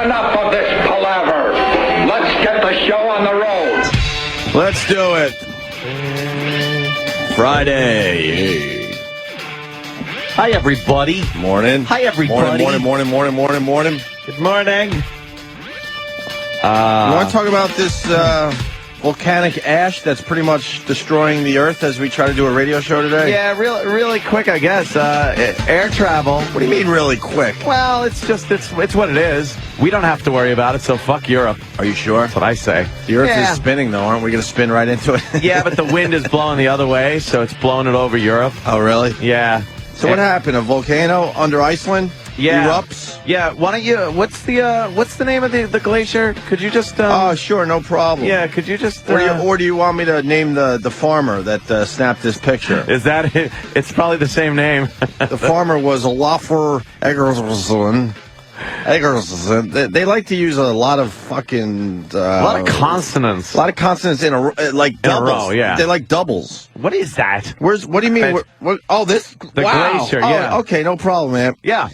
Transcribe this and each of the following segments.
enough of this palaver. Let's get the show on the road. Let's do it. Friday. Hi, everybody. Morning. Hi, everybody. Morning. Good morning. You want to talk about this volcanic ash that's pretty much destroying the Earth as we try to do a radio show today? Yeah, really quick, I guess. Air travel. What do you mean really quick? Well, it's what it is. We don't have to worry about it, so fuck Europe. Are you sure? That's what I say. The Earth Yeah. is spinning, though. Aren't we going to spin right into it? Yeah, but the wind is blowing the other way, so it's blowing it over Europe. Oh, really? Yeah. So what happened? A volcano under Iceland erupts? Yeah. Why don't you? What's the name of the glacier? Could you just? Oh, sure, no problem. Yeah. Could you just? Or do you want me to name the farmer that snapped this picture? Is that it? It's probably the same name. The farmer was Olafur Eggerson. They like to use a lot of fucking... a lot of consonants. A lot of consonants in a like doubles. In a row, yeah. They like doubles. What is that? What do you mean? This... The glacier, yeah. Oh, okay, no problem, man. Yeah.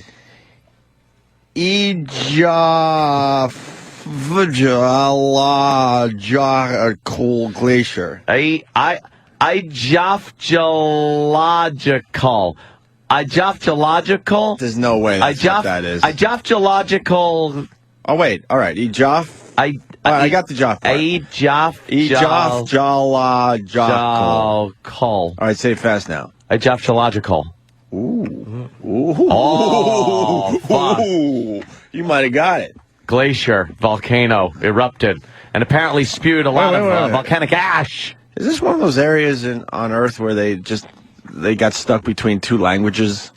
Ejafjalajakal Glacier. Ejafjalagical? There's no way that's what that is. Ejafjalagical... Oh, wait. All right. I got the Joff part. Ejafjalajakal. All right, say it fast now. Ejafjalagical. Ooh. Oh, fuck. You might have got it. Glacier, volcano, erupted, and apparently spewed a lot of volcanic ash. Is this one of those areas on Earth where they got stuck between two languages?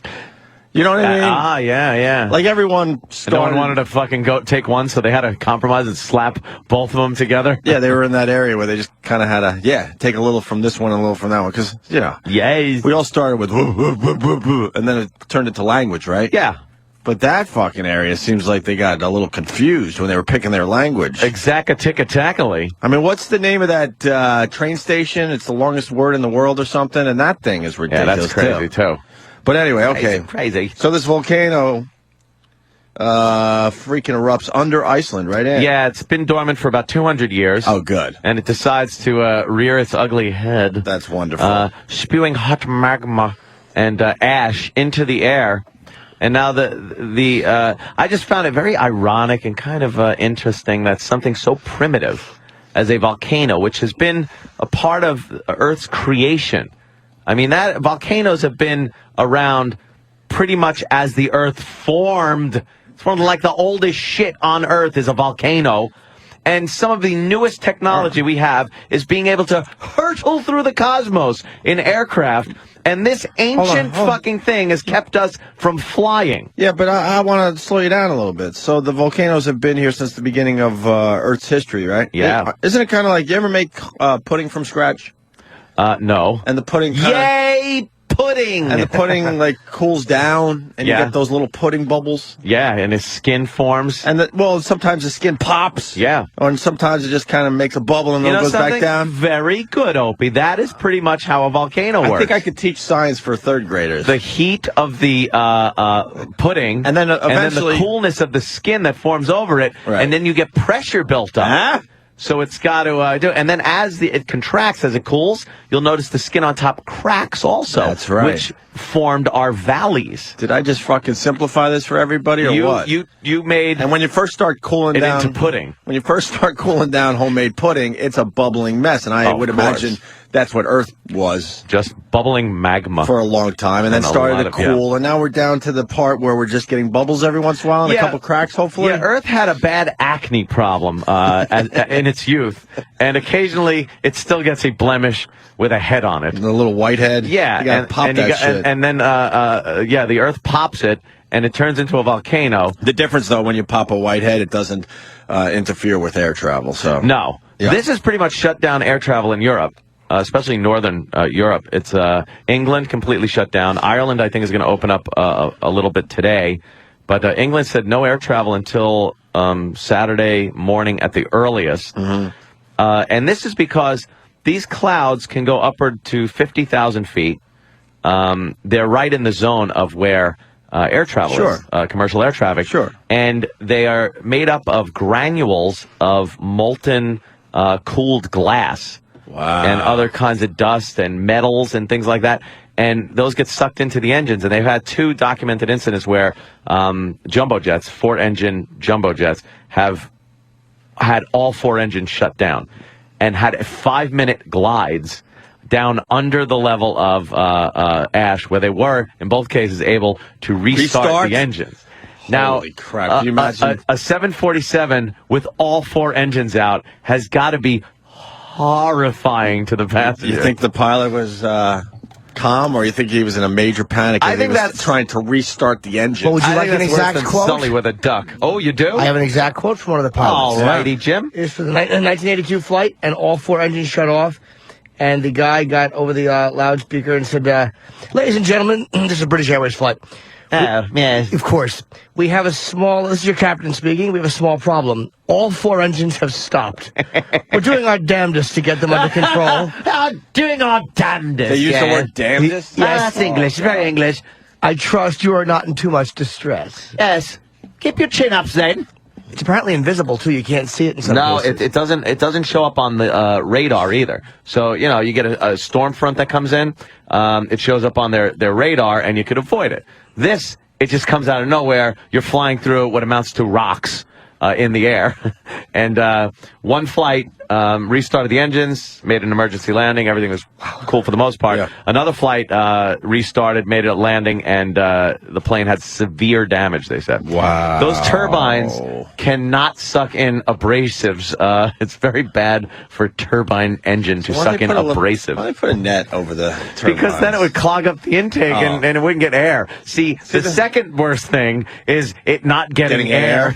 You know what I mean? Yeah. Like everyone No one wanted to fucking take one, so they had to compromise and slap both of them together. Yeah, they were in that area where they just kind of had to, take a little from this one and a little from that one. Because, we all started with and then it turned into language, right? Yeah. But that fucking area seems like they got a little confused when they were picking their language. Exacka-ticka-tackily. I mean, what's the name of that train station? It's the longest word in the world or something, and that thing is ridiculous. Yeah, that's crazy, too. But anyway, okay. Crazy. So this volcano freaking erupts under Iceland, right? Yeah, it's been dormant for about 200 years. Oh, good. And it decides to rear its ugly head. That's wonderful. Spewing hot magma and ash into the air. And now I just found it very ironic and kind of interesting that something so primitive as a volcano, which has been a part of Earth's creation. I mean, that volcanoes have been around pretty much as the Earth formed. It's one of like the oldest shit on Earth is a volcano. And some of the newest technology we have is being able to hurtle through the cosmos in aircraft. And this ancient fucking thing has kept us from flying. Yeah, but I want to slow you down a little bit. So the volcanoes have been here since the beginning of Earth's history, right? Yeah. Isn't it kind of like, you ever make pudding from scratch? No. And the pudding Yay, pudding! And the pudding, like, cools down, and you get those little pudding bubbles. Yeah, and his skin forms. And, sometimes the skin pops. Yeah. And sometimes it just kind of makes a bubble and then it goes back down. Very good, Opie. That is pretty much how a volcano works. I think I could teach science for third graders. The heat of the pudding, and then eventually the coolness of the skin that forms over it, and then you get pressure built up. Huh? So it's got to do it. And then as it contracts, as it cools, you'll notice the skin on top cracks also. That's right. Which formed our valleys. Did I just fucking simplify this for everybody or what? You made... And when you first start cooling down... into pudding. When you first start cooling down homemade pudding, it's a bubbling mess. And I would imagine that's what Earth was. Just bubbling magma. For a long time. And then started to cool. And now we're down to the part where we're just getting bubbles every once in a while and a couple cracks, hopefully. Yeah, Earth had a bad acne problem in its youth. And occasionally it still gets a blemish with a head on it. And a little white head. Yeah. You gotta pop that shit. And then, the Earth pops it. And it turns into a volcano. The difference, though, when you pop a white head, it doesn't interfere with air travel. So no. Yeah. This has pretty much shut down air travel in Europe. Especially northern Europe. It's England completely shut down. Ireland, I think, is going to open up a little bit today. But England said no air travel until Saturday morning at the earliest. Mm-hmm. And this is because these clouds can go upward to 50,000 feet. They're right in the zone of where air travelers, commercial air traffic. Sure. And they are made up of granules of molten cooled glass. Wow. And other kinds of dust and metals and things like that. And those get sucked into the engines. And they've had 2 documented incidents where jumbo jets, 4-engine jumbo jets, have had all 4 engines shut down and had 5-minute glides down under the level of ash, where they were, in both cases, able to restart the engines. Now, holy crap. Can you imagine? A 747 with all 4 engines out has got to be horrifying to the passenger. You think the pilot was calm, or you think he was in a major panic? I think that's trying to restart the engine. Well, would you like an exact quote? Sully with a duck. Oh, you do? I have an exact quote from one of the pilots. All righty, Jim. It's for the 1982 flight, and all 4 engines shut off. And the guy got over the loudspeaker and said, "Ladies and gentlemen, this is a British Airways flight. Yes. Of course. We have a small, this is your captain speaking, we have a small problem. All 4 engines have stopped. We're doing our damnedest to get them under control." Doing our damnedest. They use the word damnedest? Yes. That's English, very English. "I trust you are not in too much distress." Yes. Keep your chin up, then. It's apparently invisible, too. You can't see it in some places. It doesn't show up on the radar either. So, you get a storm front that comes in, it shows up on their radar, and you could avoid it. This, it just comes out of nowhere. You're flying through what amounts to rocks in the air. And one flight restarted the engines, made an emergency landing. Everything was cool for the most part. Yeah. Another flight restarted, made a landing, and the plane had severe damage, they said. Wow. Those turbines cannot suck in abrasives. It's very bad for turbine engine to suck in abrasives. Why put a net over the turbines? Because then it would clog up the intake and it wouldn't get air. See, the second worst thing is it not getting air.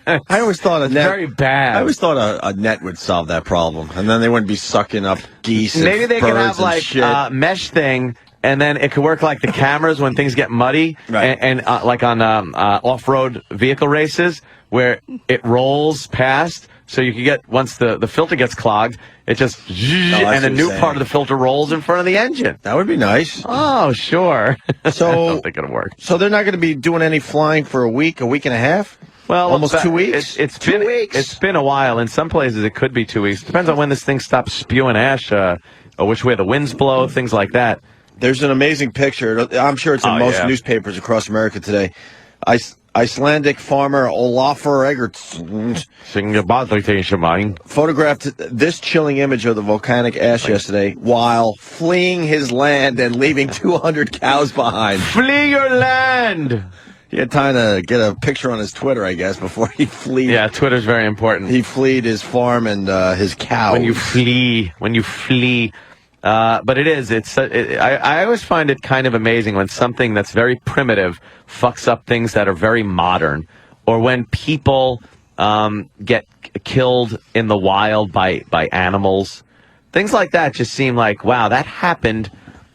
I always thought a net. Very bad. I always thought a net would solve that problem, and then they wouldn't be sucking up geese. Maybe and they could birds have and shit. mesh thing, and then it could work like the cameras when things get muddy, Right. and like on off-road vehicle races where it rolls past. So you can get, once the filter gets clogged, it just and a new part of the filter rolls in front of the engine. That would be nice. Oh, sure. So I don't think it'll work. So they're not going to be doing any flying for a week and a half. Well, almost 2 weeks. It's been a while. In some places, it could be 2 weeks. Depends on when this thing stops spewing ash, or which way the winds blow, things like that. There's an amazing picture. I'm sure it's in most newspapers across America today. Icelandic farmer Olafur Egerton photographed this chilling image of the volcanic ash yesterday while fleeing his land and leaving 200 cows behind. Flee your land! He had time to get a picture on his Twitter, I guess, before he fled. Yeah, Twitter's very important. He fled his farm and his cows. When you flee. But it is. I always find it kind of amazing when something that's very primitive fucks up things that are very modern, or when people get killed in the wild by animals. Things like that just seem like, wow, that happened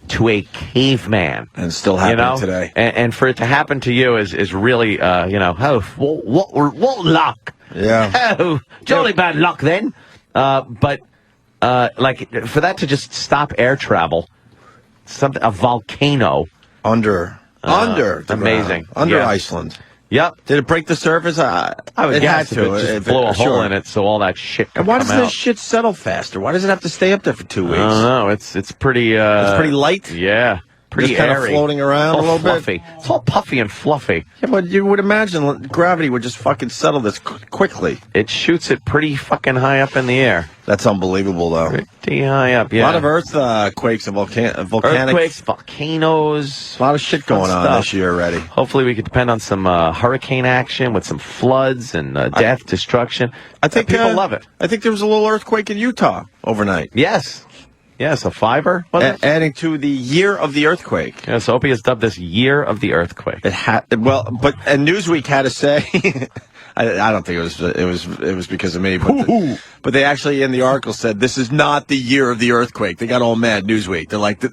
to a caveman, and still happening today. And for it to happen to you is really, what luck? Yeah. Oh, jolly bad luck then. But for that to just stop air travel, a volcano under the amazing ground, under Iceland. Yep. Did it break the surface? I would guess it just blew a hole in it, so all that shit could And why come doesn't out. this shit settle faster? Why does it have to stay up there for 2 weeks? I don't know. It's pretty. It's pretty light. Yeah. Pretty just kind airy. of floating around a little fluffy. bit. It's all puffy and fluffy. Yeah, but you would imagine gravity would just fucking settle this quickly. It shoots it pretty fucking high up in the air. That's unbelievable, though. Pretty high up, yeah. A lot of earthquakes and volcanic. Earthquakes, volcanoes. A lot of shit going on this year already. Hopefully we could depend on some hurricane action with some floods and death, destruction. I think people love it. I think there was a little earthquake in Utah overnight. Yes, a fiver, was it? Adding to the year of the earthquake. Yes, Opie has dubbed this year of the earthquake. And Newsweek had to say, I don't think it was because of me, but they actually in the article said this is not the year of the earthquake. They got all mad. Newsweek, they're like,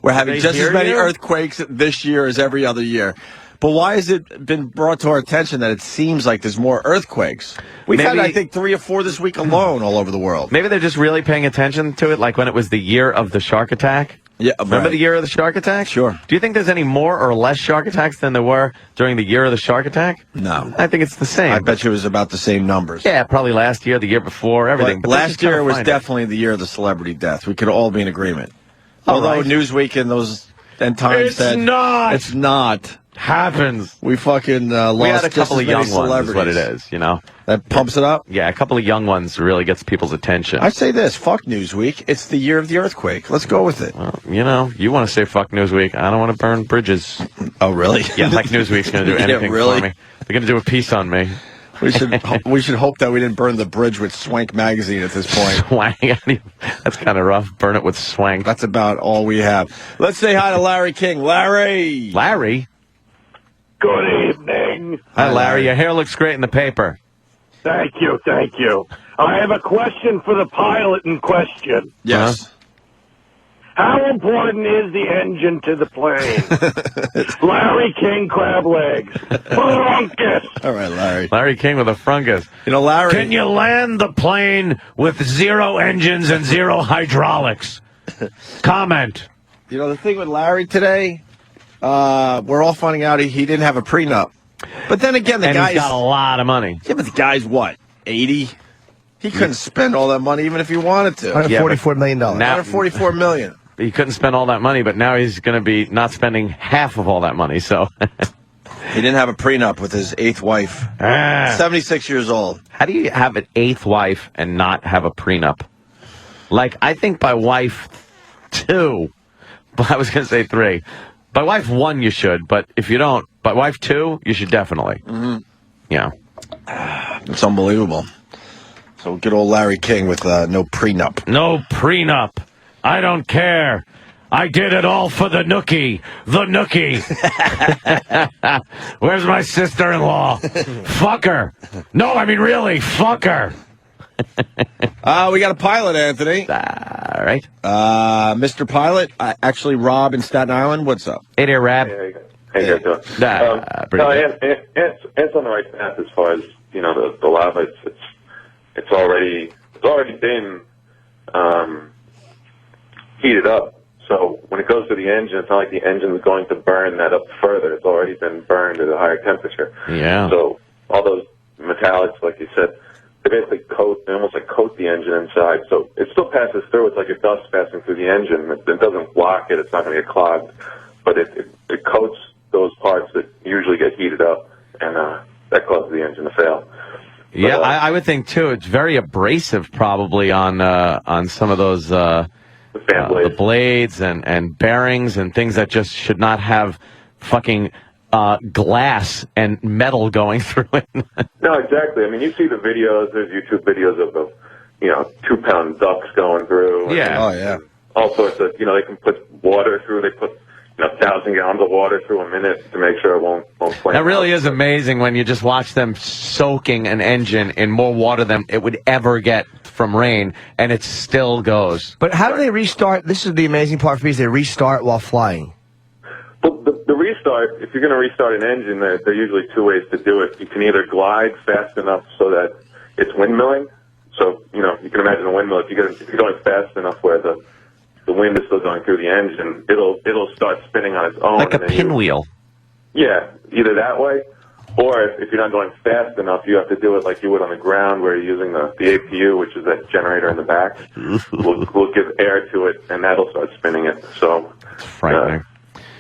we're having just as many earthquakes this year as every other year. But why has it been brought to our attention that it seems like there's more earthquakes? We've had, I think, 3 or 4 this week alone all over the world. Maybe they're just really paying attention to it, like when it was the year of the shark attack. Yeah, Remember right. the year of the shark attack? Sure. Do you think there's any more or less shark attacks than there were during the year of the shark attack? No. I think it's the same. I bet you it was about the same numbers. Yeah, probably last year, the year before, everything. But But last year was definitely the year of the celebrity death. We could all be in agreement. Although Newsweek and Times said it's not. Happens. We fucking lost. We had a couple of young ones, is what it is, That pumps it up? Yeah, a couple of young ones really gets people's attention. I say this, fuck Newsweek. It's the year of the earthquake. Let's go with it. Well, you want to say fuck Newsweek. I don't want to burn bridges. Oh, really? Yeah, like Newsweek's going to do anything really? for me. They're going to do a piece on me. We should hope that we didn't burn the bridge with Swank magazine at this point. Swank. That's kind of rough. Burn it with Swank. That's about all we have. Let's say hi to Larry King. Larry! Larry? Good evening. Hi, Larry. Your hair looks great in the paper. Thank you. I have a question for the pilot in question. Yes. How important is the engine to the plane? Larry King crab legs. Funkus. All right, Larry. Larry King with a fungus. Larry. Can you land the plane with 0 engines and 0 hydraulics? Comment. The thing with Larry today, we're all finding out he didn't have a prenup. But then again, the guy's got a lot of money. Yeah, but the guy's what, 80? He couldn't spend all that money even if he wanted to. $144 million. Now, $144 million. He couldn't spend all that money, but now he's going to be not spending half of all that money. So he didn't have a prenup with his 8th wife. 76 years old. How do you have an 8th wife and not have a prenup? Like, I think by wife 2, but I was going to say 3. By wife 1, you should, but if you don't, by wife 2, you should definitely. Mm-hmm. Yeah. It's unbelievable. So good old Larry King with no prenup. No prenup. I don't care. I did it all for the nookie. The nookie. Where's my sister-in-law? Fuck her. No, I mean really, fuck her. We got a pilot, Anthony. All right. Mr. Pilot, actually Rob in Staten Island, what's up? Hey there, Rab. How you guys doing? It's on the right path as far as the lava. It's already been heated up. So when it goes to the engine, it's not like the engine's going to burn that up further. It's already been burned at a higher temperature. Yeah. So all those metallics, like you said, they basically almost coat the engine inside. So it still passes through. It's like a dust passing through the engine. It doesn't block it. It's not going to get clogged. But it coats those parts that usually get heated up, and that causes the engine to fail. Yeah, I would think too. It's very abrasive, probably on some of those the blades and bearings and things that just should not have fucking glass and metal going through it. No, exactly. I mean, you see the videos. There's YouTube videos of 2-pound ducks going through. Yeah. And all sorts of. They can put water through. They put 1,000 gallons of water through a minute to make sure it won't flame. That really is amazing when you just watch them soaking an engine in more water than it would ever get from rain, and it still goes. But how do they restart? This is the amazing part for me, is they restart while flying. Well, the restart, if you're going to restart an engine, there are usually 2 ways to do it. You can either glide fast enough so that it's windmilling. So, you can imagine a windmill. If you're going fast enough where the wind is still going through the engine, it'll start spinning on its own. Like a pinwheel. Yeah, either that way, or if you're not going fast enough, you have to do it like you would on the ground where you're using the APU, which is that generator in the back. We'll give air to it, and that'll start spinning it. So, it's frightening.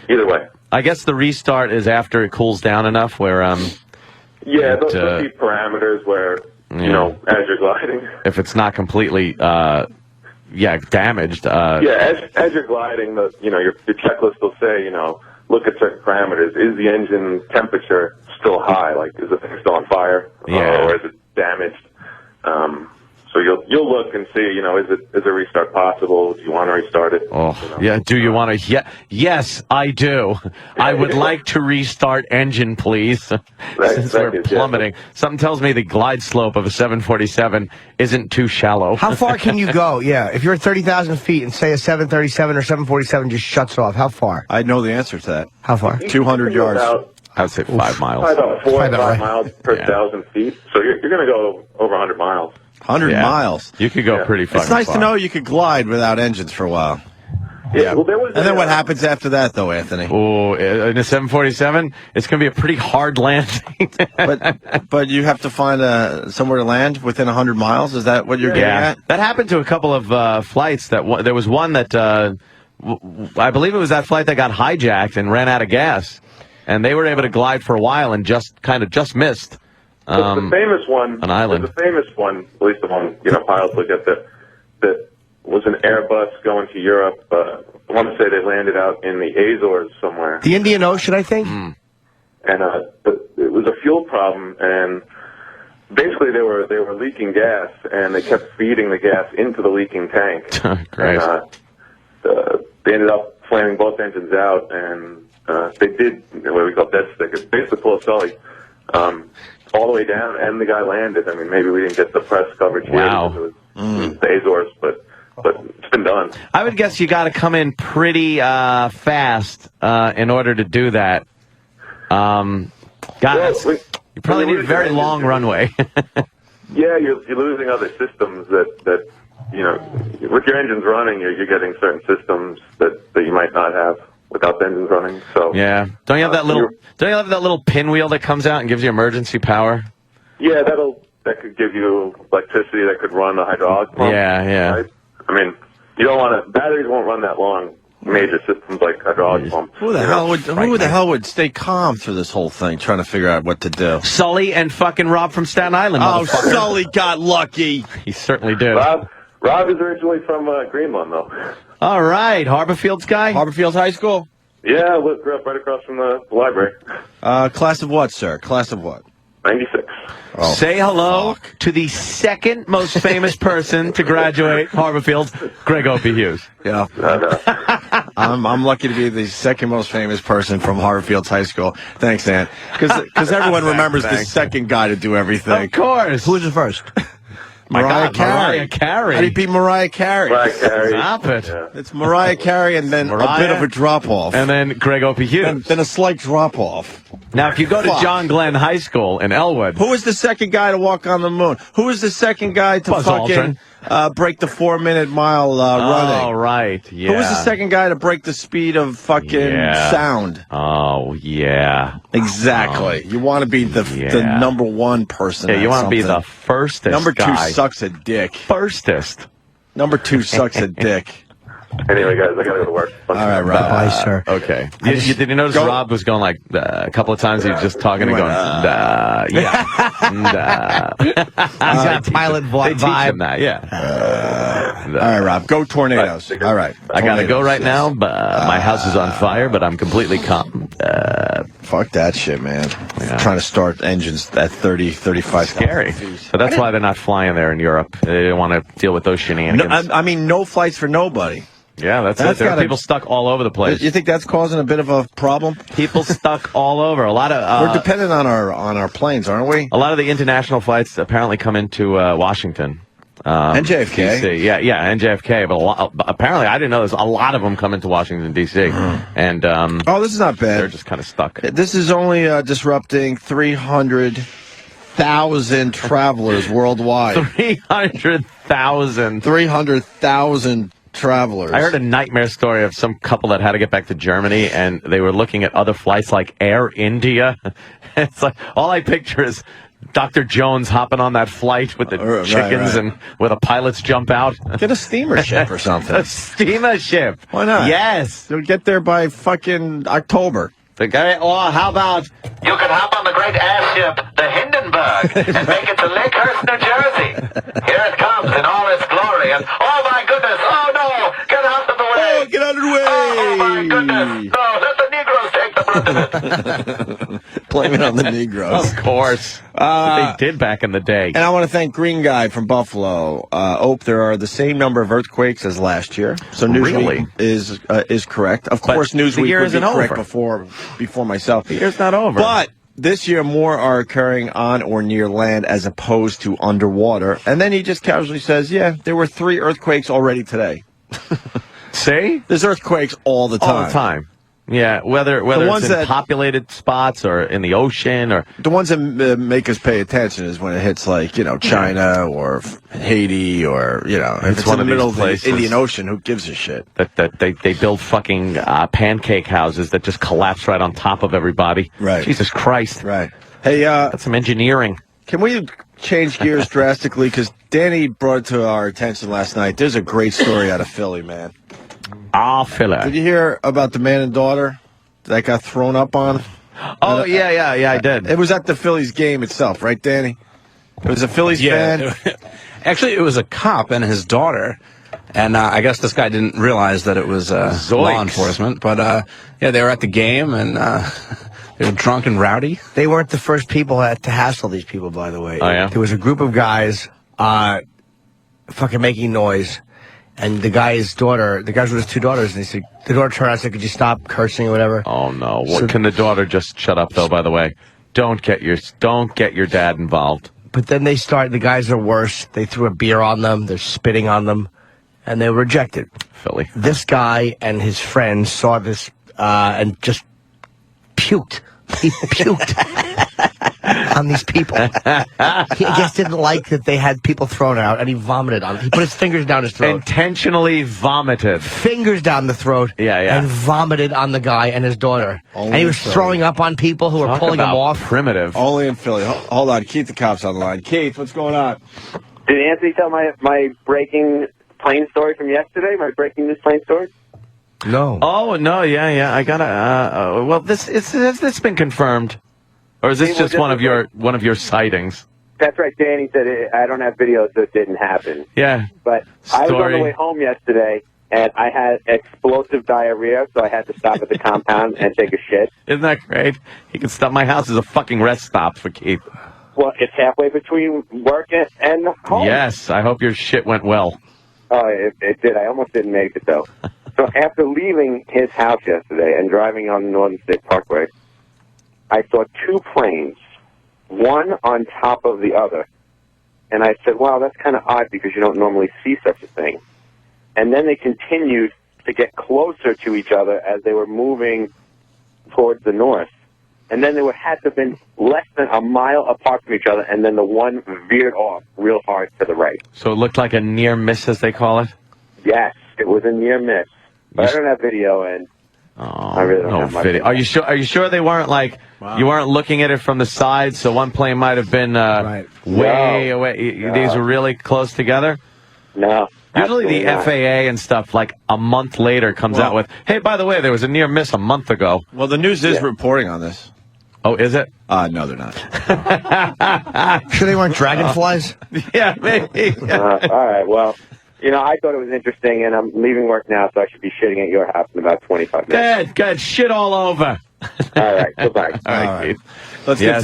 Either way. I guess the restart is after it cools down enough where... yeah, those be parameters where, as you're gliding. If it's not completely... damaged. As you're gliding, your checklist will say, look at certain parameters. Is the engine temperature still high? Like, is the thing still on fire? Or is it damaged? So you'll look and see, is a restart possible? Do you want to restart it? Yeah. Do you want to? Yes, I do. I would like to restart engine, please. Since we're plummeting. Something tells me the glide slope of a 747 isn't too shallow. How far can you go? Yeah, if you're at 30,000 feet and say a 737 or 747 just shuts off, how far? I know the answer to that. How far? 200 yards. I would say 5 miles. About 4 or 5 miles per 1,000 feet. So you're going to go over 100 miles. 100 miles. You could go pretty far. It's nice to know you could glide without engines for a while. Yeah. Well, there was. And then what happens after that, though, Anthony? Oh, in a 747, it's going to be a pretty hard landing. but you have to find somewhere to land within 100 miles. Is that what you're getting at? That happened to a couple of flights. There was one that I believe it was that flight that got hijacked and ran out of gas, and they were able to glide for a while and just missed. The famous one, an island. The famous one, at least the one pilots look at that was an Airbus going to Europe. I want to say they landed out in the Azores somewhere. The Indian Ocean, I think. And it was a fuel problem, and basically they were leaking gas, and they kept feeding the gas into the leaking tank. Great. And, they ended up flaming both engines out, and they did what we call dead stick. It's basically pull a sully all the way down, and the guy landed. I mean, maybe we didn't get the press coverage here because it was the Azores, but it's been done. I would guess you got to come in pretty fast in order to do that. You probably need a very long runway. Yeah, you're losing other systems that with your engines running, you're getting certain systems that you might not have without the engines running. So yeah, don't you have that little pinwheel that comes out and gives you emergency power? Yeah, that could give you electricity that could run the hydraulic pump. Yeah. Right? I mean, you don't want to. Batteries won't run that long. Major systems like hydraulic pumps. Who the hell would stay calm through this whole thing, trying to figure out what to do? Sully and fucking Rob from Staten Island. Oh, Sully got lucky. He certainly did. Rob is originally from Greenland, though. All right, Harborfield's guy. Harborfields High School. Yeah, grew up right across from the library. Class of what, sir? Class of what? 96. Oh, say hello to the second most famous person to graduate Harborfield, Greg Opie Hughes. Yeah. I'm lucky to be the second most famous person from Harborfields High School. Thanks, Ant. Because everyone remembers the second guy to do everything. Of course. Who's the first? Mariah Carey. How do you beat Mariah Carey? Mariah Carey. Stop it. Yeah. It's Mariah Carey and then a bit of a drop-off. And then Greg Opie Hughes. Then a slight drop-off. Now, if you go to John Glenn High School in Elwood. Who was the second guy to walk on the moon? Who was the second guy to Buzz fucking break the 4-minute mile running? Oh, right. Yeah. Who was the second guy to break the speed of fucking sound? Oh, yeah. Exactly. You want to be the number one person. Yeah, you want to be the firstest Number two guy. sucks at dick. Firstest. Number two sucks at dick. Anyway, guys, I got to go to work. All right, Rob. Bye, sir. Okay. Did you notice Rob was going like a couple of times? He was just talking and going, yeah. He's got a pilot They teach vibe. him that, yeah. All right, Rob. Go Tornadoes. All right. I got to go right now. My house is on fire, but I'm completely calm. Fuck that shit, man. Trying to start engines at 30, 35. Scary. So that's why they're not flying there in Europe. They don't want to deal with those shenanigans. I mean, no flights for nobody. Yeah, that's it. There are people stuck all over the place. You think that's causing a bit of a problem? People stuck all over. A lot of we're dependent on our planes, aren't we? A lot of the international flights apparently come into Washington. And JFK. DC. Yeah, and JFK. But apparently, I didn't know there's a lot of them coming to Washington, D.C. And this is not bad. They're just kind of stuck. This is only disrupting 300,000 travelers worldwide. 300,000. 300,000 travelers. I heard a nightmare story of some couple that had to get back to Germany, and they were looking at other flights like Air India. It's like all I picture is Dr. Jones hopping on that flight with the chickens and where the pilots jump out. Get a steamer ship or something. A steamer ship. Why not? Yes. You'll get there by fucking October. Or how about you can hop on the great airship, the Hindenburg, and make it to Lakehurst, New Jersey. Here it comes in all its glory, and oh my goodness, oh no, get out of the way. Oh, get out of the way. Oh my goodness, no, let the Negroes take the brunt of it. Blame it on the Negroes. Of course. They did back in the day. And I want to thank Green Guy from Buffalo. There are the same number of earthquakes as last year. So Newsweek is correct. Of course, Newsweek would be correct before myself. The year's not over. But this year, more are occurring on or near land as opposed to underwater. And then he just casually says, yeah, there were 3 earthquakes already today. See? There's earthquakes all the time. All the time. Yeah, whether ones it's in that- populated spots or in the ocean or The ones that make us pay attention is when it hits China or Haiti or if it's one in the of these middle of places. the Indian Ocean. Who gives a shit? that they build fucking pancake houses that just collapse right on top of everybody. Right. Jesus Christ. Right. Hey, That's some engineering. can we change gears drastically? Because Danny brought it to our attention last night. There's a great story out of Philly, man. I'll fill it. Did you hear about the man and daughter that got thrown up on? Oh, yeah, I did. It was at the Phillies game itself, right, Danny? It was a Phillies fan. Actually, it was a cop and his daughter. And I guess this guy didn't realize that it was law enforcement. But, they were at the game, and they were drunk and rowdy. They weren't the first people to hassle these people, by the way. Oh, yeah? There was a group of guys fucking making noise. And the guys with his two daughters, and the daughter turned around and said, could you stop cursing or whatever? Oh, no. Can the daughter just shut up, though, by the way? Don't get your dad involved. But then the guys are worse. They threw a beer on them. They're spitting on them. And they were rejected. Philly. This guy and his friends saw this and just puked. He puked on these people. He just didn't like that they had people thrown out, and he vomited on them. He put his fingers down his throat. Intentionally vomited. Fingers down the throat. Yeah. And vomited on the guy and his daughter. And he was throwing up on people who were pulling him off. Primitive. Only in Philly. Hold on. Keith the cop's on the line. Keith, what's going on? Did Anthony tell my breaking plane story from yesterday? My breaking news plane story? No. Oh, no, yeah. I gotta, well, has this been confirmed? Or is this just one of your sightings? That's right. Danny said I don't have video, so it didn't happen. Yeah. But I was on the way home yesterday, and I had explosive diarrhea, so I had to stop at the compound and take a shit. Isn't that great? He can stop. My house is a fucking rest stop for Keith. Well, it's halfway between work and home. Yes, I hope your shit went well. Oh, it did. I almost didn't make it, though. So after leaving his house yesterday and driving on the Northern State Parkway, I saw two planes, one on top of the other. And I said, wow, that's kind of odd because you don't normally see such a thing. And then they continued to get closer to each other as they were moving towards the north. And then they had to have been less than a mile apart from each other, and then the one veered off real hard to the right. So it looked like a near miss, as they call it? Yes, it was a near miss. But I don't have video, and I really don't have much video. Are you sure they weren't you weren't looking at it from the side, so one plane might have been way away? No. These were really close together? No. Usually the not. FAA and stuff, a month later, comes out with, hey, by the way, there was a near miss a month ago. Well, the news is reporting on this. Oh, is it? No, they're not. Sure they weren't dragonflies? Yeah, maybe. All right, well, I thought it was interesting, and I'm leaving work now, so I should be shitting at your house in about 25 minutes. Good. Shit all over. All right, goodbye. All right. Let's get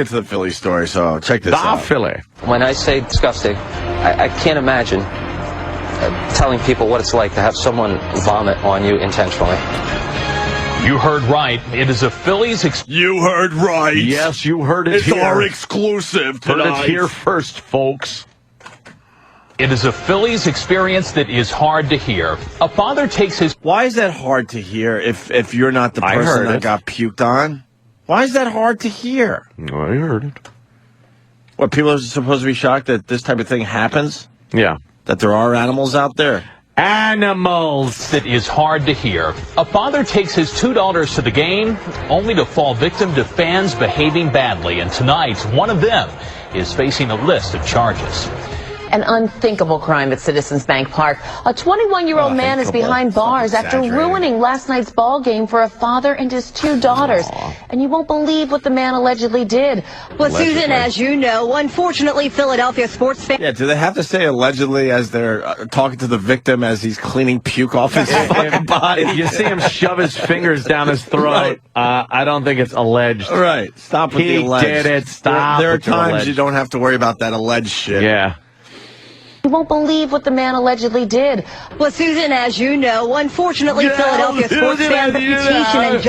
to the Philly story. So check this out. Philly. When I say disgusting, I can't imagine telling people what it's like to have someone vomit on you intentionally. You heard right. It is a Phillies You heard right. Yes, you heard it It's here. our exclusive tonight. Heard it here first, folks. It is a Phillies experience that is hard to hear. A father takes his... Why is that hard to hear if you're not the I person heard that it. got puked on? Why is that hard to hear? I heard it. What, people are supposed to be shocked that this type of thing happens? Yeah. That there are animals out there? Animals. That is hard to hear. A father takes his two daughters to the game, only to fall victim to fans behaving badly. And tonight, one of them is facing a list of charges. An unthinkable crime at Citizens Bank Park. A 21-year-old man is behind bars after ruining last night's ball game for a father and his two daughters. And you won't believe what the man allegedly did. Well, Susan, as you know, unfortunately, Philadelphia sports fans... Yeah, do they have to say allegedly as they're talking to the victim as he's cleaning puke off his fucking body? If you see him shove his fingers down his throat, I don't think it's alleged. Right. Stop with the alleged. He did it. Stop. There are with the times alleged. you don't have to worry about that alleged shit. Yeah. You won't believe what the man allegedly did. Well, Susan, as you know, unfortunately, Philadelphia sports fans' reputation and...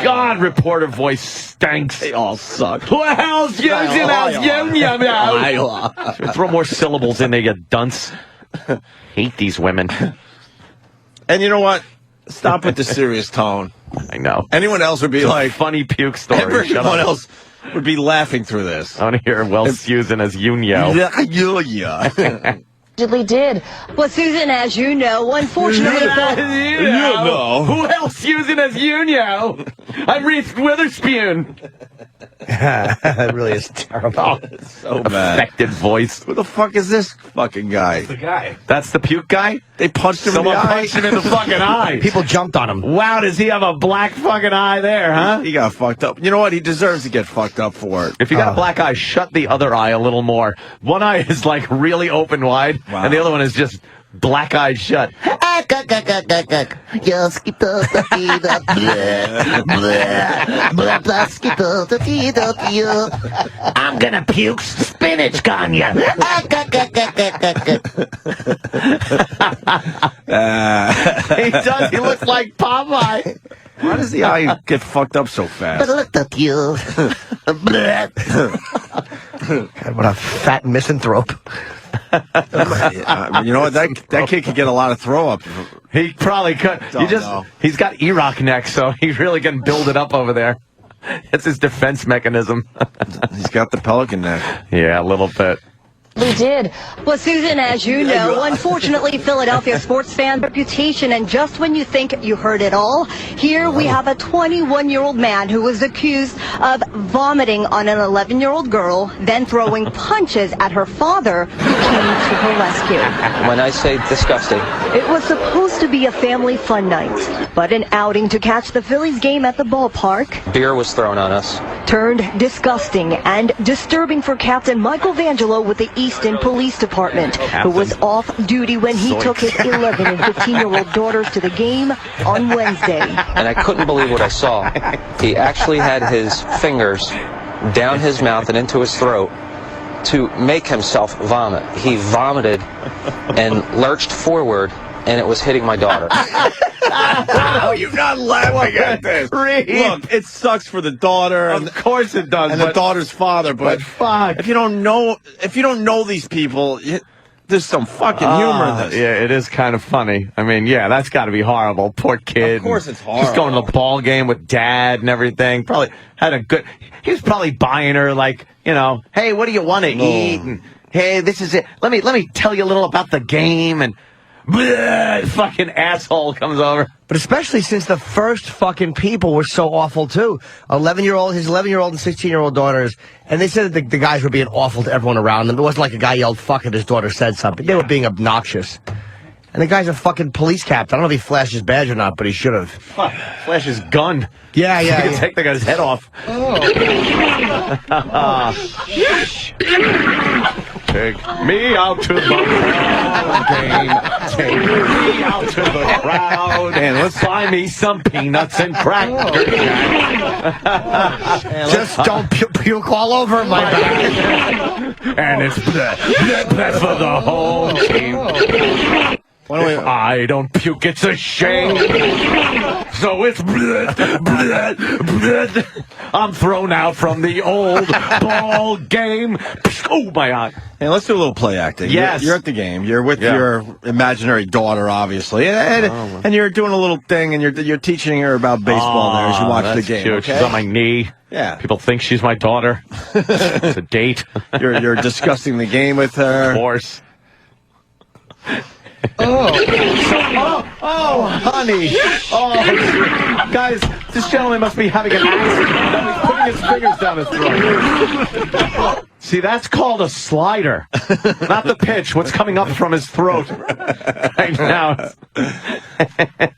God, reporter voice stinks. They all suck. Well, throw more syllables in there, you dunce. Hate these women. And you know what? Stop with the serious tone. I know. Anyone else would be like funny puke story. Everyone else would be laughing through this. I want to hear Susan as Junio. Allegedly did. Well, Susan, as you know, unfortunately, Who else Susan as Junio? I'm Reese Witherspoon. That really is terrible. So bad. Affected voice. Who the fuck is this fucking guy? The guy. That's the puke guy? They punched him Someone in the eye. punched him in the fucking eye. People jumped on him. Wow, does he have a black fucking eye there, huh? He got fucked up. You know what? He deserves to get fucked up for it. If you got a black eye, shut the other eye a little more. One eye is like really open wide, and the other one is just black-eyed shut. I'm gonna puke spinach on you. He does. He looks like Popeye. Why does the eye get fucked up so fast? God, what a fat misanthrope. You know what? That kid could get a lot of throw up. He probably could. He's got E-Rock neck, so he really can build it up over there. It's his defense mechanism. He's got the pelican neck. Yeah, a little bit. We did. Well, Susan, as you know, unfortunately, Philadelphia sports fan reputation, and just when you think you heard it all, here we have a 21-year-old man who was accused of vomiting on an 11-year-old girl, then throwing punches at her father, who came to her rescue. When I say disgusting, It was supposed to be a family fun night, but an outing to catch the Phillies game at the ballpark beer was thrown on us. turned disgusting and disturbing for Captain Michael Vangelo with the Easton Police Department, who was off duty when he took his 11 and 15-year-old daughters to the game on Wednesday. And I couldn't believe what I saw. He actually had his fingers down his mouth and into his throat to make himself vomit. He vomited and lurched forward, and it was hitting my daughter. How are you not laughing at this? Look, it sucks for the daughter. Of course it does. And the daughter's father, but fuck. if you don't know these people, there's some fucking humor in this. Yeah, it is kind of funny. I mean, yeah, that's got to be horrible. Poor kid. Of course it's horrible. Just going to the ball game with dad and everything. Probably had a good... He was probably buying her, like, you know, hey, what do you want to eat? And, hey, this is it. Let me tell you a little about the game. And bleh, fucking asshole comes over. But especially since the first fucking people were so awful, too. His 11-year-old and 16-year-old daughters. And they said that the guys were being awful to everyone around them. It wasn't like a guy yelled fuck and his daughter said something. They were being obnoxious. And the guy's a fucking police captain. I don't know if he flashed his badge or not, but he should have. Flash his gun. Yeah. He could take the guy's head off. Take me out to the ball game. Take me out to the crowd. And let's buy me some peanuts and crackers. Just don't puke all over my back. And it's bleh for the whole team. If I don't puke, it's a shame. So it's bleh. I'm thrown out from the old ball game. Oh, my eye. Hey, let's do a little play acting. Yes. You're at the game. You're with your imaginary daughter, obviously. And you're doing a little thing, and you're teaching her about baseball there as you watch the game. Cute. Okay? She's on my knee. Yeah. People think she's my daughter. It's a date. You're discussing the game with her. Of course. Honey. Guys, this gentleman must be having an accident. He's putting his fingers down his throat. See, that's called a slider, not the pitch. What's coming up from his throat right now?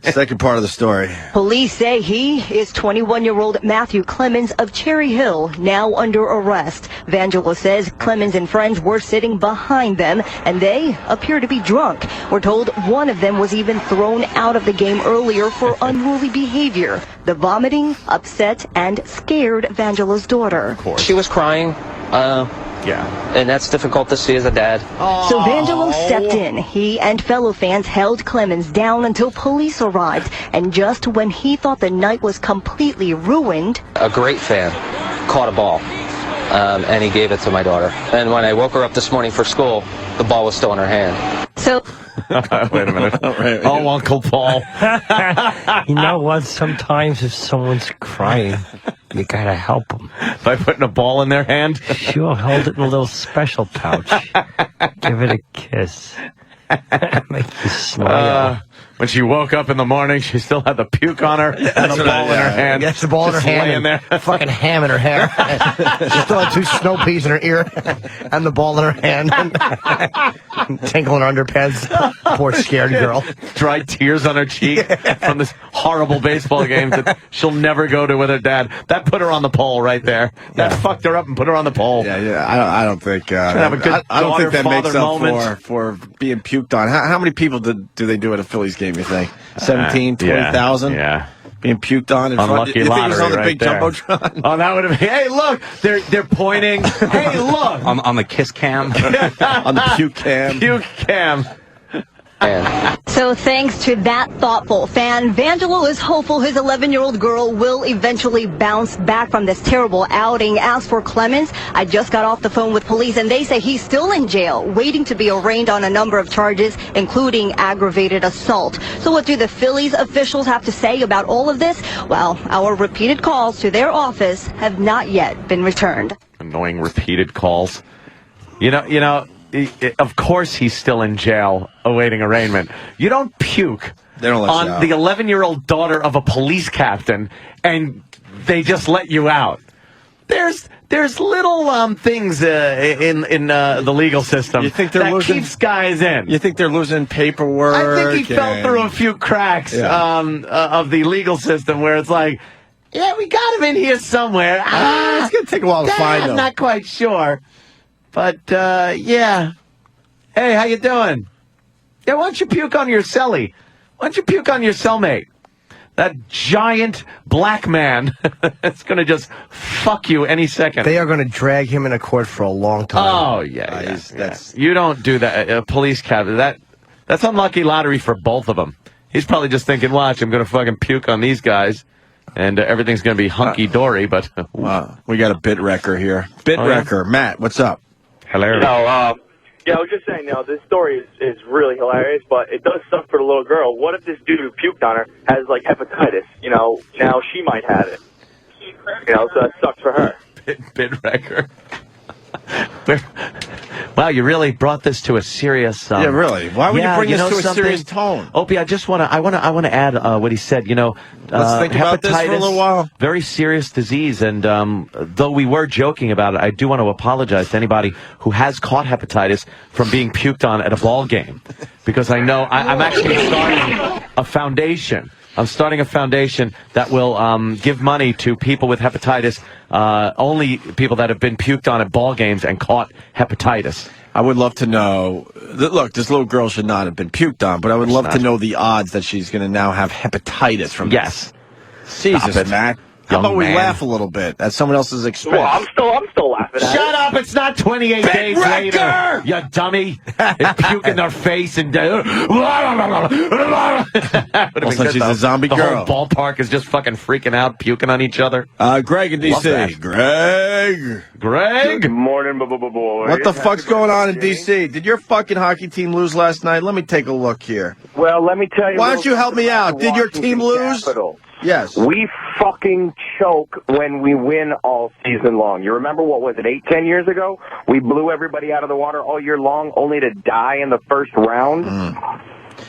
Second part of the story. Police say he is 21-year-old Matthew Clemens of Cherry Hill, now under arrest. Vangelo says Clemens and friends were sitting behind them, and they appear to be drunk. We're told one of them was even thrown out of the game earlier for unruly behavior. The vomiting upset and scared Vangelo's daughter. She was crying. And that's difficult to see as a dad. So Vangelo stepped in. He and fellow fans held Clemens down until police arrived. And just when he thought the night was completely ruined, A great fan caught a ball, and he gave it to my daughter. And when I woke her up this morning for school, the ball was still in her hand. So Wait a minute. Right. Oh, Uncle Paul. You know what? Sometimes if someone's crying, you gotta help them. By putting a ball in their hand? Sure, hold it in a little special pouch. Give it a kiss. Make you smile. When she woke up in the morning, she still had the puke on her and the ball in her hand. Yes, the ball in her Just hand laying and there. fucking ham in her hair. She still had 2 snow peas in her ear and the ball in her hand. Tinkle in her underpants. Poor scared girl. Dry tears on her cheek from this horrible baseball game that she'll never go to with her dad. That put her on the pole right there. That fucked her up and put her on the pole. Yeah. I don't think. Have a good I don't think that makes daughter-father up moment. for being puked on. How many people do they do at a Phillies game? You think 17, 20,000? Yeah. Being puked on in front. Unlucky You think it was lottery on the right big there. jumbotron? Oh, that would have been. Hey, look, they're pointing. Hey, look, On the kiss cam. On the puke cam. puke cam. So thanks to that thoughtful fan, Vangelo is hopeful his 11-year-old girl will eventually bounce back from this terrible outing. As for Clemens, I just got off the phone with police and they say he's still in jail, waiting to be arraigned on a number of charges, including aggravated assault. So what do the Phillies officials have to say about all of this? Well, our repeated calls to their office have not yet been returned. Annoying repeated calls. You know. Of course he's still in jail awaiting arraignment. You don't puke They don't let you on out. the 11-year-old daughter of a police captain and they just let you out. There's little things in the legal system You think they're that losing- keeps guys in. You think they're losing paperwork? I think he fell and- through a few cracks of the legal system where it's like, yeah, we got him in here somewhere. It's going to take a while to find I'm them. not quite sure. But, yeah. Hey, how you doing? Yeah, why don't you puke on your cellie? Why don't you puke on your cellmate? That giant black man is going to just fuck you any second. They are going to drag him into court for a long time. Oh, yeah. You don't do that. A police captain, that's unlucky lottery for both of them. He's probably just thinking, watch, I'm going to fucking puke on these guys. And everything's going to be hunky-dory, but... we got a bit wrecker here. Bit wrecker. Matt, what's up? Hello. I was just saying, this story is really hilarious, but it does suck for the little girl. What if this dude who puked on her has, hepatitis? Now she might have it. So that sucks for her. Bit wrecker. Wow, you really brought this to a serious. Yeah, really. Why would you bring this to a serious tone? Opie, I want to add what he said. Let's think about this for a little while. Very serious disease, and though we were joking about it, I do want to apologize to anybody who has caught hepatitis from being puked on at a ball game, because I know I'm actually starting a foundation. I'm starting a foundation that will give money to people with hepatitis, only people that have been puked on at ball games and caught hepatitis. I would love to know. Look, this little girl should not have been puked on, but I would love to know the odds that she's going to now have hepatitis from Yes. this. Jesus, Matt. How about we laugh a little bit at someone else's expense? Well, I'm still laughing at Shut up! It's not 28 days later, you dummy. It's puke in their face and... Also, she's a zombie the girl. whole ballpark is just fucking freaking out, puking on each other. Greg in Love D.C. that. Greg? Good morning, boy. What the fuck's going on in D.C.? Did your fucking hockey team lose last night? Let me take a look here. Well, let me tell you. Why don't you help me out? Did your team lose? Capitals. Yes. We fucking choke when we win all season long. You remember, what was it, 8-10 years ago? We blew everybody out of the water all year long, only to die in the first round.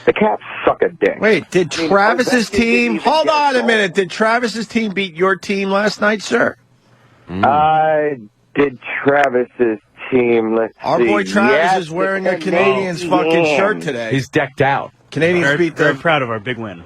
The Caps suck a dick. Wait, did Travis's team... Hold on a minute. Did Travis's team beat your team last night, sir? Did Travis's team, let's Our see. boy Travis Yes, is wearing a the Canadians fucking shirt today. He's decked out. Canadians beat Very the... proud of our big win.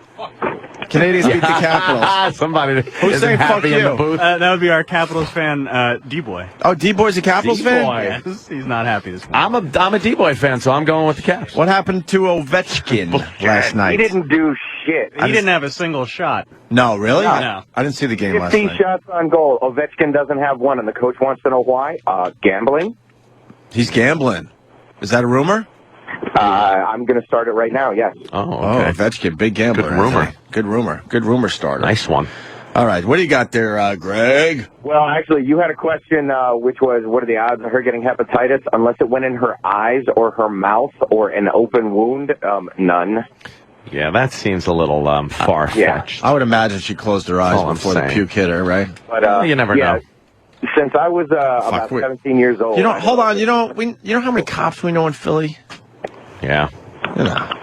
Canadians beat the Capitals. Somebody Who's isn't saying fuck happy in you? the booth. That would be our Capitals fan, D-Boy. Oh, D-Boy's a Capitals fan? Yes, he's not happy this morning. I'm a D-Boy fan, so I'm going with the Caps. What happened to Ovechkin last night? He didn't do shit. He didn't have a single shot. No, really? No. I didn't see the game last 15 night. shots on goal. Ovechkin doesn't have one, and the coach wants to know why. Gambling. He's gambling. Is that a rumor? I'm going to start it right now, yes. Oh, Oh, okay. Ovechkin, big gambler. Good rumor. Good rumor. Good rumor starter. Nice one. All right, what do you got there, Greg? Well, actually, you had a question, which was, what are the odds of her getting hepatitis? Unless it went in her eyes or her mouth or an open wound, none. Yeah, that seems a little far-fetched. I would imagine she closed her eyes before the puke hit her, right? But you never know. Since I was about 17 years old. You know, hold on. You know how many cops we know in Philly? Yeah. You know.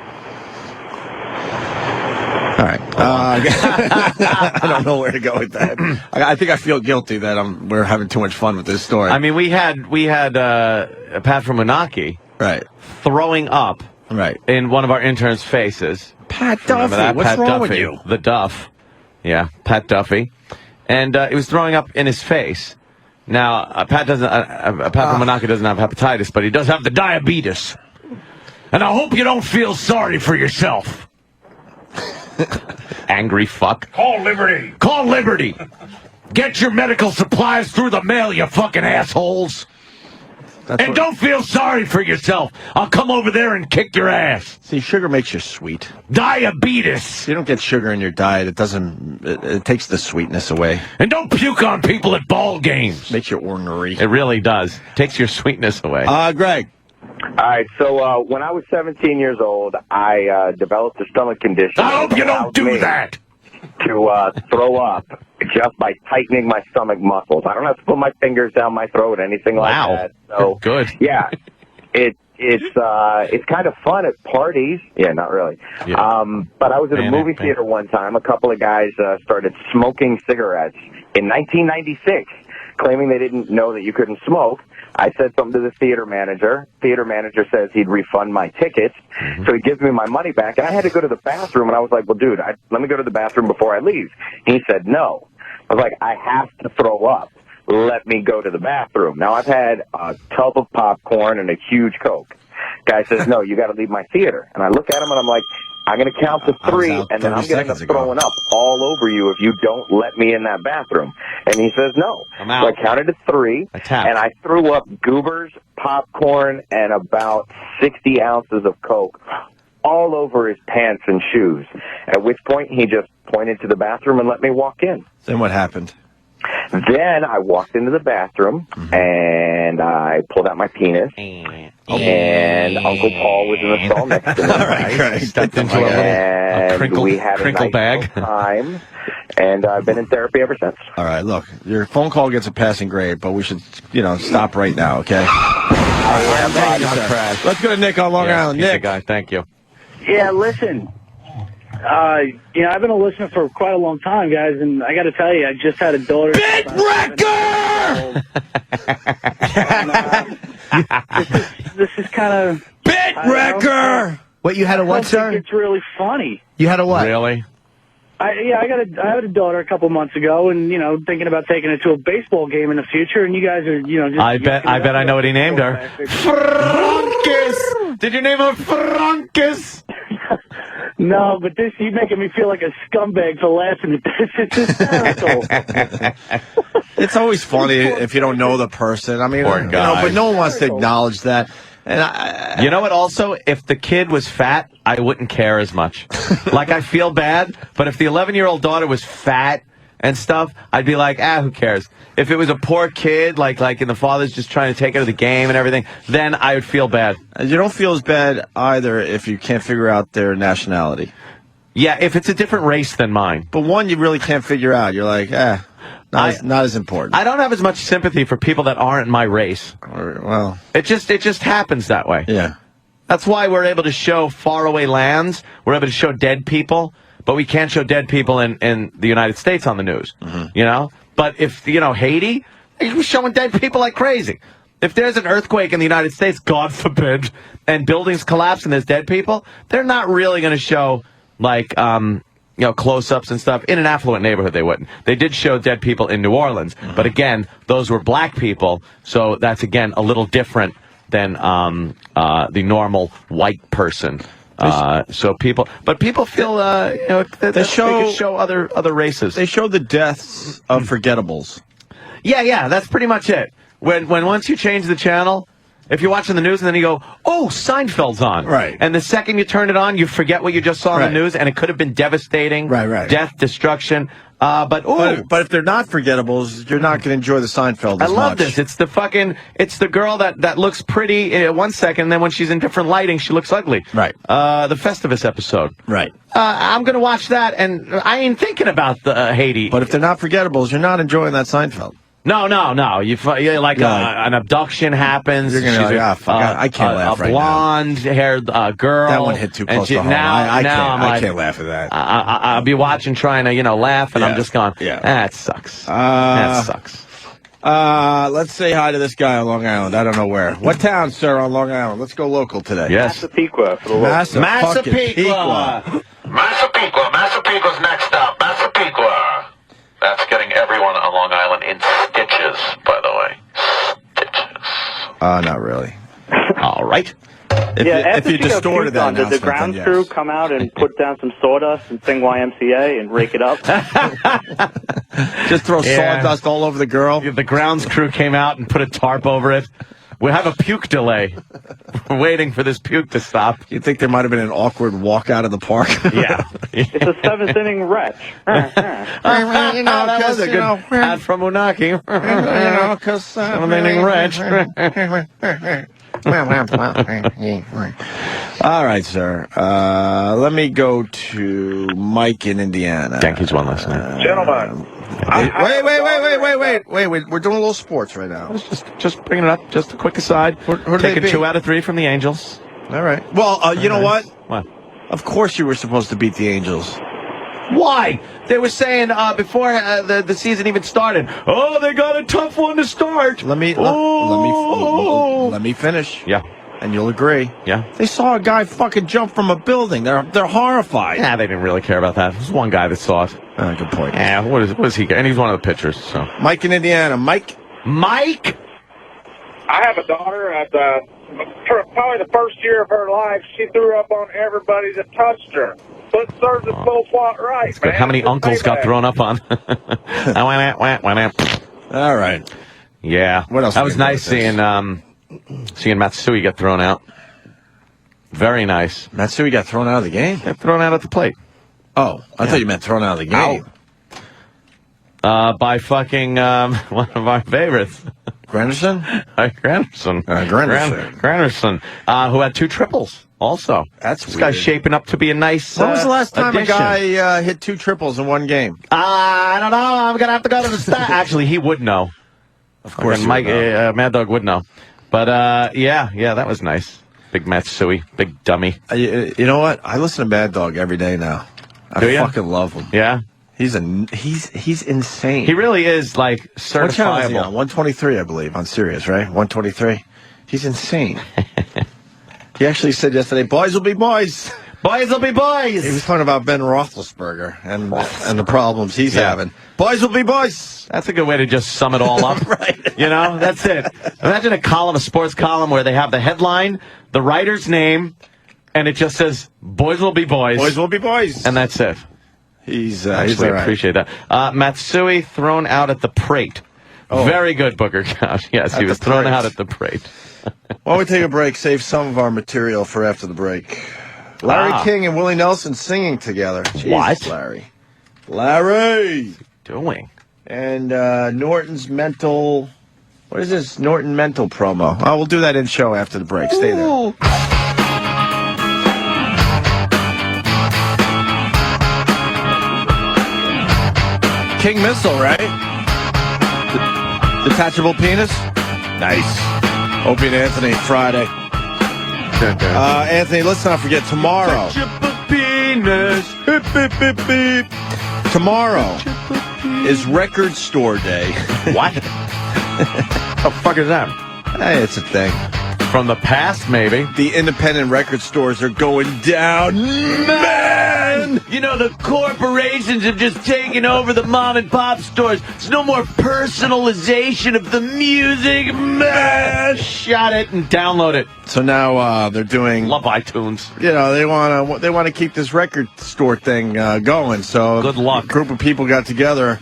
All right. I don't know where to go with that. I think I feel guilty that we're having too much fun with this story. I mean, we had Pat from Menaki throwing up in one of our interns' faces. Pat Duffy. Remember that? What's Pat wrong Duffy, with you? The Duff. Yeah, Pat Duffy. And he was throwing up in his face. Now, Pat from Menaki doesn't have hepatitis, but he does have the diabetes. And I hope you don't feel sorry for yourself. Angry fuck. Call Liberty. Call Liberty. Get your medical supplies through the mail, you fucking assholes. And don't feel sorry for yourself. I'll come over there and kick your ass. See, sugar makes you sweet. Diabetes. You don't get sugar in your diet. It takes the sweetness away. And don't puke on people at ball games. Makes you ornery. It really does. Takes your sweetness away. Greg. All right, so when I was 17 years old, I developed a stomach condition. I hope you don't do that. To throw up just by tightening my stomach muscles. I don't have to put my fingers down my throat, anything like that. So good. Yeah, it's kind of fun at parties. Yeah, not really. Yeah. But I was at a movie theater one time. A couple of guys started smoking cigarettes in 1996, claiming they didn't know that you couldn't smoke. I said something to the theater manager. Theater manager says he'd refund my tickets, so he gives me my money back. And I had to go to the bathroom, and I was like, well, dude, let me go to the bathroom before I leave. He said no. I was like, I have to throw up. Let me go to the bathroom. Now, I've had a tub of popcorn and a huge Coke. Guy says, no, you got to leave my theater. And I look at him, and I'm like, I'm going to count to 3, and then I'm going to end up throwing up all over you if you don't let me in that bathroom. And he says, no. I'm out. So I counted to 3, and I threw up goobers, popcorn, and about 60 ounces of Coke all over his pants and shoes, at which point he just pointed to the bathroom and let me walk in. Then what happened? Then I walked into the bathroom, and I pulled out my penis, and Uncle Paul was in the stall next to me. All right, Greg. Stepped into a crinkle, we had a nice bag. time, and I've been in therapy ever since. All right, look, your phone call gets a passing grade, but we should, stop right now, okay? Let's go to Nick on Long Island. Nick. Guy, thank you. Yeah, listen. I've been a listener for quite a long time, guys, and I got to tell you, I just had a daughter. Bit wrecker! This is kind of Bit wrecker! What, you had a what, sir? It's really funny. You had a what? Really? I had a daughter a couple months ago, and thinking about taking her to a baseball game in the future. And you guys are, just. I bet I know what he named her. Frankis. Did you name her Frankis? No, but you're making me feel like a scumbag for laughing at this. It's hysterical. It's always funny if you don't know the person. I mean, but no one wants to acknowledge that. And you know what? Also, if the kid was fat, I wouldn't care as much. Like, I feel bad, but if the 11-year-old daughter was fat and stuff, I'd be like, who cares? If it was a poor kid, like, and the father's just trying to take her to the game and everything, then I would feel bad. You don't feel as bad either if you can't figure out their nationality. Yeah, if it's a different race than mine. But one you really can't figure out. You're like, not as important. I don't have as much sympathy for people that aren't my race. Well, it just happens that way. Yeah. That's why we're able to show faraway lands. We're able to show dead people, but we can't show dead people in the United States on the news. Mm-hmm. But if Haiti, they're showing dead people like crazy. If there's an earthquake in the United States, God forbid, and buildings collapse and there's dead people, they're not really going to show like close-ups and stuff. In an affluent neighborhood, they wouldn't. They did show dead people in New Orleans, but again, those were black people, so that's again a little different than the normal white person. So people feel they could show other races. They show the deaths of forgettables. Yeah, that's pretty much it. When once you change the channel, If you're watching the news and then you go, oh, Seinfeld's on. Right. And the second you turn it on, you forget what you just saw on the news, and it could have been devastating. Right. Death, destruction. But if they're not forgettables, you're not going to enjoy the Seinfeld as I love much. this. It's the girl that looks pretty 1 second, and then when she's in different lighting, she looks ugly. Right. The Festivus episode. Right. I'm going to watch that, and I ain't thinking about the Haiti. But if they're not forgettables, you're not enjoying that Seinfeld. No. You're like an abduction happens. You're going to be like, I can't laugh right now. A blonde-haired girl. That one hit too close to home. I can't laugh at that. I'll be watching, trying to, laugh, and I'm just going, that sucks. That sucks. Let's say hi to this guy on Long Island. I don't know where. What town, sir, on Long Island? Let's go local today. Yes. Massapequa for the local. Massapequa. Massapequa's next up. Massapequa. That's getting everyone on Long Island in stitches, by the way. Stitches. Not really. All right. If you distorted that did the ground crew come out and put down some sawdust and sing YMCA and rake it up? Just throw sawdust all over the girl? The grounds crew came out and put a tarp over it. We have a puke delay. We're waiting for this puke to stop. You think there might have been an awkward walk out of the park? Yeah. It's a seventh inning retch. That was a good ad from Unaki. Because seventh inning retch. All right, sir. Let me go to Mike in Indiana. Yankees won last night. Gentlemen. Wait. We're doing a little sports right now. Just bringing it up. Just a quick aside. Who Taking 2 out of 3 from the Angels. All right. Well, you know what? What? Of course you were supposed to beat the Angels. Why? They were saying before the season even started, oh, they got a tough one to start. Let me finish. Yeah. And you'll agree. Yeah. They saw a guy fucking jump from a building. They're horrified. Yeah, they didn't really care about that. There's one guy that saw it. Good point. Yeah, what is he? And he's one of the pitchers. So Mike in Indiana. Mike. I have a daughter at probably the first year of her life. She threw up on everybody that touched her. But serves us both right, man. How many uncles got thrown up on? All right. Yeah. What else? That was nice seeing Matsui get thrown out. Very nice. Matsui got thrown out of the game? Got thrown out at the plate. Oh, I thought you meant thrown out of the game. By fucking one of our favorites. Granderson? Granderson, who had 2 triples also. That's this weird. guy's shaping up to be a nice When was the last time addition. a guy hit 2 triples in one game? I don't know. I'm going to have to go to the stat. Actually, he would know. Of course Mike, Mad Dog would know. But, yeah, that was nice. Big Matsui, big dummy. You know what? I listen to Mad Dog every day now. I fucking love him. Yeah? He's insane. He really is, like, certifiable. What channel is he on? 123, I believe, on Sirius, right? 123. He's insane. He actually said yesterday, boys will be boys. Boys will be boys. He was talking about Ben Roethlisberger and the problems he's having. Boys will be boys. That's a good way to just sum it all up. Right. You know, that's it. Imagine a sports column where they have the headline, the writer's name, and it just says, boys will be boys. Boys will be boys. And that's it. He's Actually, all right. appreciate that. Matsui thrown out at the Prate. Oh. Very good, Booker Couch. Yes, he was thrown out at the Prate. While we take a break, save some of our material for after the break. Larry King and Willie Nelson singing together. Jesus, What? Larry. Larry! What's he doing? And Norton's mental... What is this Norton mental promo? Oh, we'll do that in show after the break. Stay there. King missile, right? Detachable penis? Nice. Opie and Anthony, Friday. Anthony, let's not forget tomorrow. Penis. Beep, beep, beep, beep. Tomorrow is Record Store Day. What? The fuck is that? Hey, it's a thing. From the past, maybe. The independent record stores are going down, man! You know, the corporations have just taken over the mom and pop stores. There's no more personalization of the music, man! Shut it and download it. So now they're doing... Love iTunes. You know, they want to keep this record store thing going. So good luck. A group of people got together,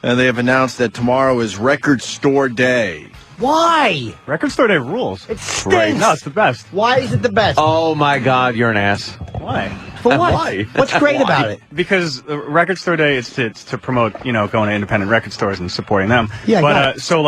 and they have announced that tomorrow is Record Store Day. Why? Record Store Day rules. It stinks. No, it's the best. Why is it the best? Oh my God, you're an ass. Why? For what? Why? What's great about it? Because Record Store Day is to promote, going to independent record stores and supporting them. Yeah, But so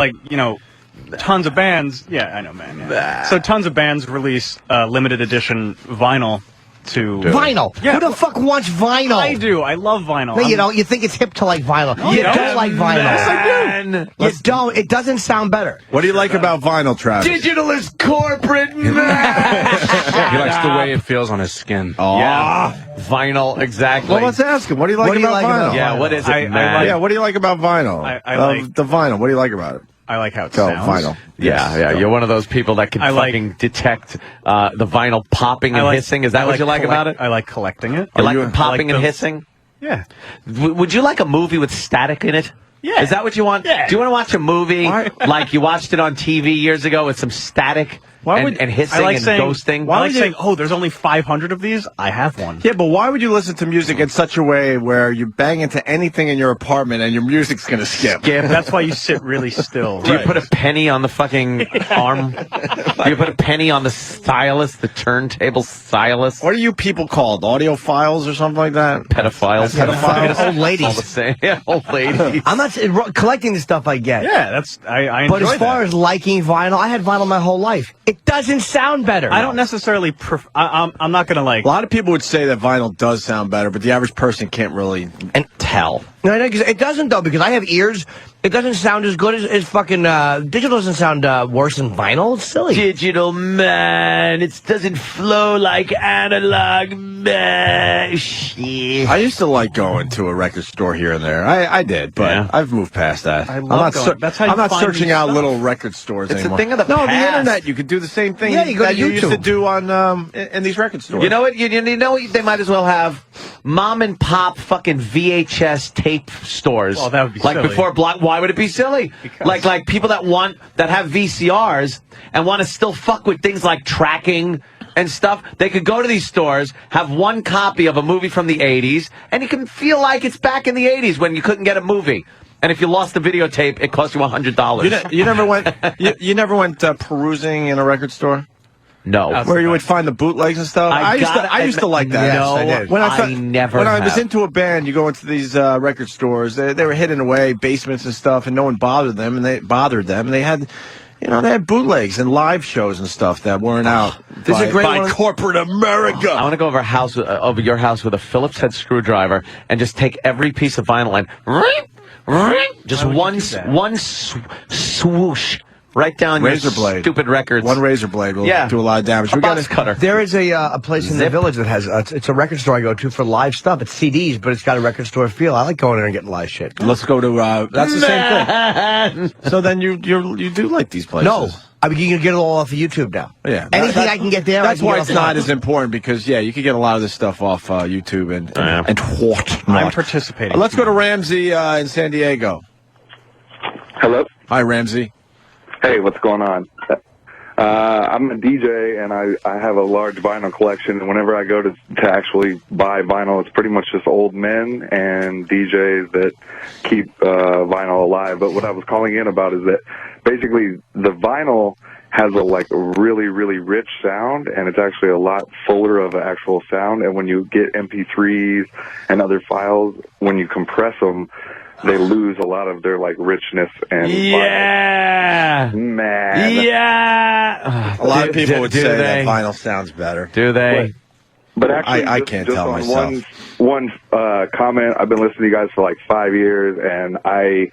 tons of bands. Yeah, I know, man. Yeah. So tons of bands release limited edition vinyl. Vinyl? Yeah. Who the fuck wants vinyl? I do. I love vinyl. No, you don't. You think it's hip to like vinyl. You don't like vinyl. Yes, I do. You don't. It doesn't sound better. What do you like about vinyl, Travis? Digital is corporate. He likes the way it feels on his skin. Oh. Yeah. Vinyl, exactly. Well, let's ask him. What do you like What do you about like vinyl? about Yeah, what is it, man? Yeah, what do you like about vinyl? I like the vinyl. What do you like about it? I like how it Go, sounds. vinyl. Yeah. You're one of those people that can fucking detect the vinyl popping and hissing. Is that what you like about it? I like collecting it. You like popping and those- hissing? Yeah. Would you like a movie with static in it? Yeah. Is that what you want? Yeah. Do you want to watch a movie like you watched it on TV years ago with some static and hissing and ghosting? Why would you saying, oh, there's only 500 of these? I have one. Yeah, but why would you listen to music in such a way where you bang into anything in your apartment and your music's going to skip? That's why you sit really still. Do you put a penny on the fucking arm? Do you put a penny on the stylus, the turntable stylus? What are you people called? Audiophiles or something like that? Pedophiles. Pedophiles? Old ladies. All the same. Yeah, old ladies. I'm not collecting the stuff I get. Yeah, I enjoy But as far as liking vinyl, I had vinyl my whole life. It doesn't sound better. I don't necessarily I'm not going to like... A lot of people would say that vinyl does sound better, but the average person can't really tell. No, it doesn't, though, because I have ears. It doesn't sound as good as fucking... digital doesn't sound worse than vinyl. It's silly. Digital, man. It doesn't flow like analog, man. Shit. I used to like going to a record store here and there. I did, but I've moved past that. I love going. That's how you I'm not find searching new out stuff. little record stores It's anymore. a thing of the the past. internet. You could do the same thing Yeah, you go to that you used to YouTube. do on in these record stores. You know what? You know what? They might as well have mom and pop fucking VHS tape stores. Oh, that would be like silly. before block. Why would it be silly? Because- Like people that have VCRs and want to still fuck with things like tracking and stuff. They could go to these stores, have one copy of a movie from the 80s, and you can feel like it's back in the 80s when you couldn't get a movie. And if you lost the videotape, it cost you $100. You never went. You never went perusing in a record store. No. Where you would find the bootlegs and stuff. I used to like that. No, I did. When I was into a band, you go into these record stores. They were hidden away, basements and stuff, and no one bothered them. And they had, they had bootlegs and live shows and stuff that weren't out. This is a great by one. corporate America. I want to go over your house with a Phillips head screwdriver and just take every piece of vinyl and just one swoosh. Right down razor your blade. Stupid records. One razor blade will do a lot of damage. A box cutter. There is a place in the village that has it's a record store I go to for live stuff. It's CDs, but it's got a record store feel. I like going there and getting live shit. Let's go to. That's the same thing. So then you do like these places. No, I mean you can get it all off of YouTube now. Yeah, anything I can get there. That's I can why get it's off not of as important because you can get a lot of this stuff off YouTube and whatnot. I'm participating. Let's go to Ramsey in San Diego. Hello. Hi, Ramsey. Hey, what's going on? I'm a DJ, and I have a large vinyl collection, and whenever I go to actually buy vinyl, it's pretty much just old men and DJs that keep vinyl alive. But what I was calling in about is that basically the vinyl has a really, really rich sound, and it's actually a lot fuller of an actual sound. And when you get MP3s and other files, when you compress them, they lose a lot of their richness and man. Yeah. A lot of people would say that vinyl sounds better. Do they? But actually, I can't tell on myself. One comment. I've been listening to you guys for 5 years, and I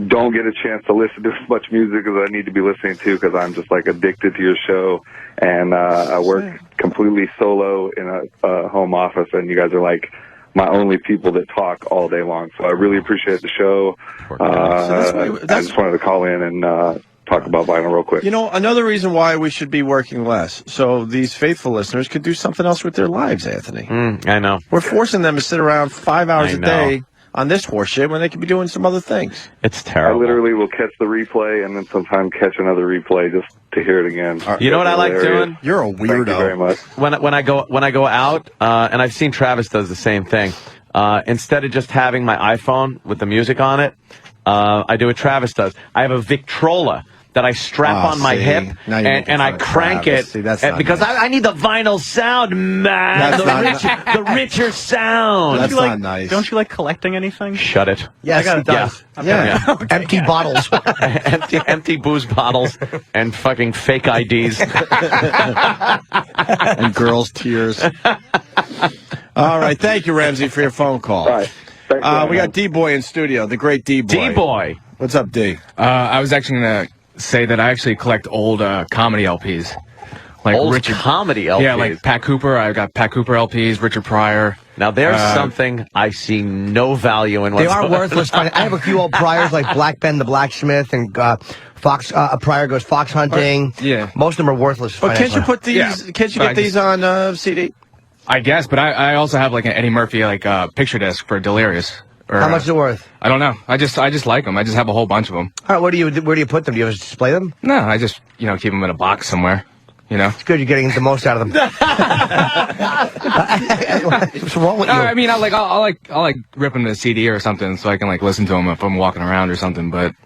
don't get a chance to listen to as much music as I need to be listening to because I'm just addicted to your show, and I work completely solo in a home office, and you guys are my only people that talk all day long. So I really appreciate the show. I just wanted to call in and talk about vinyl real quick. Another reason why we should be working less, so these faithful listeners could do something else with their lives, Anthony. I know. We're forcing them to sit around 5 hours a day on this horseshit when they could be doing some other things. It's terrible. I literally will catch the replay and then sometimes catch another replay just to hear it again. You know what I like doing? You're a weirdo. Thank you very much. When I go out, and I've seen Travis does the same thing. Instead of just having my iPhone with the music on it, I do what Travis does. I have a Victrola that I strap on my hip and I crank it because I need the vinyl sound, man. The richer sound. That's not nice. Don't you like collecting anything? Shut it. Yes, he does. Yeah. Empty bottles. empty booze bottles and fucking fake IDs. And girls' tears. All right. Thank you, Ramsey, for your phone call. All right. We got D-Boy in studio, the great D-Boy. D-Boy. What's up, D? I was actually going to say that I actually collect old comedy LPs. Like old comedy LPs? Yeah, like Pat Cooper. I got Pat Cooper LPs, Richard Pryor. Now, there's something I see no value in They whatsoever. are worthless. I have a few old Pryors like Black Ben the Blacksmith and Fox. Pryor goes fox hunting. Yeah. Most of them are worthless. But can't you put these? Can't you get these on CD? I guess, but I also have like an Eddie Murphy like picture disc for Delirious. How much is it worth? I don't know. I just like them. I just have a whole bunch of them. All right, where do you put them? Do you ever display them? No, I just keep them in a box somewhere. It's good. You're getting the most out of them. What's wrong with you? I mean, I'll rip them to a CD or something so I can like listen to them if I'm walking around or something. But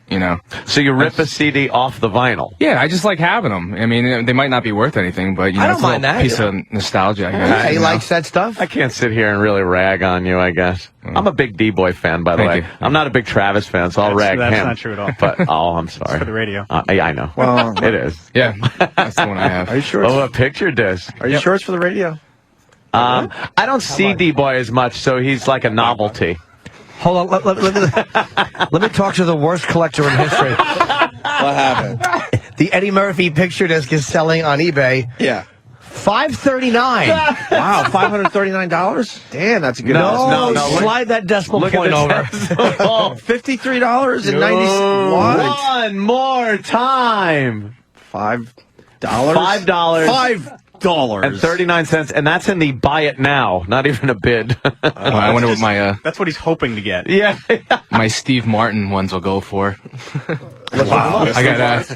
So you rip a CD off the vinyl? Yeah, I just like having them. I mean, they might not be worth anything, but I don't it's mind a that. piece of nostalgia. I guess. He likes that stuff. I can't sit here and really rag on you, I guess. I'm a big D-Boy fan, by the way. you. I'm not a big Travis fan, so I'll rag him. That's not true at all. But I'm sorry. It's for the radio. Yeah, I know. Well, it is. Yeah, that's the one I have. Are you sure? A picture disc. Are you sure it's for the radio? I don't see D-Boy as much, so he's like a novelty. Hold on. Let me talk to the worst collector in history. What happened? The Eddie Murphy picture disc is selling on eBay. Yeah. $539. Wow, $539? Damn, that's a good No, slide that decimal point over. $53.90. What? One more time. $5? $5.39, and that's in the buy it now, not even a bid. I wonder what my That's what he's hoping to get. Yeah. my Steve Martin ones will go for. Wow. I got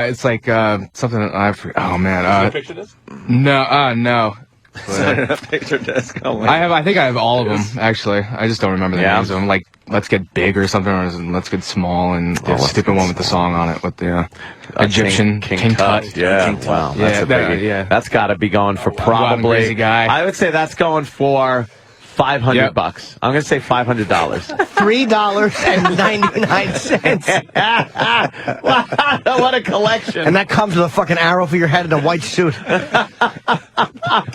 it's like something I forget. Oh man. Picture this? No. Picture disc. I think I have all of them actually. I just don't remember the names of them. Like Let's Get Big or something, or Let's Get Small, and the stupid one with the song on it with the Egyptian King Tut. Yeah, King Tut. Wow, that's a biggie. That's got to be going for probably. Crazy guy. I would say that's going for $500. I'm going to say $500. $3.99. What a collection! And that comes with a fucking arrow for your head and a white suit. All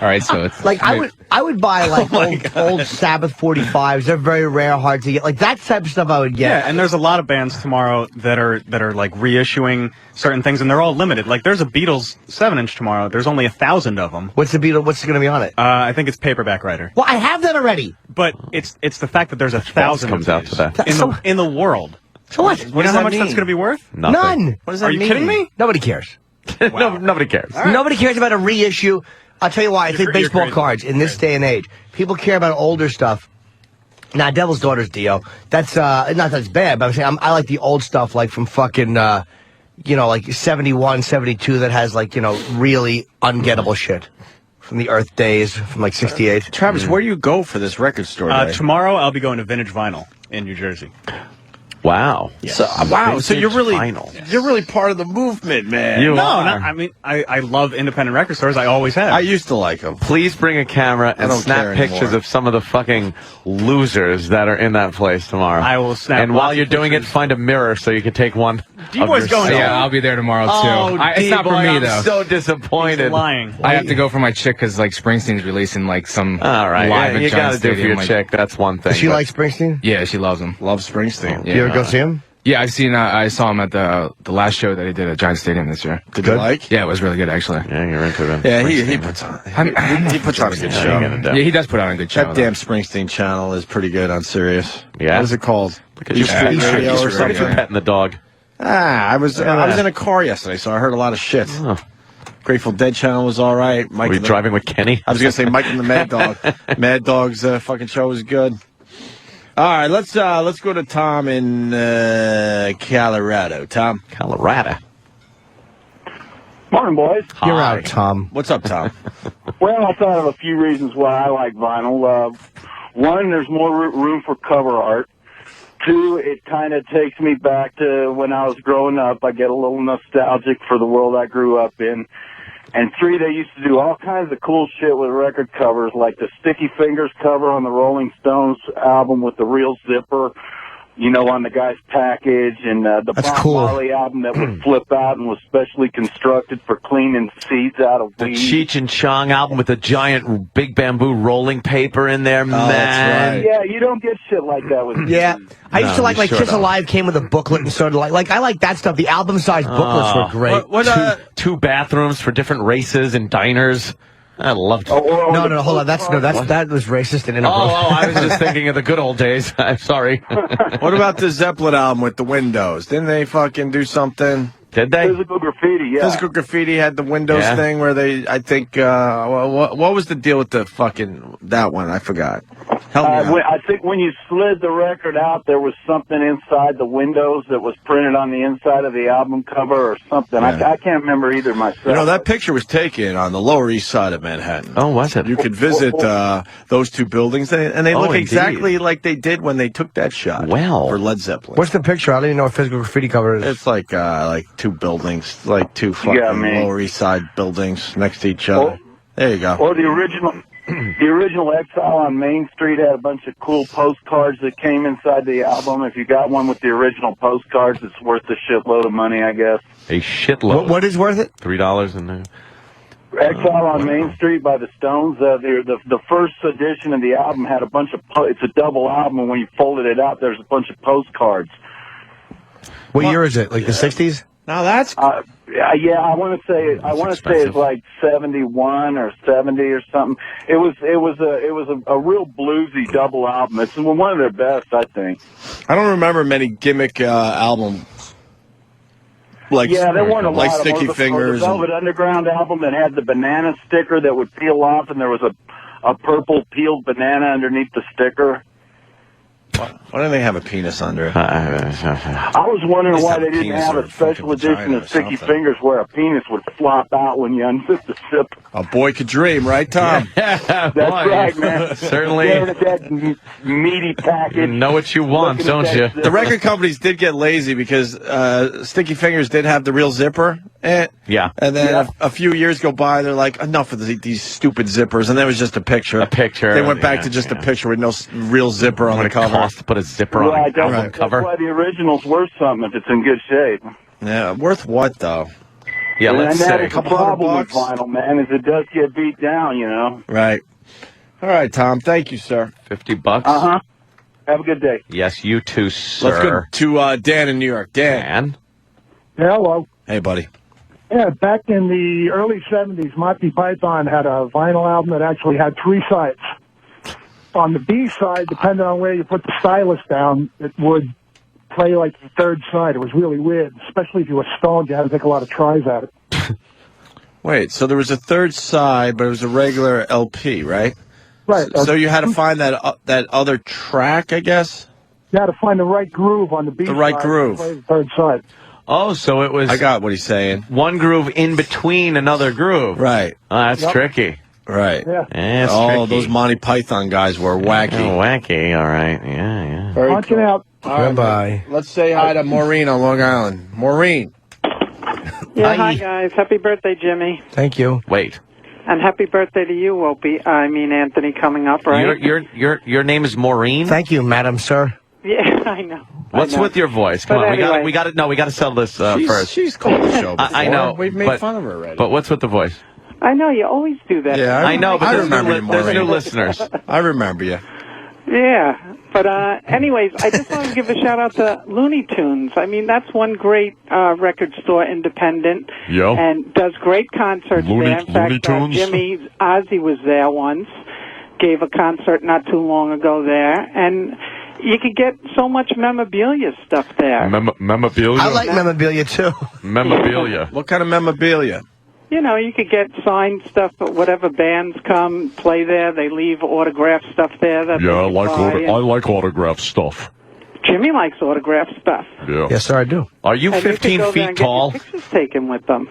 right, so it's like I would buy like old Sabbath 45s. They're very rare, hard to get. Like that type of stuff I would get. Yeah, and there's a lot of bands tomorrow that are like reissuing certain things, and they're all limited. Like there's a Beatles 7-inch tomorrow. There's only 1,000 of them. What's the Beatles? What's going to be on it? I think it's Paperback Writer. Well, I have that already. But it's the fact that there's 1,000 comes out to that in the world. So what? You know how much that's going to be worth? Nothing. None. What does that mean? Are you kidding me? Nobody cares. No, nobody cares. Right. Nobody cares about a reissue. I'll tell you why. I think baseball cards in this day and age, people care about older stuff. Now, Devil's Daughter's Dio. That's not that it's bad, but I'm saying I like the old stuff, like from fucking like 71, 72, that has like really ungettable shit from the Earth days from like 68. Travis, where do you go for this record store day? Tomorrow I'll be going to Vintage Vinyl in New Jersey. Wow. So you're really part of the movement, man. I mean, I love independent record stores. I always have. I used to like them. Please bring a camera and snap pictures of some of the fucking losers that are in that place tomorrow. I will snap. And while you're doing it, find a mirror so you can take one. D-Boy's going. Yeah, I'll be there tomorrow too. It's not for me though. I'm so disappointed. He's lying. I have to go for my chick because like Springsteen's releasing like some live at you got to do for your like, chick. That's one thing. Does she like Springsteen? Yeah, she loves him. Loves Springsteen. You ever go see him? Yeah, I've seen. I saw him at the last show that he did at Giant Stadium this year. Did you like? Yeah, it was really good actually. Yeah, you're into him. Yeah, he puts on. He puts on a good show. Yeah, he does put on a good show. That damn Springsteen channel is pretty good on Sirius. Yeah. What is it called? East Street Radio or You're something? petting the dog. I was in a car yesterday, so I heard a lot of shit. Grateful Dead channel was all right. Were you driving with Kenny? I was gonna say Mike and the Mad Dog. Mad Dog's fucking show was good. All right, let's go to Tom in Colorado. Tom, Colorado. Morning, boys. You're out, Tom. What's up, Tom? Well, I thought of a few reasons why I like vinyl. One, there's more room for cover art. 2, it kind of takes me back to when I was growing up. I get a little nostalgic for the world I grew up in. And 3, they used to do all kinds of cool shit with record covers, like the Sticky Fingers cover on the Rolling Stones album with the real zipper, you know, on the guy's package, and the Bob Marley album that would flip out and was specially constructed for cleaning seeds out of weed. The Cheech and Chong album with the giant big bamboo rolling paper in there, man. That's right. Yeah, you don't get shit like that with Yeah. I used to like Kiss Alive came with a booklet and sort of like I like that stuff. The album-sized booklets were great. Two bathrooms for different races and diners. I loved it. No, hold on. That was racist and inappropriate. I was just thinking of the good old days. I'm sorry. What about the Zeppelin album with the windows? Didn't they fucking do something? Did they? Physical Graffiti, yeah. Physical Graffiti had the windows thing where they, I think, what was the deal with the fucking, that one? I forgot. Help me out. I think when you slid the record out, there was something inside the windows that was printed on the inside of the album cover or something. Yeah. I can't remember either myself. You know, that picture was taken on the Lower East Side of Manhattan. Oh, was it? You could visit those two buildings, and they look exactly like they did when they took that shot. Well, for Led Zeppelin. What's the picture? I don't even know what Physical Graffiti cover is. It's like two buildings, like two fucking Lower East Side buildings next to each other. There you go. Or the original Exile on Main Street had a bunch of cool postcards that came inside the album. If you got one with the original postcards, it's worth a shitload of money, I guess. A shitload. What is worth it? $3 in there. Exile on Main Street by the Stones. The first edition of the album had a bunch of it's a double album, and when you folded it out, there's a bunch of postcards. What year is it? Like the 60s? Now that's yeah, I want to say it's like 71 or 70 or something. It was a real bluesy double album. It's one of their best, I think. I don't remember many gimmick albums. There weren't a lot of Sticky them. Fingers. The Velvet Underground album that had the banana sticker that would peel off, and there was a purple peeled banana underneath the sticker. Why don't they have a penis under it? I was wondering why they didn't have a special edition of Sticky Fingers where a penis would flop out when you unzip the zip. A boy could dream, right, Tom? That's right, man. Certainly. Staring at that meaty package. You know what you want, don't you? The record companies did get lazy because Sticky Fingers did have the real zipper. Yeah. And then a few years go by, they're like, enough of these stupid zippers. And that was just a picture. They went back to just a picture with no real zipper on the cover. To put a zipper on the album cover. That's why the original's worth something if it's in good shape. Yeah, worth what, though? Yeah, let's say. That's the problem with vinyl, man, is it does get beat down, you know? Right. All right, Tom. Thank you, sir. $50. Uh-huh. Have a good day. Yes, you too, sir. Let's go to Dan in New York. Dan. Hello. Hey, buddy. Yeah, back in the early 70s, Monty Python had a vinyl album that actually had 3 sides. On the B side, depending on where you put the stylus down, it would play like the third side. It was really weird, especially if you were stoned. You had to take a lot of tries at it. Wait, so there was a third side, but it was a regular LP, right? Right. So you had to find that other track, I guess? You had to find the right groove on the B side. The right groove. To play the third side. Oh, so it was... I got what he's saying. One groove in between another groove. Right. That's tricky. Right. Yeah. Those Monty Python guys were wacky. Wacky, all right. Yeah. Very Punching out. All right, Goodbye. Let's say hi to Maureen on Long Island. Maureen. Yeah, hi guys. Happy birthday, Jimmy. Thank you. Wait. And happy birthday to you, Opie. I mean, Anthony, coming up, right? Your name is Maureen? Thank you, Madam Sir. Yeah, I know. What's with your voice? Come on, anyway. we got to sell this first. She's called the show before. I know. We've made fun of her already. But what's with the voice? I know, you always do that. Yeah, I know, but there's new Maureen. listeners. I remember you. Yeah, but anyways, I just want to give a shout out to Looney Tunes. I mean, that's one great record store, independent, and does great concerts there. In fact, Jimmy Ozzy was there once, gave a concert not too long ago there, and you could get so much memorabilia stuff there. Memorabilia? I like memorabilia, too. Memorabilia. What kind of memorabilia? You know, you could get signed stuff, but whatever bands come, play there, they leave autograph stuff there. That I like autograph stuff. Jimmy likes autograph stuff. Yeah. Yes, sir, I do. Are you and 15 you could go there feet and get tall? your pictures taken with them.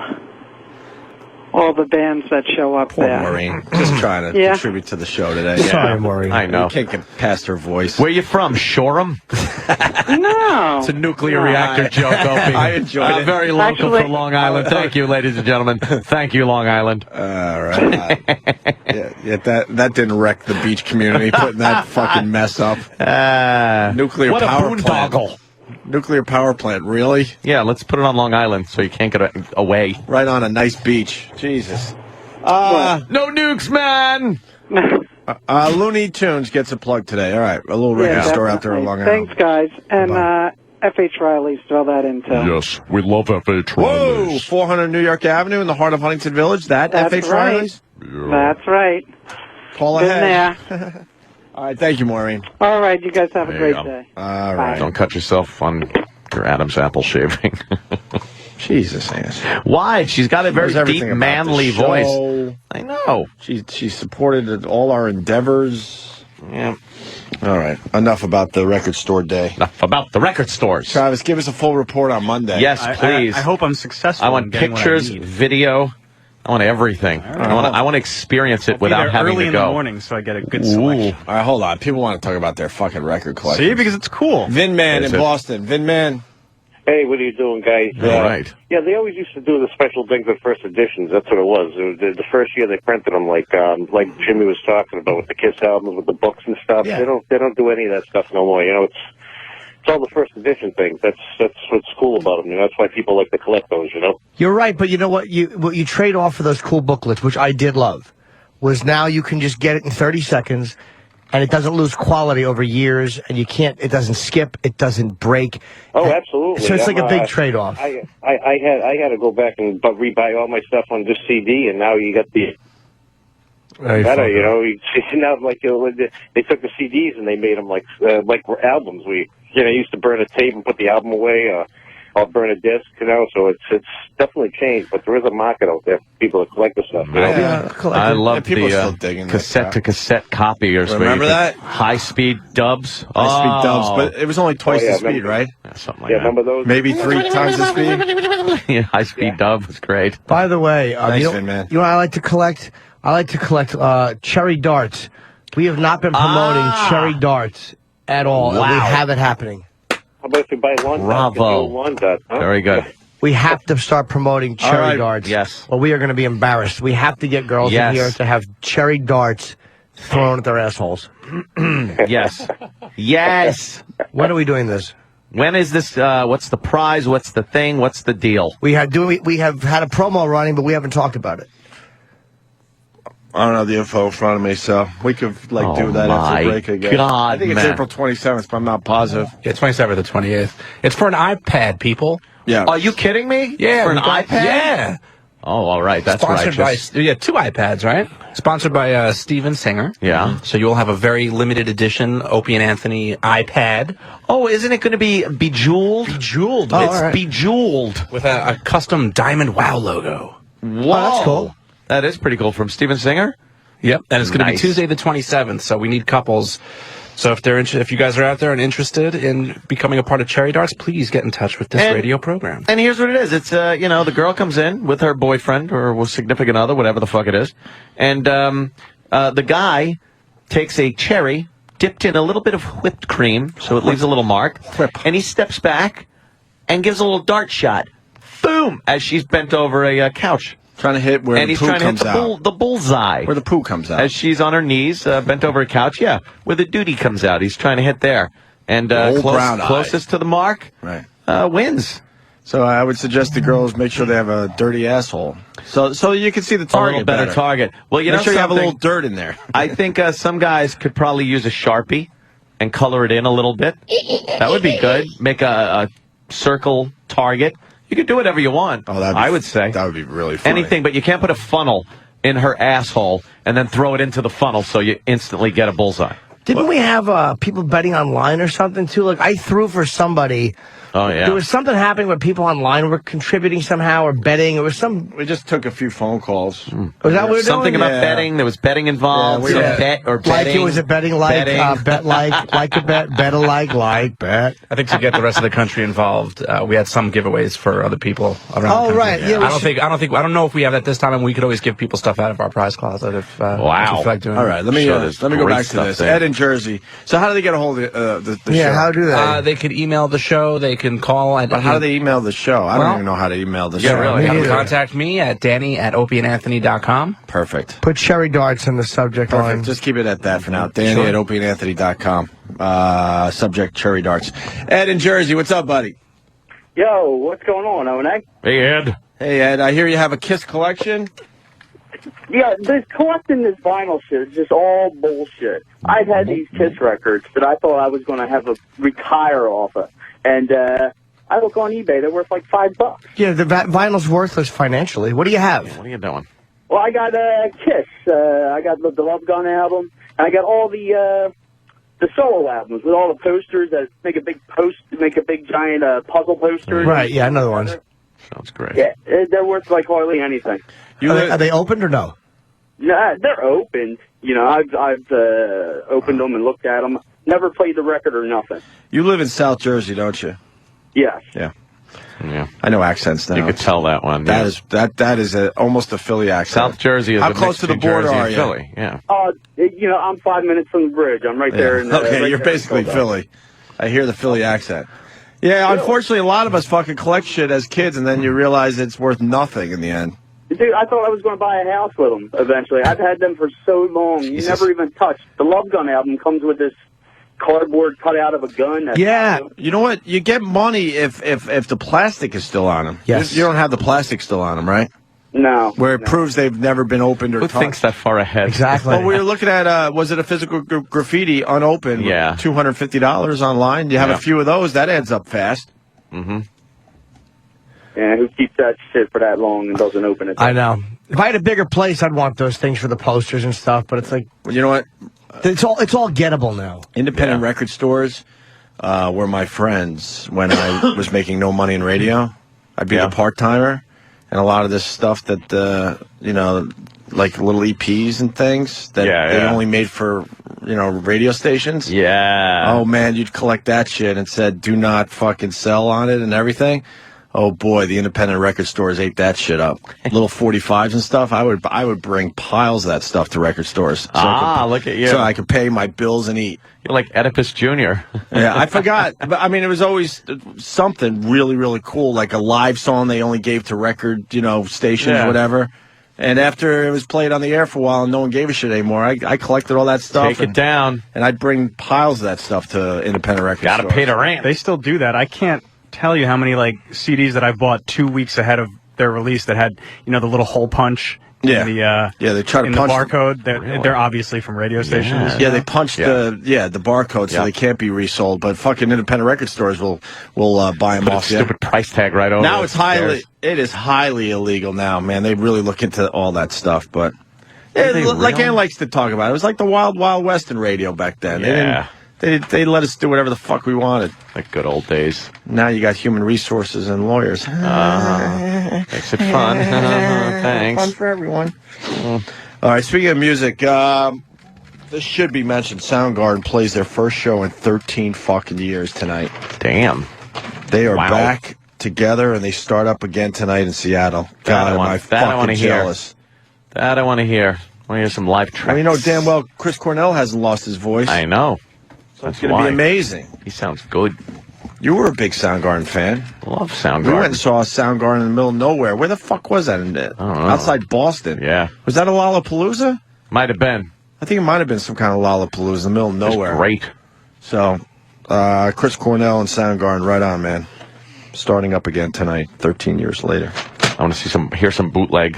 all the bands that show up Poor there. Maureen. Just trying to Yeah. contribute to the show today. Sorry, Maureen. I know. You can't get past her voice. Where you from? Shoreham? No. It's a nuclear No. reactor joke, Opie. I enjoyed it. Very local Actually- for Long Island. Thank you, ladies and gentlemen. Thank you, Long Island. All right. Yeah, that didn't wreck the beach community, putting that fucking mess up. Nuclear what power a plant. boondoggle. Nuclear power plant, really? Yeah, let's put it on Long Island so you can't get away. Right on a nice beach. Jesus. No nukes, man! Looney Tunes gets a plug today. All right, a little record store out there in Long Island. Thanks, guys. And F.H. Riley's, throw that into. Yes, we love F.H. Whoa, Riley's. 400 New York Avenue in the heart of Huntington Village. That That's F.H. right. Riley's? That's right. Call Been ahead. there. All right, thank you, Maureen. All right, you guys have a There you great go. day. All right. Don't cut yourself on your Adam's apple shaving. Jesus, Ash. Why? She's got a very Knows everything deep, about manly the voice. show. I know. She supported all our endeavors. Yeah. All right. Enough about the record store day. Enough about the record stores. Travis, give us a full report on Monday. Yes, please. I hope I'm successful. I want in getting what I pictures, need. video. I want everything. I want to experience it I'll be without there having early to in go. the morning, so I get a good selection. All right, hold on. People want to talk about their fucking record collection. See, because it's cool. Vin Man Is in it? Boston. Vin Man. Hey, what are you doing, guys? All right. Yeah, they always used to do the special things with first editions. That's what it was. The first year they printed them, like Jimmy was talking about with the Kiss albums, with the books and stuff. Yeah. They don't do any of that stuff no more. You know, it's all the first edition things. That's what's cool about them. You know, that's why people like to collect those. You know. You're right, but you know what you trade off for those cool booklets, which I did love, was now you can just get it in 30 seconds, and it doesn't lose quality over years, and it doesn't skip, it doesn't break. Oh, absolutely. So it's like a big trade-off. I had to go back and rebuy all my stuff on this CD, and now you got the better. You know, now like they took the CDs and they made them like albums. We used to burn a tape and put the album away. I'll burn a disc, you know, so it's definitely changed, but there is a market out there for people that collect the stuff. You know? I love people are still the digging that cassette-to-cassette copiers. where Remember you could- that? High-speed dubs? High-speed dubs, but it was only twice the speed, remember- right? Yeah, something like Yeah, that. remember those? Maybe 3 times the speed. Yeah, high-speed dub was great. By the way, Thanks, you know, Vin Man. you know what I like to collect? I like to collect cherry darts. We have not been promoting cherry darts at all, and we Wow. have it happening. How about if you buy lawn darts? Get the old lawn darts, huh? Very good. We have to start promoting cherry right. darts. Yes. Or we are going to be embarrassed. We have to get girls Yes. in here to have cherry darts thrown at their assholes. Yes. Yes. When are we doing this? When is this? What's the prize? What's the thing? What's the deal? We have had a promo running, but we haven't talked about it. I don't have the info in front of me, so we could do that my after break, I guess. God, I think it's man. April 27th, but I'm not positive. Yeah, 27th or 28th. It's for an iPad, people. Yeah. Are you kidding me? Yeah. For an we got- iPad? Yeah. Oh, all right. That's Sponsored righteous. by 2 iPads, right? Sponsored by Steven Singer. Yeah. So you'll have a very limited edition Opie and Anthony iPad Oh, isn't it going to be bejeweled? Bejeweled. It's all right. bejeweled. With a custom Diamond Wow logo. Whoa. that's cool. That is pretty cool. From Steven Singer? Yep. And it's going to be Nice. Tuesday the 27th. So we need couples. So if you guys are out there and interested in becoming a part of Cherry Darts, please get in touch with this radio program. And here's what it is. It's, the girl comes in with her boyfriend or significant other, whatever the fuck it is. And the guy takes a cherry dipped in a little bit of whipped cream, so it leaves a little mark. And he steps back and gives a little dart shot. Boom! As she's bent over a couch. Trying to hit where and the he's poo trying to hit comes out. the bullseye. Where the poo comes out. As she's on her knees, bent over a couch. Yeah, where the duty comes out. He's trying to hit there. And Old brown eye. closest to the mark wins. So I would suggest the girls make sure they have a dirty asshole. So you can see the A target little better target. Well, you Make know sure you have a something? little dirt in there. I think some guys could probably use a Sharpie and color it in a little bit. That would be good. Make a circle target. You could do whatever you want. Oh, I would say. That would be really funny. Anything, but you can't put a funnel in her asshole and then throw it into the funnel so you instantly get a bullseye. Didn't we have people betting online or something, too? Like, I threw for somebody Oh, yeah. There was something happening where people online were contributing somehow or betting. It was some. We just took a few phone calls. Was that what we were Something doing? about betting. There was betting involved. Yeah, Some bet or betting. Like it was a betting like, bet like a bet like bet. I think to get the rest of the country involved, we had some giveaways for other people around the Oh, country. right. Yeah, I don't know if we have that this time, and we could always give people stuff out of our prize closet if if you feel like doing All it. right, let me go back to this. Ed in Jersey. So how do they get a hold of the show? Yeah, how do they? They could email the show. They can call. But how do they email the show? I don't even know how to email the show. Yeah, really. Have them contact me at Danny@opieandanthony.com. Perfect. Put cherry darts in the subject line. Just keep it at that for now. Danny at opieandanthony.com. Subject cherry darts. Ed in Jersey, what's up, buddy? Yo, what's going on, O&A? Hey, Ed. Hey, Ed. I hear you have a Kiss collection. Yeah, this collecting this vinyl shit is just all bullshit. I've had these Kiss records that I thought I was going to have a retire off of, and I look on eBay, they're worth like $5. Yeah, the vinyl's worthless financially. What do you have? What are you doing? Well, I got Kiss. I got the Love Gun album, and I got all the solo albums with all the posters that make a big giant puzzle poster. Right, yeah, another one. Sounds great. Yeah, they're worth like hardly anything. Are they opened or no? Nah, they're opened. You know, I've opened them and looked at them. Never played the record or nothing. You live in South Jersey, don't you? Yes. Yeah. Yeah. I know accents now. You could tell that one. That is almost a Philly accent. South Jersey is How a close to the New border Jersey are and you? Philly. Yeah. You know, I'm 5 minutes from the bridge. I'm right there. In, Okay, right you're there in basically Philadelphia. Philly. I hear the Philly accent. Yeah, unfortunately, a lot of us fucking collect shit as kids, and then you realize it's worth nothing in the end. Dude, I thought I was going to buy a house with them eventually. I've had them for so long. You never even touched. The Love Gun album comes with this cardboard cut out of a gun. Yeah, you know what? You get money if the plastic is still on them. Yes. You don't have the plastic still on them, right? No. Where it proves they've never been opened or Who touched. thinks that far ahead? Exactly. Well, we were looking at, was it a physical graffiti unopened? Yeah. $250 online. You have a few of those. That adds up fast. Mm-hmm. Yeah, who keeps that shit for that long and doesn't open it? I know. If I had a bigger place, I'd want those things for the posters and stuff. But it's like, You know what? it's all gettable now. Independent record stores were my friends when I was making no money in radio. I'd be the part-timer, and a lot of this stuff that, you know, like little EPs and things that they only made for, you know, radio stations. Yeah. Oh, man, you'd collect that shit and said, do not fucking sell on it and everything. Oh, boy, the independent record stores ate that shit up. Little 45s and stuff. I would bring piles of that stuff to record stores. So Look at you. So I could pay my bills and eat. You're like Oedipus Jr. Yeah, I forgot. But I mean, it was always something really, really cool, like a live song they only gave to record, you know, stations, whatever. And after it was played on the air for a while and no one gave a shit anymore, I collected all that stuff. Take it down. And I'd bring piles of that stuff to independent record stores. Gotta pay the rent. They still do that. I can't tell you how many like CDs that I've bought 2 weeks ahead of their release that had, you know, the little hole punch. Yeah. In the, they try to in punch the barcode. They're obviously from radio stations. Yeah, they punched the barcode so they can't be resold. But fucking independent record stores will buy them Put a off. stupid price tag right over. Now it is highly illegal now, man. They really look into all that stuff. But like Ann likes to talk about, it was like the Wild Wild West in radio back then. Yeah. They let us do whatever the fuck we wanted. Like good old days. Now you got human resources and lawyers. Makes it fun. Thanks. Fun for everyone. All right, speaking of music, this should be mentioned. Soundgarden plays their first show in 13 fucking years tonight. Damn. They are back together, and they start up again tonight in Seattle. God, am I fucking jealous. That I want to hear. I want to hear some live tracks. Well, you know damn well Chris Cornell hasn't lost his voice. I know. So it's going to be amazing. He sounds good. You were a big Soundgarden fan. Love Soundgarden. We went and saw Soundgarden in the middle of nowhere. Where the fuck was that? Outside Boston. Yeah. Was that a Lollapalooza? Might have been. I think it might have been some kind of Lollapalooza in the middle of nowhere. Great. So, Chris Cornell and Soundgarden, right on, man. Starting up again tonight, 13 years later. I want to see hear some bootleg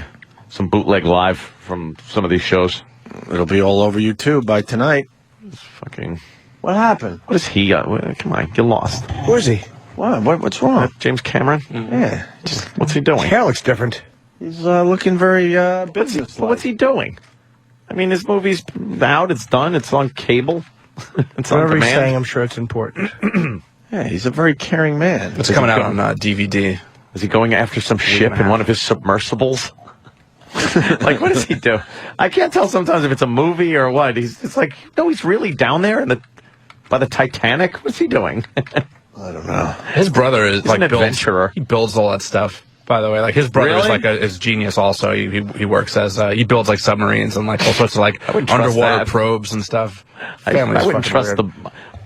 live from some of these shows. It'll be all over YouTube by tonight. It's fucking. What happened? What is he? Come on, get lost. Where's he? What's wrong? James Cameron? Yeah. What's he doing? His hair looks different. He's looking very business. What's he doing? I mean, his movie's out. It's done. It's on cable. It's on Whatever he's demand. saying, I'm sure it's important. Yeah, he's a very caring man. It's coming out on DVD. Is he going after some ship in one of his submersibles? Like, what does he do? I can't tell sometimes if it's a movie or what. It's like, no, he's really down there by the Titanic. What's he doing? I don't know. His brother is He's an adventurer. He builds all that stuff. By the way, like his brother is like is genius. Also, he works as he builds like submarines and like all sorts of like underwater probes and stuff. I wouldn't trust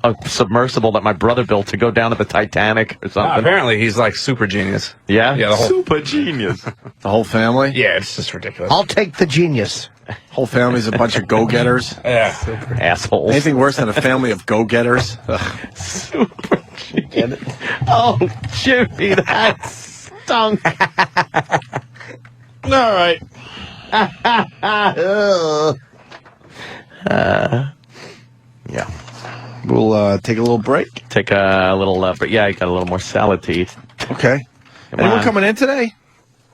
a submersible that my brother built to go down to the Titanic or something. Apparently, he's like super genius. Yeah, yeah, super genius. The whole family. Yeah, it's just ridiculous. I'll take the genius. Whole family's a bunch of go-getters. Yeah, assholes. Anything worse than a family of go-getters? Super genius. Oh, Jimmy, that stunk. All right. Yeah. We'll take a little break. Take a little, but yeah, I got a little more salad to eat. Okay. Anyone coming in today?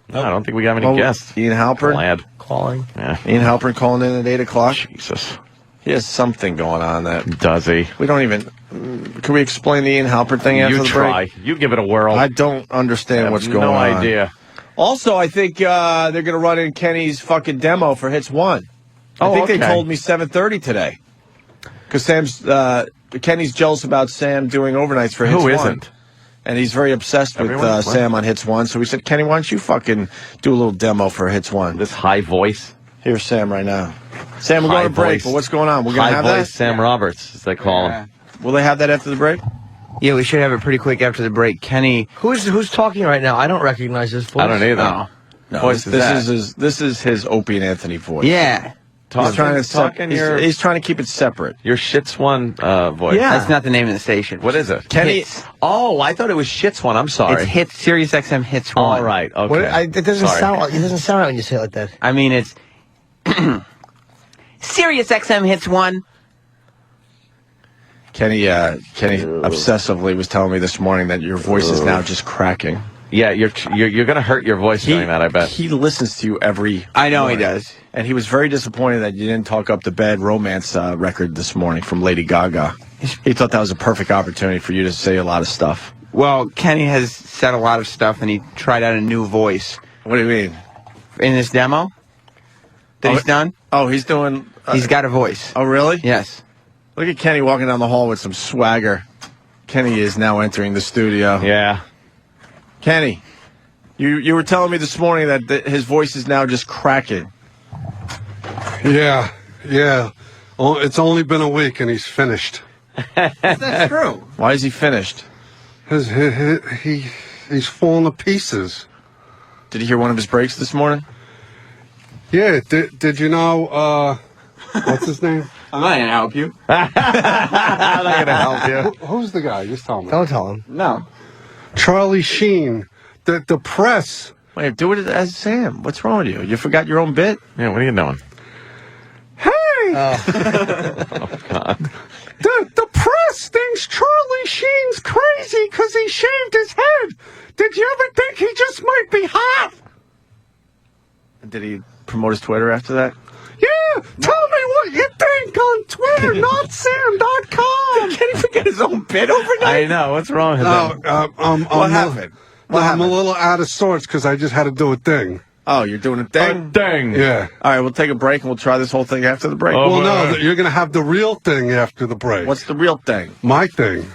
No, I don't think we got any guests. Ian Halpern? Glad calling. Yeah. Ian Halpern calling in at 8 o'clock? Jesus. He has something going on that... Does he? We don't even... Can we explain the Ian Halpern thing after the break? You try. You give it a whirl. I don't understand what's going on. No idea. Also, I think they're going to run in Kenny's fucking demo for Hits 1. I think they told me 7:30 today. Because Kenny's jealous about Sam doing overnights for Hits 1. Who isn't? And he's very obsessed with Sam on Hits 1. So we said, Kenny, why don't you fucking do a little demo for Hits 1? This high voice. Here's Sam right now. Sam, we're going to break, but what's going on? We're going to have that? Sam Roberts, as they call him. Will they have that after the break? Yeah, we should have it pretty quick after the break. Kenny, who's talking right now? I don't recognize his voice. I don't either. No, voice this is his Opie and Anthony voice. Yeah. He's trying to keep it separate. Your Shits One voice. Yeah. That's not the name of the station. What is it? Kenny. Hits. Oh, I thought it was Shits One. I'm sorry. It's Hits. Sirius XM Hits 1. All right. Okay. It doesn't sound right when you say it like that. I mean, it's Sirius XM Hits 1. Kenny obsessively was telling me this morning that your voice is now just cracking. Yeah, you're going to hurt your voice doing that, I bet. He listens to you every I know morning. he does. And he was very disappointed that you didn't talk up the Bad Romance record this morning from Lady Gaga. He thought that was a perfect opportunity for you to say a lot of stuff. Well, Kenny has said a lot of stuff, and he tried out a new voice. What do you mean? In this demo that he's done? Oh, he's doing... he's got a voice. Oh, really? Yes. Look at Kenny walking down the hall with some swagger. Kenny is now entering the studio. Yeah. Kenny, you were telling me this morning that his voice is now just cracking. Yeah. Oh, it's only been a week and he's finished. That's true. Why is he finished? He's falling to pieces. Did you hear one of his breaks this morning? Yeah. Did you know? What's his name? I'm not gonna help you. I'm not gonna help you. Who's the guy? Just tell me. Don't tell him. No. Charlie Sheen. The press. Wait, do it as Sam. What's wrong with you? You forgot your own bit? Yeah, what are you doing? Hey! Oh, God. The press thinks Charlie Sheen's crazy because he shaved his head. Did you ever think he just might be hot? Did he promote his Twitter after that? Yeah! Tell me what you think on Twitter, notsam.com. Can he forget his own bit overnight? I know. What's wrong with him? What happened? I'm a little out of sorts because I just had to do a thing. Oh, you're doing a thing? Yeah. All right, we'll take a break and we'll try this whole thing after the break. Well, no, you're going to have the real thing after the break. What's the real thing? My thing.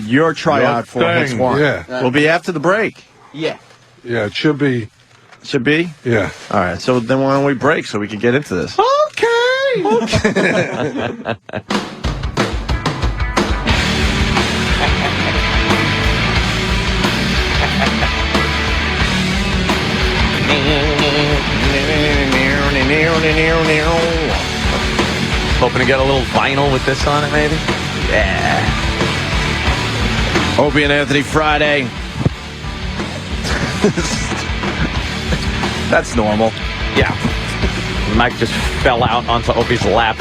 Your tryout for Hits 1. Yeah. Will be after the break. Yeah. Yeah, it should be. Should be? Yeah. All right, so then why don't we break so we can get into this? Okay. Hoping to get a little vinyl with this on it, maybe? Yeah. Opie and Anthony Friday. That's normal. Yeah. Mike just fell out onto Opie's lap.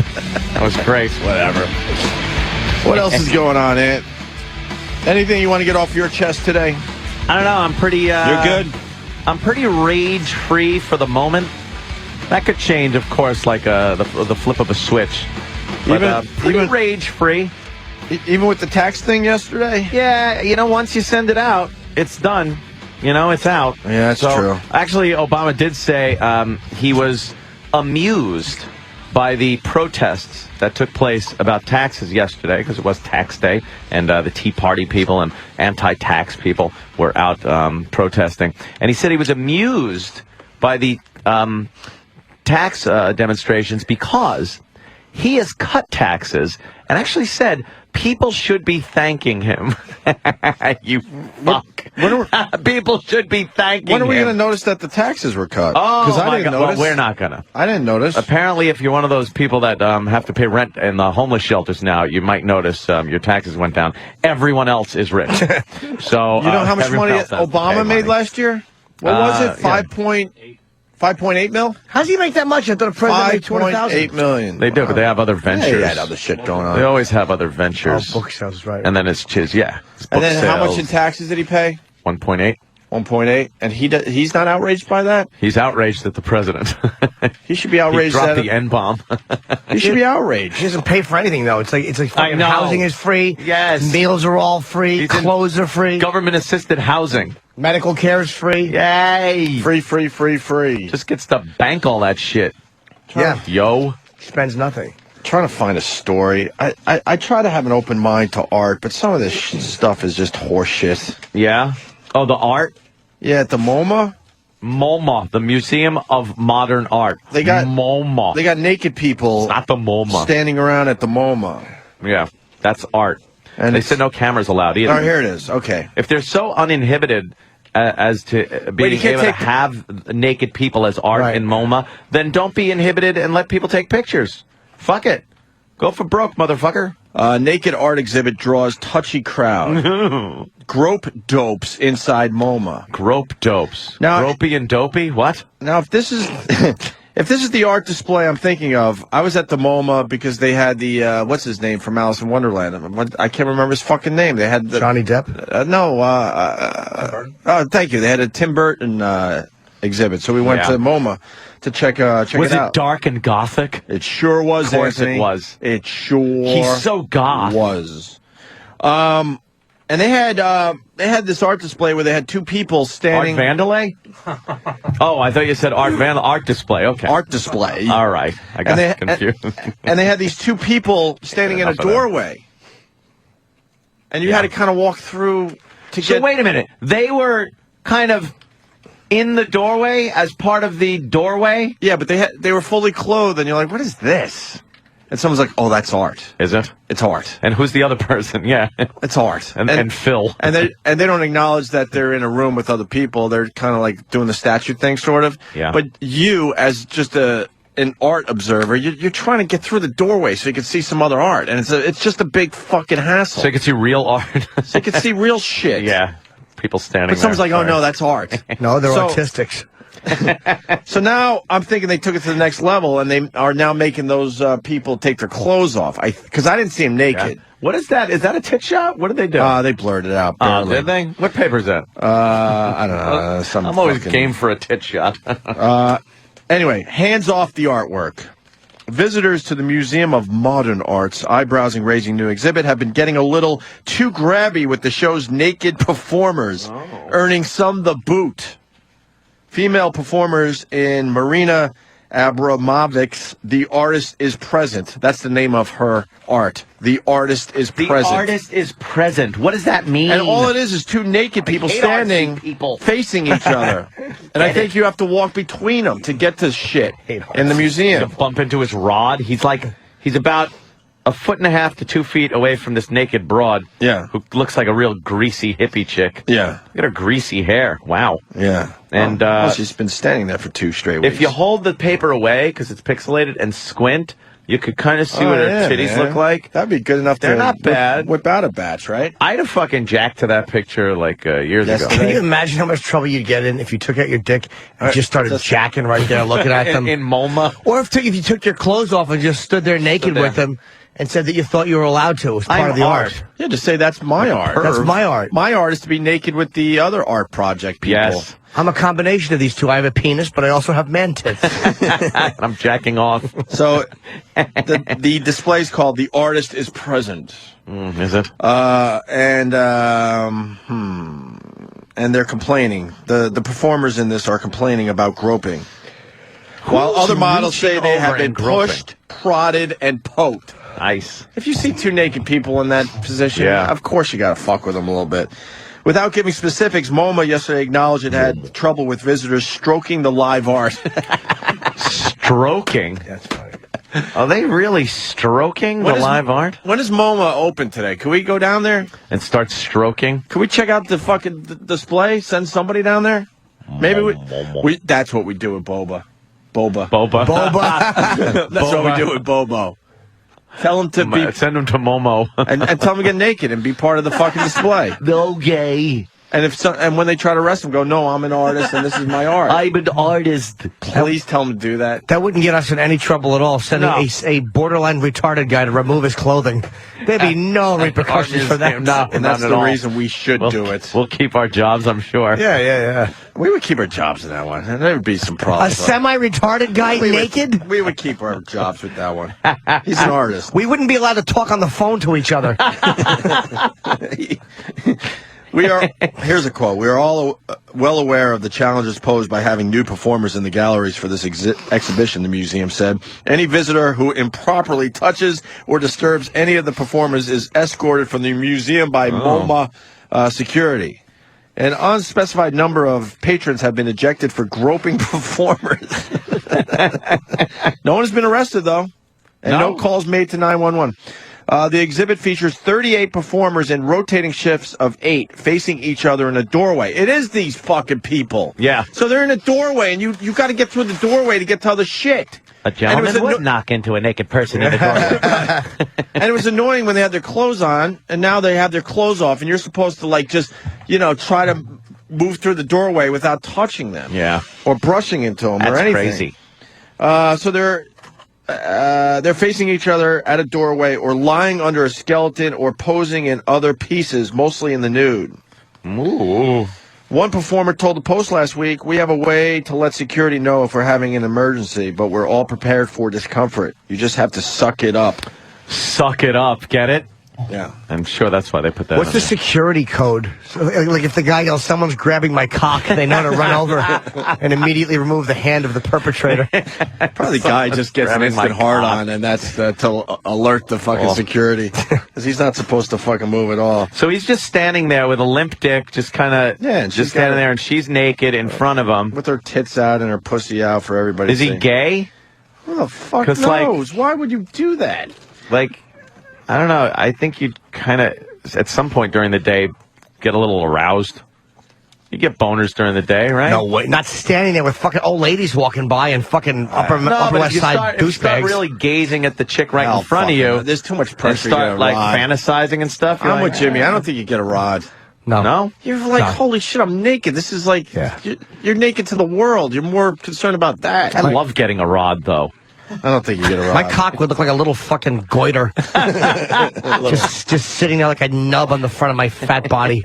That was great. Whatever. What else is going on, Ant? Anything you want to get off your chest today? I don't know. I'm pretty... You're good? I'm pretty rage-free for the moment. That could change, of course, like the flip of a switch. But, pretty rage-free. Even with the tax thing yesterday? Yeah, once you send it out, it's done. It's out. Yeah, that's true. Actually, Obama did say he was amused by the protests that took place about taxes yesterday, because it was tax day, and the Tea Party people and anti-tax people were out protesting. And he said he was amused by the tax demonstrations because he has cut taxes and actually said people should be thanking him. You fuck. People should be thanking him. When are we going to notice that the taxes were cut? Oh, I didn't notice. Well, we're not going to. I didn't notice. Apparently, if you're one of those people that have to pay rent in the homeless shelters now, you might notice your taxes went down. Everyone else is rich. So you know how much money Obama made last year? What was it? 5.8 mil? How does he make that much? I thought a president made 200,000. 5.8 million. They do, but they have other ventures. They had other shit going on. They always have other ventures. Oh, book sales, right. And then it's his, And then how much in taxes did he pay? 1.8. 1.8, and he's not outraged by that? He's outraged at the president. He should be outraged. He dropped the N-bomb. He should be outraged. He doesn't pay for anything, though. It's like I know. housing is free. Yes. Meals are all free. Clothes are free. Government-assisted housing. Medical care is free. Yay. Free. Just gets to bank all that shit. Yeah. Yo. Spends nothing. Trying to find a story. I try to have an open mind to art, but some of this stuff is just horseshit. Yeah? Oh, the art? Yeah, at the MoMA. MoMA, the Museum of Modern Art. They got MoMA. They got naked people. It's not the MoMA. Standing around at the MoMA. Yeah, that's art. And they said no cameras allowed either. Oh, here it is. Okay. If they're so uninhibited as to being able to have naked people as art in MoMA, then don't be inhibited and let people take pictures. Fuck it. Go for broke, motherfucker. Naked art exhibit draws touchy crowd. Grope dopes inside MoMA. Grope dopes. Now, Gropey and dopey? What? Now, if this is if this is the art display I'm thinking of, I was at the MoMA because they had the what's his name from Alice in Wonderland. I can't remember his fucking name. They had the, Johnny Depp. Thank you. They had a Tim Burton exhibit, so we went to MoMA to check it out. Was it dark and gothic? It sure was. Of course Anthony. it was. It sure. He's so goth. Was. And they had this art display where they had two people standing. Art Vandalay? Oh, I thought you said art display. Okay. Art display. All right. I got confused. And they had these two people standing in a doorway. And you had to kind of walk through to So get. wait a minute. They were kind of in the doorway as part of the doorway? Yeah, but they were fully clothed, and you're like, what is this? And someone's like, oh, that's art. Is it? It's art. And who's the other person? Yeah. It's art. And Phil. And they don't acknowledge that they're in a room with other people. They're kind of like doing the statue thing, sort of. Yeah. But you, as just an art observer, you're trying to get through the doorway so you can see some other art. And it's just a big fucking hassle. So you can see real art. So you can see real shit. Yeah. People standing But someone's there. like, oh, no, that's art. No, they're autistics. So now I'm thinking they took it to the next level, and they are now making those people take their clothes off. Because I didn't see them naked. Yeah. What is that? Is that a tit shot? What did they do? They blurred it out. Barely. Did they? What paper is that? I don't know. I'm always game for a tit shot. Anyway, hands off the artwork. Visitors to the Museum of Modern Art's eyebrows-raising new exhibit have been getting a little too grabby with the show's naked performers, earning some the boot. Female performers in Marina Abramovic's The Artist is Present. That's the name of her art. The Artist is Present. The Artist is Present. What does that mean? And all it is two naked people standing, facing each other. And I think you have to walk between them to get to shit in the museum. To bump into his rod. He's about 1.5 to 2 feet away from this naked broad. Yeah. Who looks like a real greasy hippie chick. Yeah. Look at her greasy hair. Wow. Yeah. And well, she's been standing there for 2 straight weeks. If you hold the paper away because it's pixelated and squint, you could kind of see what her titties look like. That'd be good enough. They're to not bad. Whip out a batch, right? I'd have fucking jacked to that picture like years ago. Can you imagine how much trouble you'd get in if you took out your dick and just started jacking right there, looking at them in MoMA? Or if you took your clothes off and just stood there naked with them and said that you thought you were allowed to as part of the art. Yeah, just say that's my art. That's my art. My art is to be naked with the other art project people. Yes. I'm a combination of these two. I have a penis, but I also have man tits. I'm jacking off. So the display's called "The Artist is Present." Is it? And they're complaining. The performers in this are complaining about groping. While other models say they have been pushed, prodded, and poked. Nice. If you see two naked people in that position, of course you got to fuck with them a little bit. Without giving specifics, MoMA yesterday acknowledged it had trouble with visitors stroking the live art. Stroking? That's funny. Are they really stroking the live art? When is MoMA open today? Can we go down there? And start stroking? Can we check out the fucking display? Send somebody down there? Maybe we that's what we do with Boba. Boba. That's what we do with Bobo. Tell him to send him to Momo. and tell him to get naked and be part of the fucking display. No gay. And when they try to arrest him, go, no, I'm an artist and this is my art. I'm an artist. Please tell him to do that. That wouldn't get us in any trouble at all, sending a borderline retarded guy to remove his clothing. There'd be no repercussions for that. No, and that's the reason we should do it. We'll keep our jobs, I'm sure. Yeah. We would keep our jobs in that one. And there would be some problems. A semi-retarded guy naked? We would keep our jobs with that one. He's an artist. We wouldn't be allowed to talk on the phone to each other. Here's a quote. We are all well aware of the challenges posed by having nude performers in the galleries for this exhibition, the museum said. Any visitor who improperly touches or disturbs any of the performers is escorted from the museum by MoMA security. An unspecified number of patrons have been ejected for groping performers. No one has been arrested, though, and no calls made to 911. The exhibit features 38 performers in rotating shifts of 8 facing each other in a doorway. It is these fucking people. Yeah. So they're in a doorway, and you got to get through the doorway to get to other shit. A gentleman would knock into a naked person in the doorway. And it was annoying when they had their clothes on, and now they have their clothes off, and you're supposed to, like, just, try to move through the doorway without touching them. Yeah. Or brushing into them That's or anything. Crazy. So they're facing each other at a doorway or lying under a skeleton or posing in other pieces, mostly in the nude. Ooh. One performer told the Post last week, "We have a way to let security know if we're having an emergency, but we're all prepared for discomfort. You just have to suck it up." Suck it up, get it? Yeah. I'm sure that's why they put that What's the security code? So, like if the guy yells, "Someone's grabbing my cock," they know to run over and immediately remove the hand of the perpetrator. Probably the guy just gets an instant hard on, and that's to alert the fucking security. Because he's not supposed to fucking move at all. So he's just standing there with a limp dick, just kind of just standing there, and she's naked in front of him. With her tits out and her pussy out for everybody to see. Is he gay? Who the fuck knows? Why would you do that? Like, I don't know. I think you'd kind of, at some point during the day, get a little aroused. You get boners during the day, right? No way. Not standing there with fucking old ladies walking by and fucking upper West Side if you start douchebags. really gazing at the chick right in front of you. There's too much pressure. And start, like, fantasizing and stuff. I'm with Jimmy. I don't think you get a rod. No? You're like, holy shit, I'm naked. This is like, you're naked to the world. You're more concerned about that. I love getting a rod, though. I don't think you get a rod. My cock would look like a little fucking goiter. just sitting there like a nub on the front of my fat body.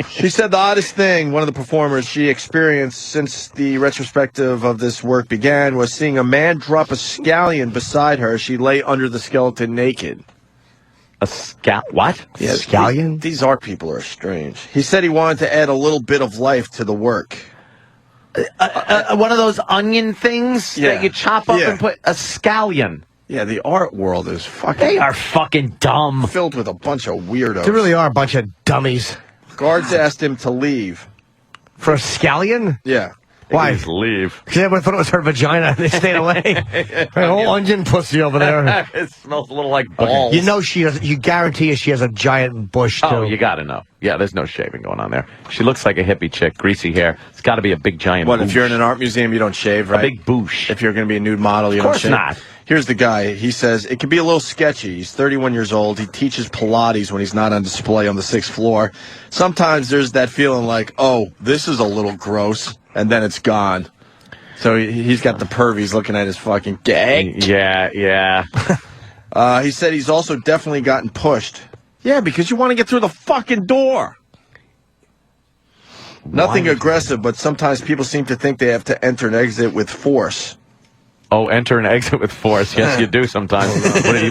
She said the oddest thing, one of the performers she experienced since the retrospective of this work began, was seeing a man drop a scallion beside her. She lay under the skeleton naked. What? Yeah, scallion? These art people are strange. He said he wanted to add a little bit of life to the work. One of those onion things that you chop up and put a scallion. Yeah, the art world is fucking... They are fucking dumb. Filled with a bunch of weirdos. They really are a bunch of dummies. Guards asked him to leave. For a scallion? Yeah. Why? Just leave. Because everyone thought it was her vagina. They stayed away. An old onion pussy over there. It smells a little like balls. You know she has. You guarantee she has a giant bush too. Oh, you got to know. Yeah, there's no shaving going on there. She looks like a hippie chick, greasy hair. It's got to be a big giant. What, boosh. if you're in an art museum, you don't shave, right? A big boosh. If you're going to be a nude model, you don't shave. Of course not. Here's the guy. He says, it can be a little sketchy. He's 31 years old. He teaches Pilates when he's not on display on the 6th floor. Sometimes there's that feeling like, oh, this is a little gross, and then it's gone. So he's got the perv. He's looking at his fucking gag. Yeah. He said he's also definitely gotten pushed. Yeah, because you want to get through the fucking door. Nothing aggressive, but sometimes people seem to think they have to enter and exit with force. Oh, enter and exit with force. Yes, you do sometimes.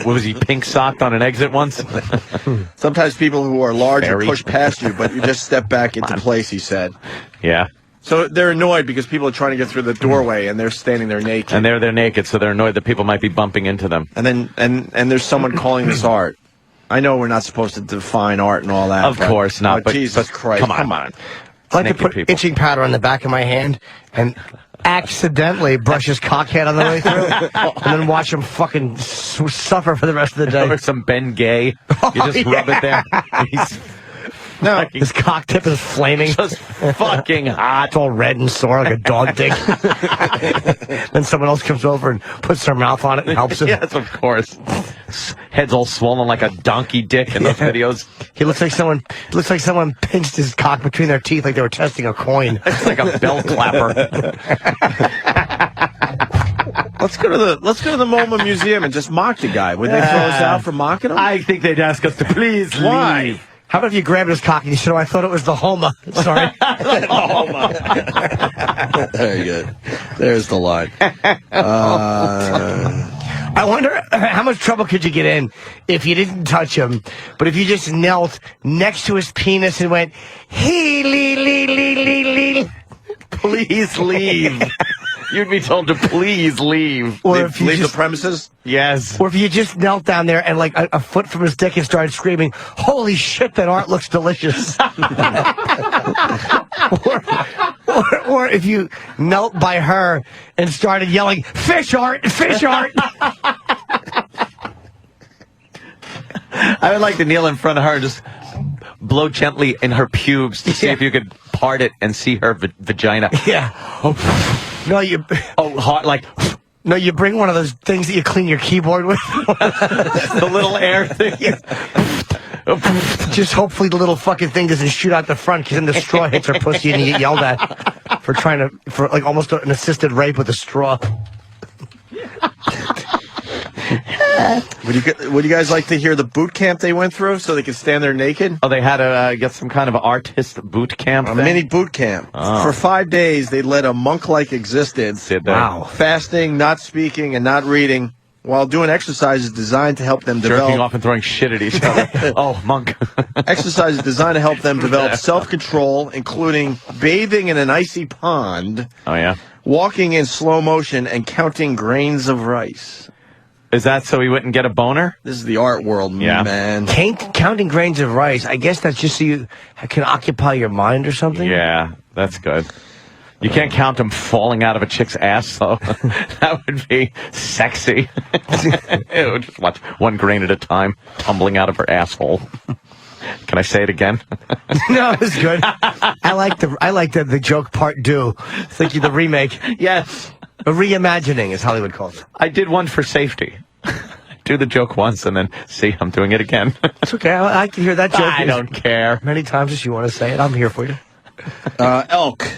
Was he pink-socked on an exit once? Sometimes people who are larger push past you, but you just step back into place, he said. Yeah. So they're annoyed because people are trying to get through the doorway, and they're standing there naked. And they're naked, so they're annoyed that people might be bumping into them. And then and there's someone calling this art. I know we're not supposed to define art and all that. Of course not, but Jesus Christ. come on. I like to put itching powder on the back of my hand and accidentally brush his cockhead on the way through, and then watch him fucking suffer for the rest of the day. Or some Ben Gay. You just rub it there. No, his cock tip is flaming. Just fucking hot. It's all red and sore like a dog dick. Then someone else comes over and puts their mouth on it and helps him. Yes, of course. Head's all swollen like a donkey dick in those videos. He looks like someone pinched his cock between their teeth like they were testing a coin. It's like a bell clapper. Let's go to the MoMA Museum and just mock the guy. Would they throw us out for mocking him? I think they'd ask us to please leave. How about if you grabbed his cock and you said, "Oh, I thought it was the Homa." Sorry. Very good. There's the line. I wonder how much trouble could you get in if you didn't touch him, but if you just knelt next to his penis and went, "Hey, please leave." You'd be told to please leave. Or if you leave just, the premises? Yes. Or if you just knelt down there and like a foot from his dick and started screaming, "Holy shit, that art looks delicious." or if you knelt by her and started yelling, "Fish art, fish art." I would like to kneel in front of her and just blow gently in her pubes to see if you could part it and see her vagina. Yeah. No, hot, like. No, you bring one of those things that you clean your keyboard with. The little air thing. Just hopefully the little fucking thing doesn't shoot out the front, because then the straw hits her pussy and you get yelled at for like almost an assisted rape with a straw. Would you guys like to hear the boot camp they went through so they could stand there naked? Oh, they had to get some kind of artist boot camp? A mini boot camp. Oh. For 5 days, they led a monk-like existence. Did they? Wow. Fasting, not speaking, and not reading, while doing exercises designed to help them develop... Jerking off and throwing shit at each other. Oh, monk. Exercises designed to help them develop self-control, including bathing in an icy pond. Oh, yeah? Walking in slow motion, and counting grains of rice. Is that so he wouldn't get a boner? This is the art world, man. Counting grains of rice, I guess that's just so you can occupy your mind or something? Yeah, that's good. You can't count them falling out of a chick's ass, though. That would be sexy. Ew, just watch one grain at a time tumbling out of her asshole. Can I say it again? No, it's good. I like the joke part two. It's like the remake. Yes. A reimagining, as Hollywood calls it. I did one for safety. Do the joke once and then see, I'm doing it again. It's okay. I can hear that joke. I don't care. Many times as you want to say it. I'm here for you. Elk.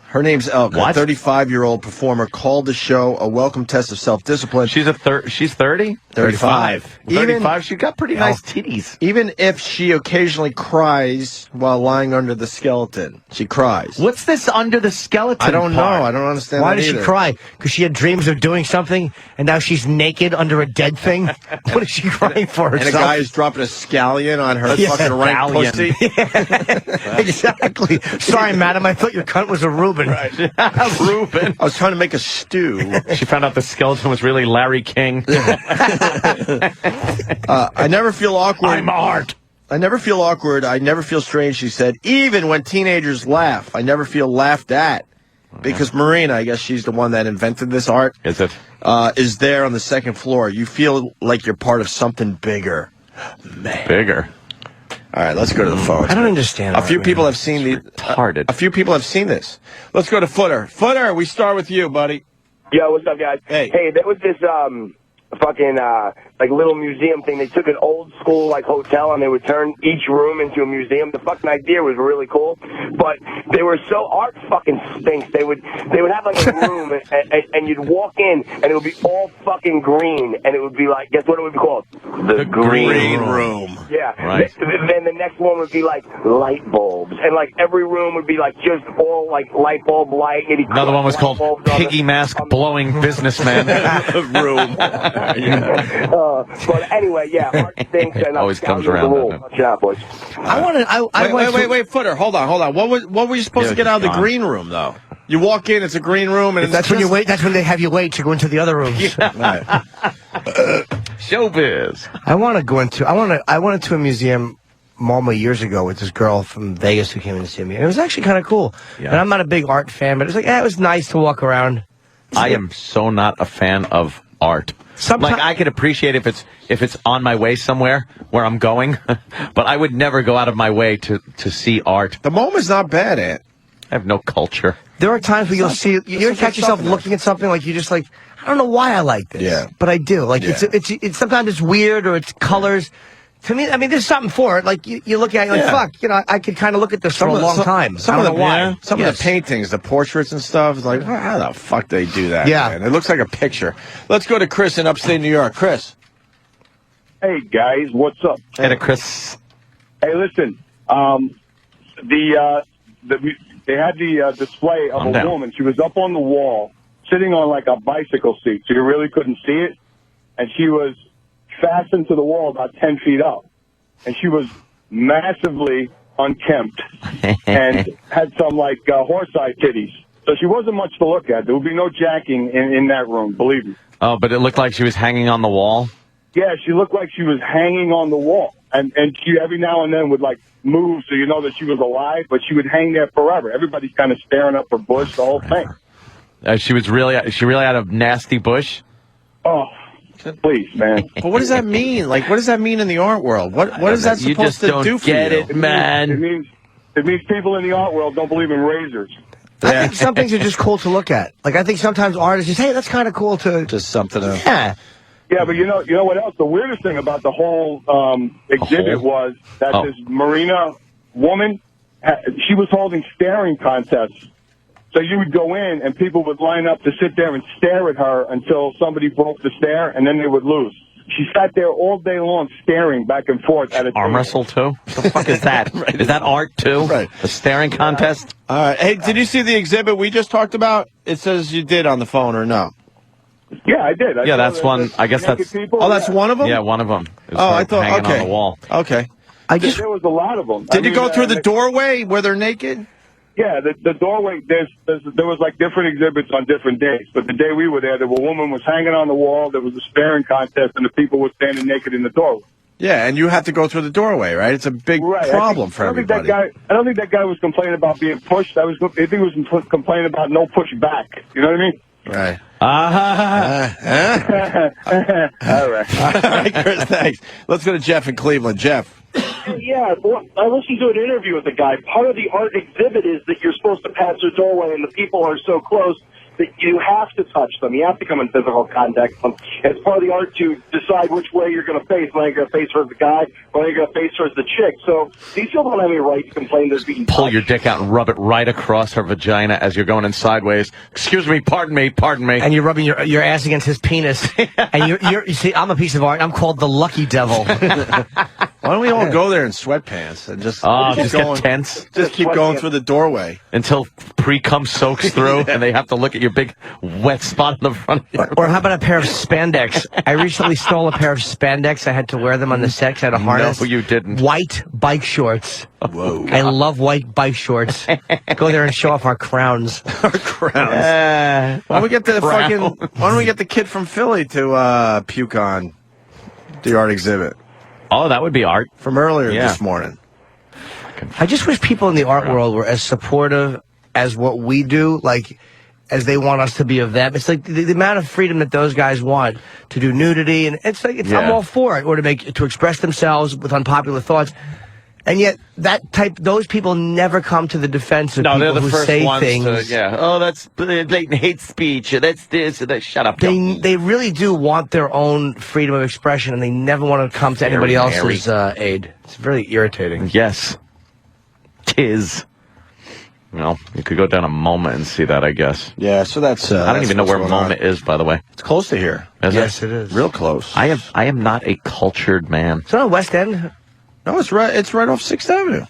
Her name's Elk. What? A 35-year-old performer called the show a welcome test of self-discipline. She's 30? 35. 35. She got pretty nice titties. Even if she occasionally cries while lying under the skeleton. She cries. What's this under the skeleton I don't know. part? I don't understand Why that does she either. cry? Because she had dreams of doing something, and now she's naked under a dead thing? What is she crying for herself? And a guy is dropping a scallion on her fucking rank pussy. Exactly. Sorry, madam. I thought your cunt was a Reuben. Right. Reuben. I was trying to make a stew. She found out the skeleton was really Larry King. I never feel awkward. I'm art. I never feel awkward. I never feel strange, she said. Even when teenagers laugh, I never feel laughed at. Because Marina, I guess she's the one that invented this art. Is it? Is there on the second floor. You feel like you're part of something bigger. Man. Bigger. All right, let's go to the phones. I don't understand. A few people have seen the. A few people have seen this. Let's go to Footer. Footer, we start with you, buddy. Yo, what's up, guys? Hey, there was this fucking like little museum thing. They took an old school like hotel and they would turn each room into a museum. The fucking idea was really cool, but they were so art fucking stinks. They would have like a room and you'd walk in and it would be all fucking green and it would be like, guess what it would be called? The green room. Yeah. Right. Then the next one would be like light bulbs and like every room would be like just all like light bulb light. Another one was called Piggy Mask Blowing Businessman Room. But anyway, yeah, art stinks and always comes around. Watch out, boys. Wait, Footer, hold on. What were you supposed to get out of the green room, though? You walk in, it's a green room, and that's when you wait. That's when they have you wait to go into the other rooms. Showbiz. I went into a museum Malmo years ago with this girl from Vegas who came in to see me, and it was actually kind of cool. Yeah. And I'm not a big art fan, but it was like, it was nice to walk around. I am so not a fan of art. Like I could appreciate if it's on my way somewhere where I'm going, but I would never go out of my way to see art. The MoMA's not bad, Ant. I have no culture. There are times where you'll catch yourself looking at something like you just like, I don't know why I like this. Yeah. But I do. Like it's sometimes it's weird or it's colors. To me, I mean, there's something for it. Like you look at it, like fuck, I could kind of look at this for a long time. I don't know why. Some of the paintings, the portraits and stuff, it's like, how the fuck they do that? Yeah. Man? It looks like a picture. Let's go to Chris in upstate New York. Chris. Hey guys, what's up? Hey, Chris. Hey, listen. They had the display of a woman. She was up on the wall, sitting on like a bicycle seat, so you really couldn't see it. And she was fastened to the wall about 10 feet up. And she was massively unkempt and had some like horse-eye titties. So she wasn't much to look at. There would be no jacking in that room, believe me. Oh, but it looked like she was hanging on the wall? Yeah, she looked like she was hanging on the wall. And she every now and then would like move so you know that she was alive, but she would hang there forever. Everybody's kind of staring up her bush, the whole thing. She really had a nasty bush? Oh, please, man. But what does that mean? Like, what does that mean in the art world? What is that You supposed just to don't do for get you? it, man. It means people in the art world don't believe in razors. I think some things are just cool to look at. Like, I think sometimes art is just, hey, that's kind of cool to... Just something to... Yeah. Yeah, but you know what else? The weirdest thing about the whole exhibit was that this Marina woman, she was holding staring contests. So you would go in and people would line up to sit there and stare at her until somebody broke the stare, and then they would lose. She sat there all day long staring back and forth at a Arm wrestle, too? What the fuck is that? Is that art, too? Right. A staring contest? All right. Hey, did you see the exhibit we just talked about? It says you did on the phone or no? Yeah, I did. Yeah, that's one. I guess that's... Oh, that's one of them? Yeah, one of them. Oh, I thought, hanging okay. on the wall. Okay. There was a lot of them. Did you go through the doorway where they're naked? Yeah, the doorway, there was like different exhibits on different days. But the day we were there, the woman was hanging on the wall, there was a staring contest, and the people were standing naked in the doorway. Yeah, and you have to go through the doorway, right? It's a big problem for everybody. I don't think that guy was complaining about being pushed. I think he was complaining about no push back. You know what I mean? Right. All right. All right, Chris, thanks. Let's go to Jeff in Cleveland. Jeff. Yeah, I listened to an interview with a guy. Part of the art exhibit is that you're supposed to pass the doorway and the people are so close that you have to touch them. You have to come in physical contact with them. It's part of the art to decide which way you're going to face. Whether you're going to face towards the guy, whether you're going to face towards the chick. So these people don't have any right to complain they're being Pull your dick out and rub it right across her vagina as you're going in sideways. Excuse me, pardon me. And you're rubbing your ass against his penis. And you see, I'm a piece of art. I'm called the Lucky Devil. Why don't we all go there in sweatpants and just get tense? Just keep going through the doorway until pre-cum soaks through and they have to look at your big wet spot in the front of your... Or how about a pair of spandex? I recently stole a pair of spandex. I had to wear them on the set. I had a harness. No, you didn't. White bike shorts. Whoa. I love white bike shorts. Go there and show off our crowns. Our crowns. Why don't we get the kid from Philly to puke on the art exhibit? Oh, that would be art. From earlier this morning. I just wish people in the art world were as supportive as what we do, like, as they want us to be of them. It's like the amount of freedom that those guys want to do nudity, and it's like, I'm all for it, or to express themselves with unpopular thoughts. And yet, those people never come to the defense of people they're the who first say ones things. to, oh, that's blatant hate speech. That's this. That. Shut up. They really do want their own freedom of expression, and they never want to come to anybody else's aid. It's very irritating. Yes. Tis. Well, you could go down a MoMA and see that, I guess. Yeah, so that's. I don't even know where MoMA is, by the way. It's close to here. Yes, it is. Real close. I am not a cultured man. It's not on West End. No, it's right off 6th Avenue.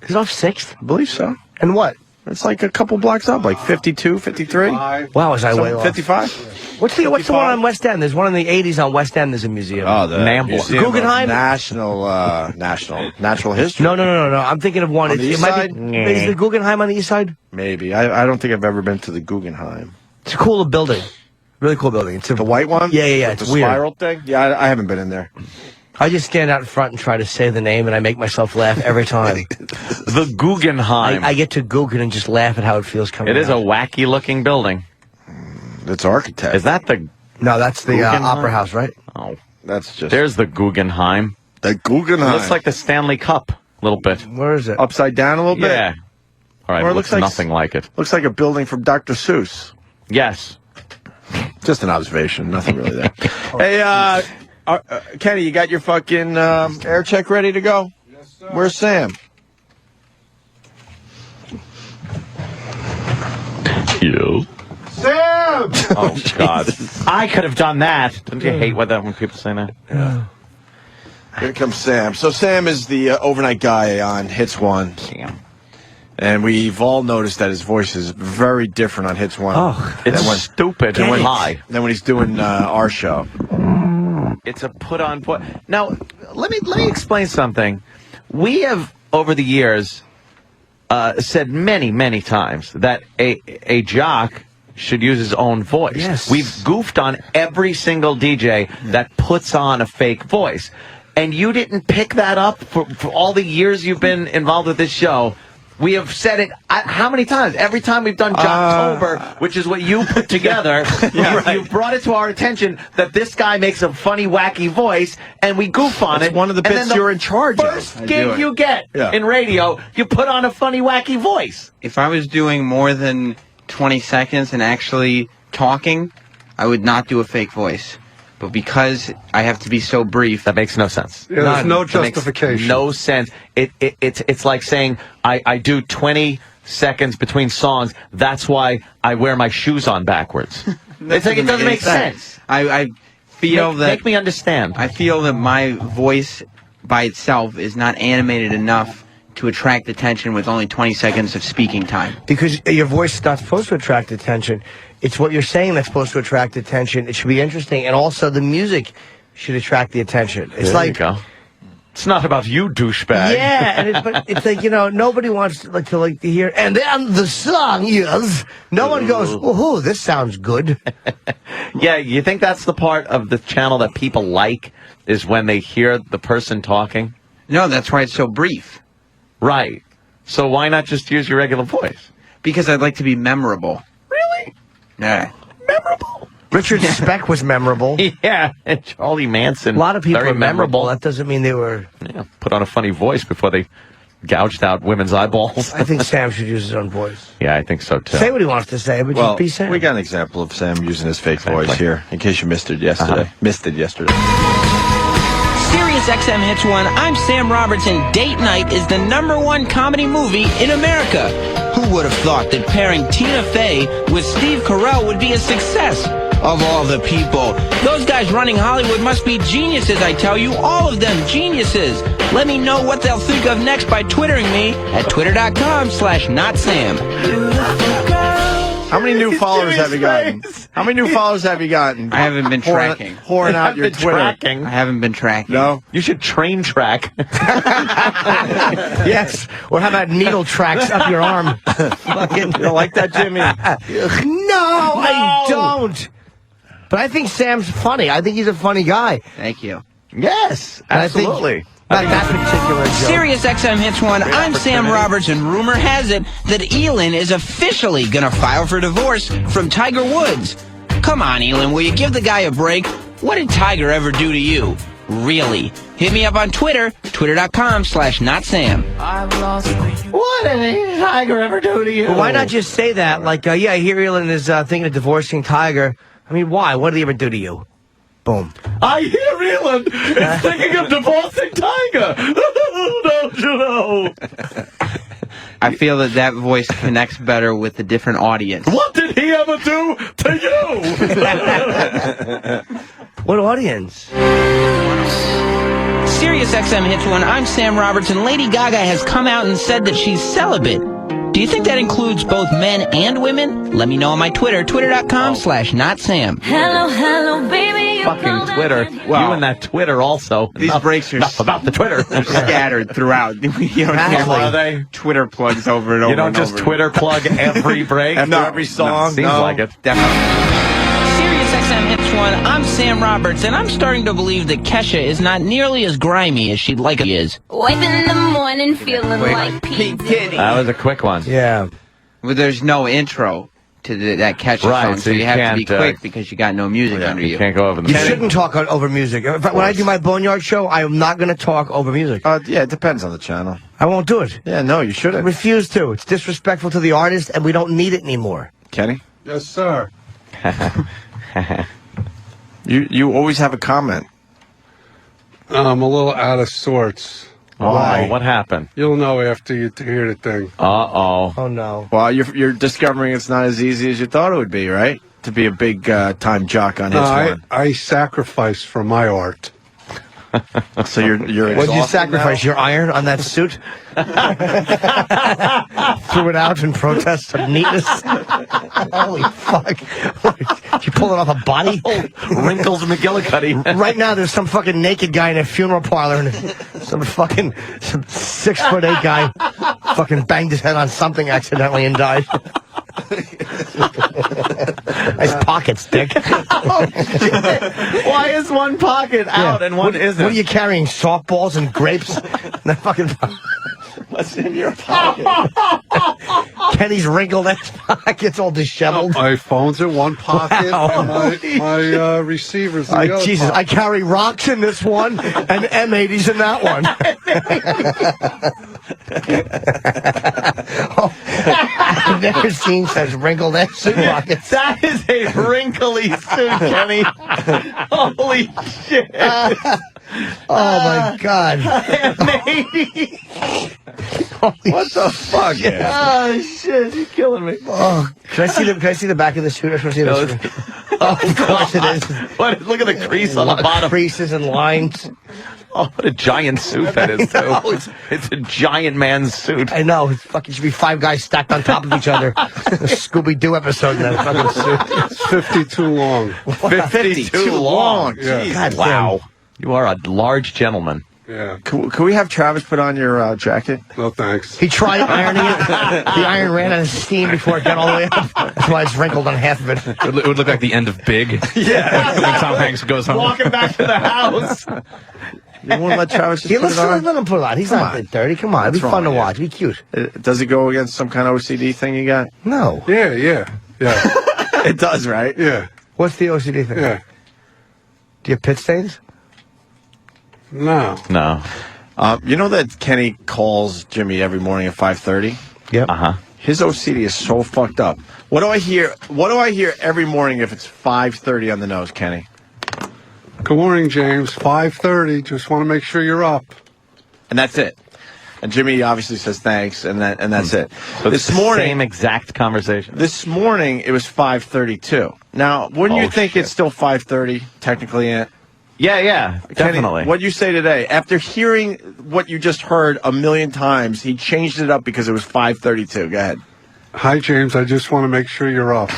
Is it off 6th? I believe so. And what? It's like a couple blocks up, like 52, 53. Wow, was I way off? 55? What's the one on West End? There's one in the 80s on West End. There's a museum. Oh, the Museum Guggenheim? of Natural History. No. I'm thinking of one. On the east side? Is the Guggenheim on the east side? Maybe. I don't think I've ever been to the Guggenheim. It's a cool building. Really cool building. It's the white one? Yeah. With It's the weird. spiral thing? Yeah, I haven't been in there. I just stand out in front and try to say the name, and I make myself laugh every time. The Guggenheim. I get to Guggen and just laugh at how it feels coming out. It is a wacky-looking building. It's architect. Is that the... No, that's the Opera House, right? Oh. That's just... There's the Guggenheim. The Guggenheim. It looks like the Stanley Cup a little bit. Where is it? Upside down a little bit? Yeah. All right, Or it looks nothing like it. Looks like a building from Dr. Seuss. Yes. Just an observation. Nothing really there. Hey, Kenny, you got your fucking air check ready to go? Yes, sir. Where's Sam? You. Sam! Oh, God. I could have done that. Don't you hate when people say that? Yeah. Here comes Sam. So Sam is the overnight guy on Hits 1. Sam. And we've all noticed that his voice is very different on Hits 1. Oh, it's stupid and high. Than when he's doing our show. It's a put-on voice. Now, let me explain something. We have, over the years, said many times that a jock should use his own voice. Yes. We've goofed on every single DJ that puts on a fake voice. And you didn't pick that up for all the years you've been involved with this show. We have said it how many times? Every time we've done Jocktober, which is what you put together, you brought it to our attention that this guy makes a funny, wacky voice, and we goof on it. One of the bits you're in charge of. First gig you get in radio, you put on a funny, wacky voice. If I was doing more than 20 seconds and actually talking, I would not do a fake voice. But because I have to be so brief, that makes no sense. Yeah, there's no justification. No sense. It's like saying I do 20 seconds between songs. That's why I wear my shoes on backwards. It's like it doesn't make sense. I feel that make me understand. I feel that my voice by itself is not animated enough to attract attention with only 20 seconds of speaking time. Because your voice is not supposed to attract attention. It's what you're saying that's supposed to attract attention. It should be interesting, and also the music should attract the attention. It's there you go. It's not about you, douchebag. Yeah, but it's like, nobody wants to hear. And then the song is. No one goes, "Ooh, this sounds good." Yeah, you think that's the part of the channel that people like is when they hear the person talking? No, that's why it's so brief. Right. So why not just use your regular voice? Because I'd like to be memorable. Really? Yeah. Memorable. Richard Speck was memorable. Yeah, and Charlie Manson. A lot of people very are memorable. That doesn't mean they were... Yeah, put on a funny voice before they gouged out women's eyeballs. I think Sam should use his own voice. Yeah, I think so, too. Say what he wants to say, but just be Sam. We got an example of Sam using his fake voice here, in case you missed it yesterday. Sirius XM Hits 1, I'm Sam Roberts, and Date Night is the #1 comedy movie in America. Who would have thought that pairing Tina Fey with Steve Carell would be a success? Of all the people, those guys running Hollywood must be geniuses, I tell you, all of them geniuses. Let me know what they'll think of next by twittering me at twitter.com/notsam. How many new followers have you gotten? How many new followers have you gotten? I haven't been tracking. Pouring out your Twitter. I haven't been tracking. No? You should train track. Yes. Or how about needle tracks up your arm? You don't like that, Jimmy? No, I don't. But I think Sam's funny. I think he's a funny guy. Thank you. Yes, absolutely. Not that particular joke. Sirius XM Hits 1, I'm Sam Roberts, and rumor has it that Elin is officially gonna file for divorce from Tiger Woods. Come on, Elin, will you give the guy a break? What did Tiger ever do to you? Really? Hit me up on Twitter, twitter.com/notsam. What did a tiger ever do to you? Well, why not just say that? Like, yeah, I hear Elon is thinking of divorcing Tiger. I mean, why? What did he ever do to you? Boom. I hear Elon is thinking of divorcing Tiger. Don't you know? I feel that voice connects better with a different audience. What did he ever do to you? What audience? Sirius XM hits one. I'm Sam Roberts, and Lady Gaga has come out and said that she's celibate. Do you think that includes both men and women? Let me know on my Twitter, twitter.com/notsam. Hello, baby. Fucking Twitter. Wow. You and that Twitter also. These breaks are enough about the Twitter. scattered throughout. You don't Are they? Twitter plugs over and over. You don't and just over. Twitter plug every break? After every song? Seems like it. Definitely. Sirius XM hits one. I'm Sam Roberts, and I'm starting to believe that Kesha is not nearly as grimy as she'd like he is. Wake in the morning feeling like P. Diddy. That was a quick one. Yeah. Well, there's no intro to that Kesha Right, song, so so you you have to be can't, quick because you got no music under you. You can't go over the You music. shouldn't talk over music. In fact, when I do my Boneyard show, I am not going to talk over music. Yeah, it depends on the channel. I won't do it. Yeah, no, you I shouldn't. refuse to. It's disrespectful to the artist, and we don't need it anymore. Kenny? Yes, sir. You always have a comment. I'm a little out of sorts. Why? What happened? You'll know after you hear the thing. Uh-oh. Oh, no. Well, you're discovering it's not as easy as you thought it would be, right? To be a big time jock on No, his one. I sacrifice for my art. So you're What did you exhausted sacrifice? now? Your iron on that suit? Threw it out in protest of neatness? Holy fuck. You pull it off a body? Wrinkles McGillicuddy. Right now, there's some fucking naked guy in a funeral parlor, and some 6'8" guy fucking banged his head on something accidentally and died. Nice pockets, dick. Why is one pocket out and one isn't? What are you carrying? Softballs and grapes? That fucking. What's in your pocket? Kenny's wrinkled ass pocket's all disheveled. My phone's in one pocket, Wow. and my receiver's in the other Jesus, pocket. I carry rocks in this one and M80s in that one. I've never seen such wrinkled ass suit pockets. That is a wrinkly suit, Kenny. Holy shit. Oh my God. What the fuck? Oh shit, you're killing me. Oh, can I see the back of the suit? I just want to see No, this. Oh, of course it is. What? Look at the crease on the bottom. Creases and lines. Oh, what a giant suit that is, too. It's a giant man's suit. I know. It's fucking should be 5 guys stacked on top of each other. A Scooby-Doo episode in that fucking suit. It's 52 long. 52 long. Yeah. Jeez, God wow. You are a large gentleman. Yeah. Can we have Travis put on your jacket? No, thanks. He tried ironing it. The iron ran out of steam before it got all the way up. That's why it's wrinkled on half of it. It would look like the end of Big. Yeah. When Tom Hanks goes home. Walking back to the house. You want to let Travis just Yeah, put it on? let him put it on. He's not that dirty. Come on. It'd be What's fun to wrong, watch. It'd be cute. Does it go against some kind of OCD thing you got? No. Yeah. It does, right? Yeah. What's the OCD thing? Yeah. Do you have pit stains? No. No. You know that Kenny calls Jimmy every morning at 5:30? Yep. Uh-huh. His OCD is so fucked up. What do I hear every morning if it's 5:30 on the nose, Kenny? Good morning, James. 5:30. Just want to make sure you're up. And that's it. And Jimmy obviously says thanks, and that's it. So This it's the morning, same exact conversation. This morning it was 5:32. Now, wouldn't you think it's still 5:30 technically? Yeah, definitely. Kenny, what'd you say today? After hearing what you just heard a million times, he changed it up because it was 5:32. Go ahead. Hi, James. I just want to make sure you're up.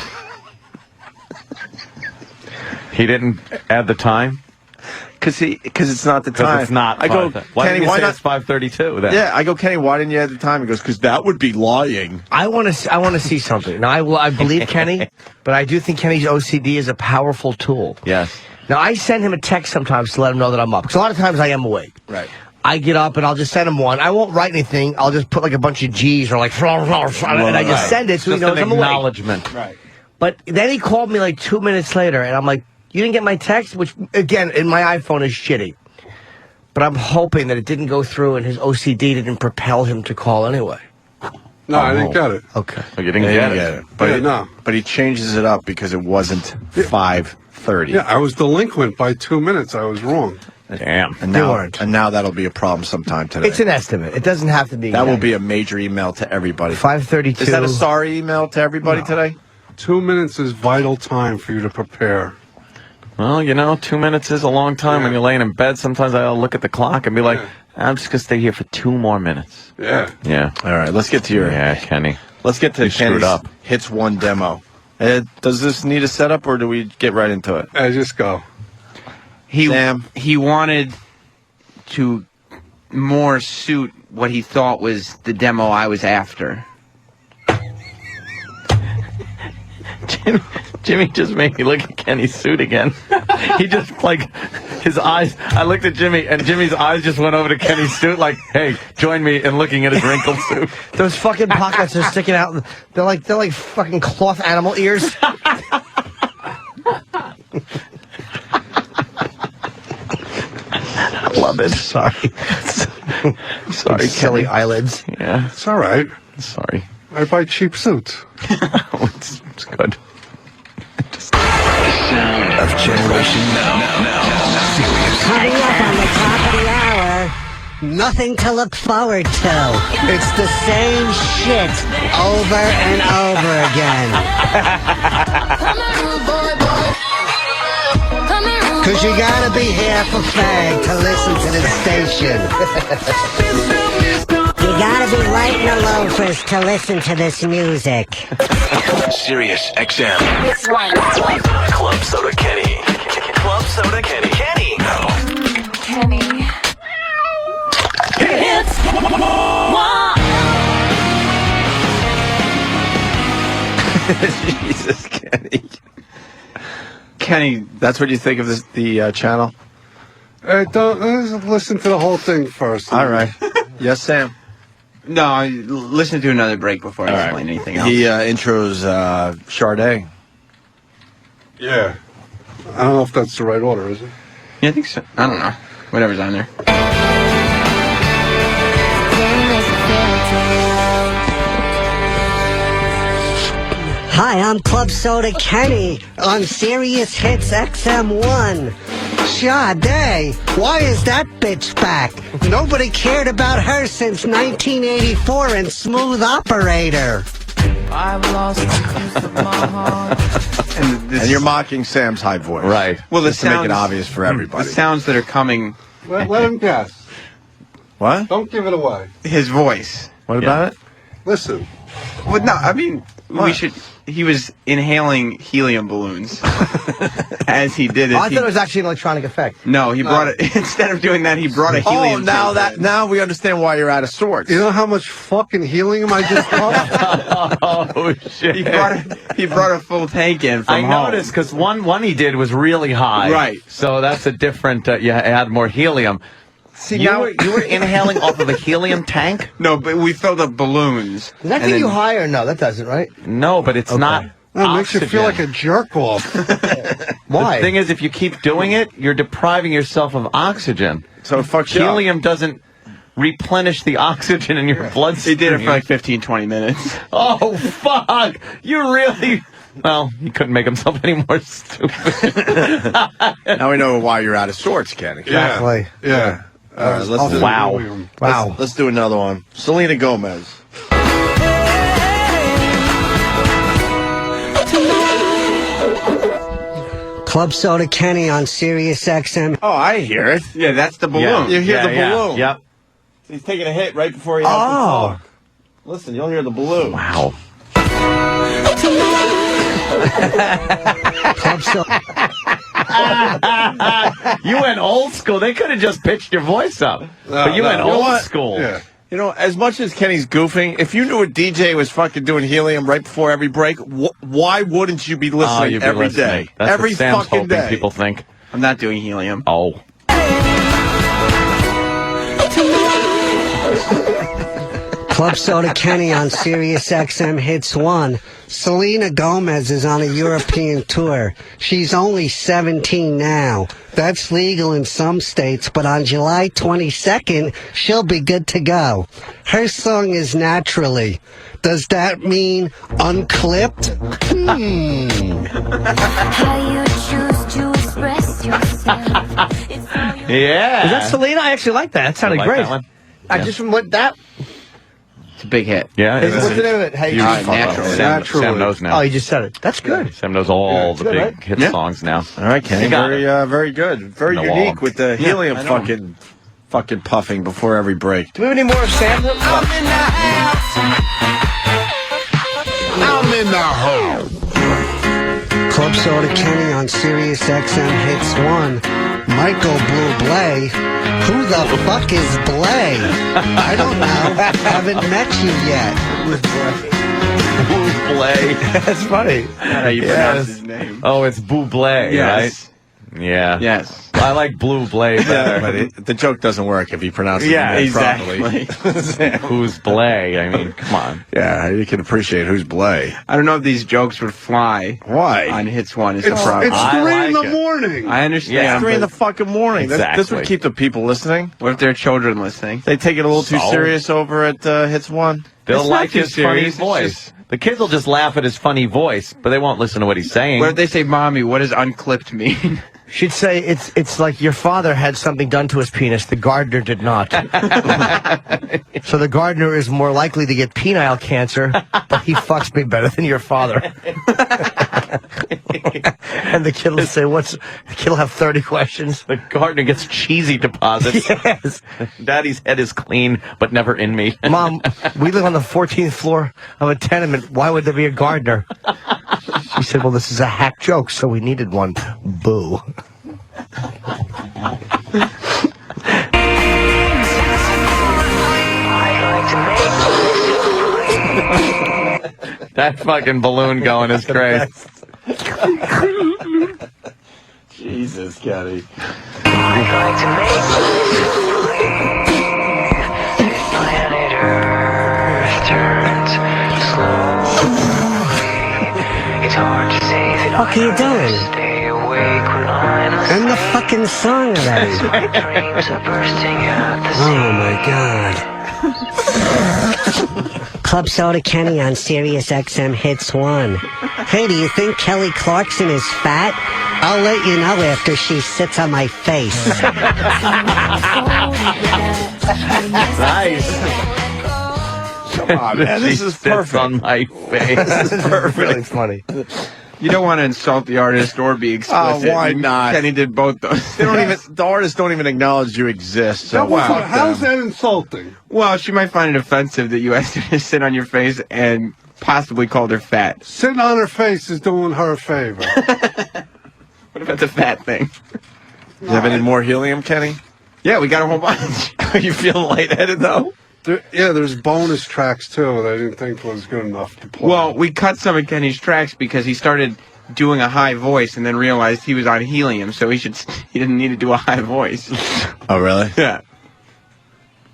He didn't add the time? Because it's not the time. It's not. I go, why Kenny, didn't you why say not? it's 5:32 then? Yeah, I go, Kenny, why didn't you add the time? He goes, because that would be lying. I want to see something. Now, I believe Kenny, but I do think Kenny's OCD is a powerful tool. Yes. Now, I send him a text sometimes to let him know that I'm up. Because a lot of times I am awake. Right. I get up and I'll just send him one. I won't write anything. I'll just put like a bunch of G's or like, and I just send it so he knows I'm awake. Acknowledgement. Right. But then he called me like 2 minutes later, and I'm like, you didn't get my text? Which, again, in my iPhone is shitty. but I'm hoping that it didn't go through and his OCD didn't propel him to call anyway. No, I didn't get it. Okay. Oh, you didn't get it. But, but he changes it up because it wasn't 5:30. Yeah, I was delinquent by 2 minutes. I was wrong. Damn. And now that'll be a problem sometime today. It's an estimate. It doesn't have to be. That will be a major email to everybody. 5:32. Is that a sorry email to everybody today? 2 minutes is vital time for you to prepare. Well, 2 minutes is a long time when you're laying in bed. Sometimes I'll look at the clock and be like, I'm just going to stay here for 2 more minutes. Yeah. Yeah. All right, let's get to your... Yeah, Kenny. Let's get to You screwed Kenny's up. Hits 1 demo. Does this need a setup, or do we get right into it? Just go. He wanted to more suit what he thought was the demo I was after. Jimmy just made me look at Kenny's suit again. He just, his eyes, I looked at Jimmy, and Jimmy's eyes just went over to Kenny's suit like, hey, join me in looking at his wrinkled suit. Those fucking pockets are sticking out. They're like fucking cloth animal ears. Love it. Sorry. Sorry, silly eyelids. Yeah. It's all right. Sorry. I buy cheap suits. It's good. Sound of Generation Now. Coming up on the top of the hour, nothing to look forward to. It's the same shit over and over again. Cause you gotta be half a fag to listen to this station. You gotta be right in the loafers to listen to this music. Sirius XM. It's one. Club Soda Kenny. Club Soda Kenny. Kenny. No. Kenny. Hits Jesus, Kenny. Kenny, that's what you think of the channel? Don't listen to the whole thing first. All right. Yes, Sam. No, listen to another break before I explain anything else. He intros Sade. Yeah. I don't know if that's the right order, is it? Yeah, I think so. I don't know. Whatever's on there. Hi, I'm Club Soda Kenny on Sirius Hits XM1. Sade, why is that bitch back? Nobody cared about her since 1984 and Smooth Operator. I've lost the use of my heart. And you're mocking Sam's high voice. Right. Well, just to make it obvious for everybody. The sounds that are coming. Let him guess. What? Don't give it away. His voice. What about it? Listen. Well, no, I mean, we should. He was inhaling helium balloons as he did it. I thought it was actually an electronic effect. No, he brought it. Instead of doing that, he brought a helium. Now we understand why you're out of sorts. You know how much fucking helium I just bought? Oh shit! He brought a full tank in from home. I noticed because one he did was really high. Right. So that's a different. You had more helium. See, you were inhaling off of a helium tank? No, but we filled up balloons. Does that get you high or no? That doesn't, right? No, but it's not. That makes you feel like a jerk off. Why? The thing is, if you keep doing it, you're depriving yourself of oxygen. So it fucks you up. Helium doesn't replenish the oxygen in your bloodstream. He did it for like 15, 20 minutes. Oh, fuck! You really... Well, he couldn't make himself any more stupid. Now we know why you're out of sorts, Kenny. Exactly. Yeah. All right, let's do, Wow. Let's do another one. Selena Gomez. Club Soda Kenny on Sirius XM. Oh, I hear it. Yeah, that's the balloon. Yeah. You hear the balloon. Yep. He's taking a hit right before he has to talk. Listen, you'll hear the balloon. Wow. Club Soda. You went old school. They could have just pitched your voice up. But you went old school. Yeah. You know, as much as Kenny's goofing, if you knew a DJ was fucking doing helium right before every break, why wouldn't you be listening You'd be every listening. day? That's every what Sam's fucking hoping day. people think. I'm not doing helium. Club Soda Kenny on Sirius XM Hits 1. Selena Gomez is on a European tour. She's only 17 now. That's legal in some states, but on July 22nd, she'll be good to go. Her song is Naturally. Does that mean unclipped? How you choose to express yourself. Yeah. Is that Selena? I actually like that. That sounded like great. that one. I just what that. It's a big hit. Yeah. What's the name of it? Hey, Sam knows now. Oh, you just said it. That's good. Sam knows all the big right? hit songs now. All right, Kenny. You got Very good. Very No unique wall. with the helium fucking puffing before every break. Do we have any more of Sam? I'm in the house. Club Soda Kenny on Sirius XM Hits 1. Michael Bublé. Who the fuck is Blay? I don't know. Haven't met you yet. Bublé. That's funny. How you pronounce his name? Oh, it's Bublé, Yes. right? Yeah. Yes. I like Blue Blay better. But the joke doesn't work if he pronounces it properly. Who's Blay? I mean, come on. Yeah, you can appreciate who's Blay. I don't know if these jokes would fly. Why? On Hits 1 is It's the problem. 3 in the morning. I understand. Yeah, 3 in the fucking morning. Exactly. This would keep the people listening. What if there are children listening? They take it a little too So? serious over at Hits 1. They'll It's like not too his funny serious, it's voice. just- The kids will just laugh at his funny voice, but they won't listen to what he's saying. What if they say, "Mommy, what does unclipped mean?" She'd say it's like your father had something done to his penis. The gardener did not. So the gardener is more likely to get penile cancer, but he fucks me better than your father. And the kid will say, the kid will have 30 questions. The gardener gets cheesy deposits. Yes. Daddy's head is clean, but never in me. Mom, we live on the 14th floor of a tenement. Why would there be a gardener? She said, well, this is a hack joke, so we needed one. Boo. That fucking balloon going is great. Jesus, Kenny. I'd like to make this planet Earth turns slowly. It's hard to say that What are you doing? stay awake when I'm End the fucking song already. my dreams are bursting out the Oh my god. Club Soda Kenny on Sirius XM Hits 1. Hey, do you think Kelly Clarkson is fat? I'll let you know after she sits on my face. Nice. Come on, man. This is perfect. On my face. This is really funny. You don't want to insult the artist or be explicit. Oh, why not? Kenny did both those. The artists don't even acknowledge you exist. So How's that insulting? Well, she might find it offensive that you asked her to sit on your face and possibly called her fat. Sitting on her face is doing her a favor. What about the fat thing? You have any more helium, Kenny? Yeah, we got a whole bunch. Are you feeling lightheaded, though? There's bonus tracks, too, that I didn't think was good enough to play. Well, we cut some of Kenny's tracks because he started doing a high voice and then realized he was on helium, so he didn't need to do a high voice. Oh, really? Yeah.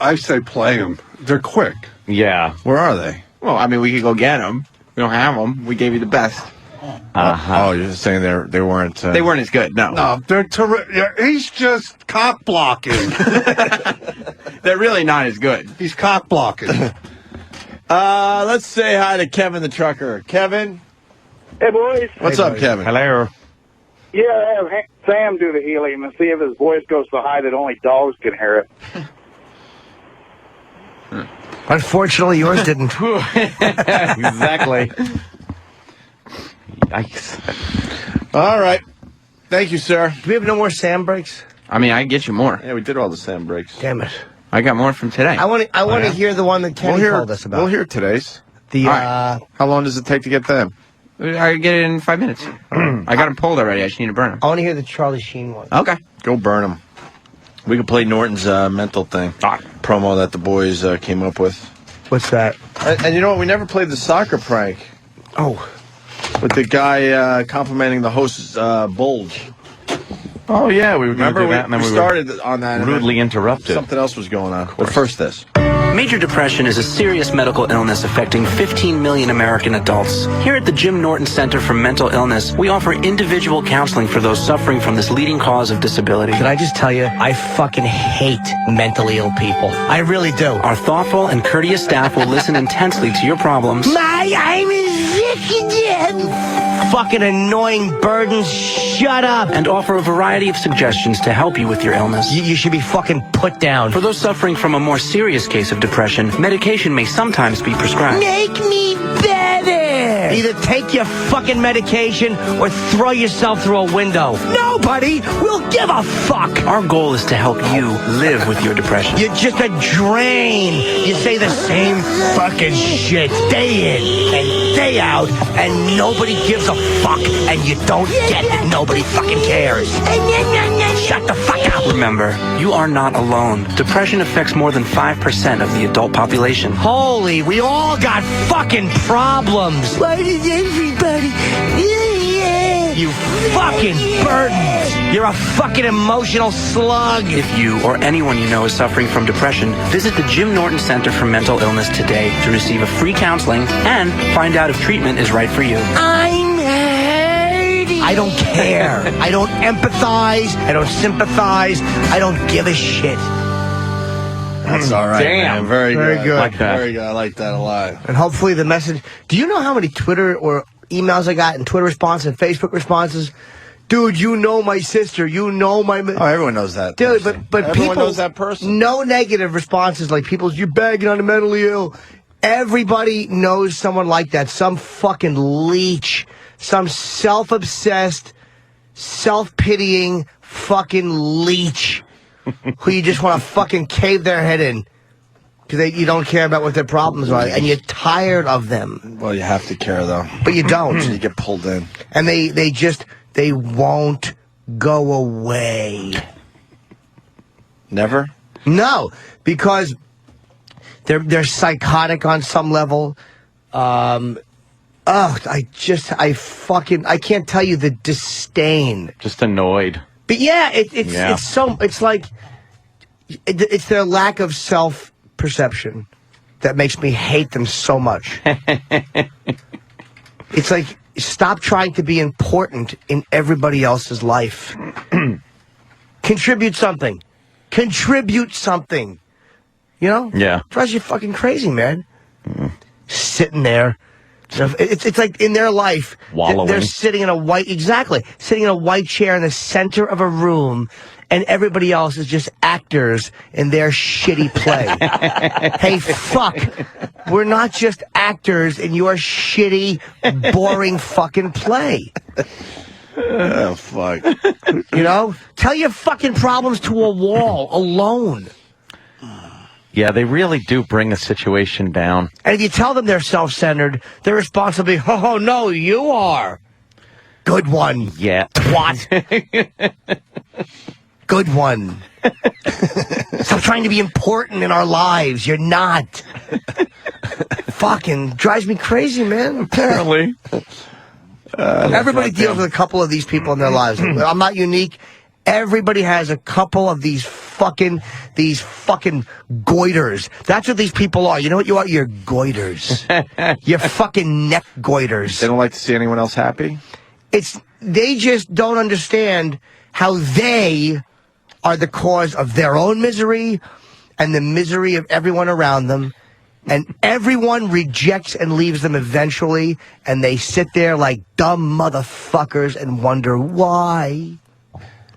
I say play them. They're quick. Yeah. Where are they? Well, I mean, we could go get them. We don't have them. We gave you the best. Oh, you're just saying they weren't... They weren't as good, no. No, they're terrific. Yeah, he's just cock blocking. They're really not as good. He's cock blocking. Let's say hi to Kevin the trucker. Kevin? Hey, boys. What's up, Kevin? Hello. Yeah, have Sam do the helium and see if his voice goes so high that only dogs can hear it. Unfortunately, yours didn't. Exactly. Yikes. All right. Thank you, sir. Do we have no more Sam breaks? I mean, I can get you more. Yeah, we did all the Sam breaks. Damn it. I got more from today. I want to hear the one that Kenny told us about. We'll hear today's. The How long does it take to get them? I get it in 5 minutes. I got them pulled already. I just need to burn them. I want to hear the Charlie Sheen one. Okay. Go burn them. We can play Norton's mental thing. Promo that the boys came up with. What's that? And you know what? We never played the soccer prank. Oh. With the guy complimenting the host's bulge. Oh, yeah, we were going to Remember, do that, and then we we started on that. and rudely then interrupted. Something else was going on. But first this. Major depression is a serious medical illness affecting 15 million American adults. Here at the Jim Norton Center for Mental Illness, we offer individual counseling for those suffering from this leading cause of disability. Can I just tell you, I fucking hate mentally ill people. I really do. Our thoughtful and courteous staff will listen intensely to your problems. I'm fucking annoying burdens. Shut up. And offer a variety of suggestions to help you with your illness. You should be fucking put down. For those suffering from a more serious case of depression, medication may sometimes be prescribed. Make me better. Either take your fucking medication or throw yourself through a window. Nobody will give a fuck. Our goal is to help you live with your depression. You're just a drain. You say the same fucking shit day in and day out, and nobody gives a fuck, and you don't get it. Nobody fucking cares. Shut the fuck up. Remember, you are not alone. Depression affects more than 5% of the adult population. Holy, we all got fucking problems. Why does everybody? You fucking burdens. You're a fucking emotional slug. If you or anyone you know is suffering from depression, visit the Jim Norton Center for Mental Illness today to receive a free counseling and find out if treatment is right for you. I'm hurting. I don't care. I don't empathize. I don't sympathize. I don't give a shit. That's all right. Damn. Man. Very good. Like that. Very good. I like that a lot. And hopefully the message... Do you know how many Twitter or emails I got and Twitter responses and Facebook responses? Dude, you know my sister. You know my... Oh, everyone knows that. Dude, person. but everyone people... knows that person. No negative responses like people's, you're bagging on the mentally ill. Everybody knows someone like that. Some fucking leech. Some self-obsessed, self-pitying fucking leech who you just want to fucking cave their head in. Because you don't care about what their problems are, and you're tired of them. Well, you have to care, though. But you don't. You get pulled in. And they won't go away. Never? No, because they're psychotic on some level. I can't tell you the disdain. Just annoyed. But yeah, it's like it's their lack of self-perception that makes me hate them so much. It's like, stop trying to be important in everybody else's life. Contribute something. Contribute something. You know? Yeah. Drives you fucking crazy, man. Sitting there. So it's like in their life, wallowing. They're sitting in a white chair in the center of a room, and everybody else is just actors in their shitty play. Hey, fuck. We're not just actors in your shitty, boring fucking play. Oh, fuck. You know? Tell your fucking problems to a wall alone. Yeah, they really do bring the situation down. And if you tell them they're self-centered, their response will be, oh, no, you are. Good one. Yeah. Twat. Good one. Stop trying to be important in our lives. You're not. Fucking drives me crazy, man. Apparently. Everybody deals with a couple of these people in their lives. I'm not unique. Everybody has a couple of these fucking goiters. That's what these people are. You know what you are? You're goiters. You're fucking neck goiters. They don't like to see anyone else happy? They just don't understand how they are the cause of their own misery and the misery of everyone around them. And everyone rejects and leaves them eventually, and they sit there like dumb motherfuckers and wonder why.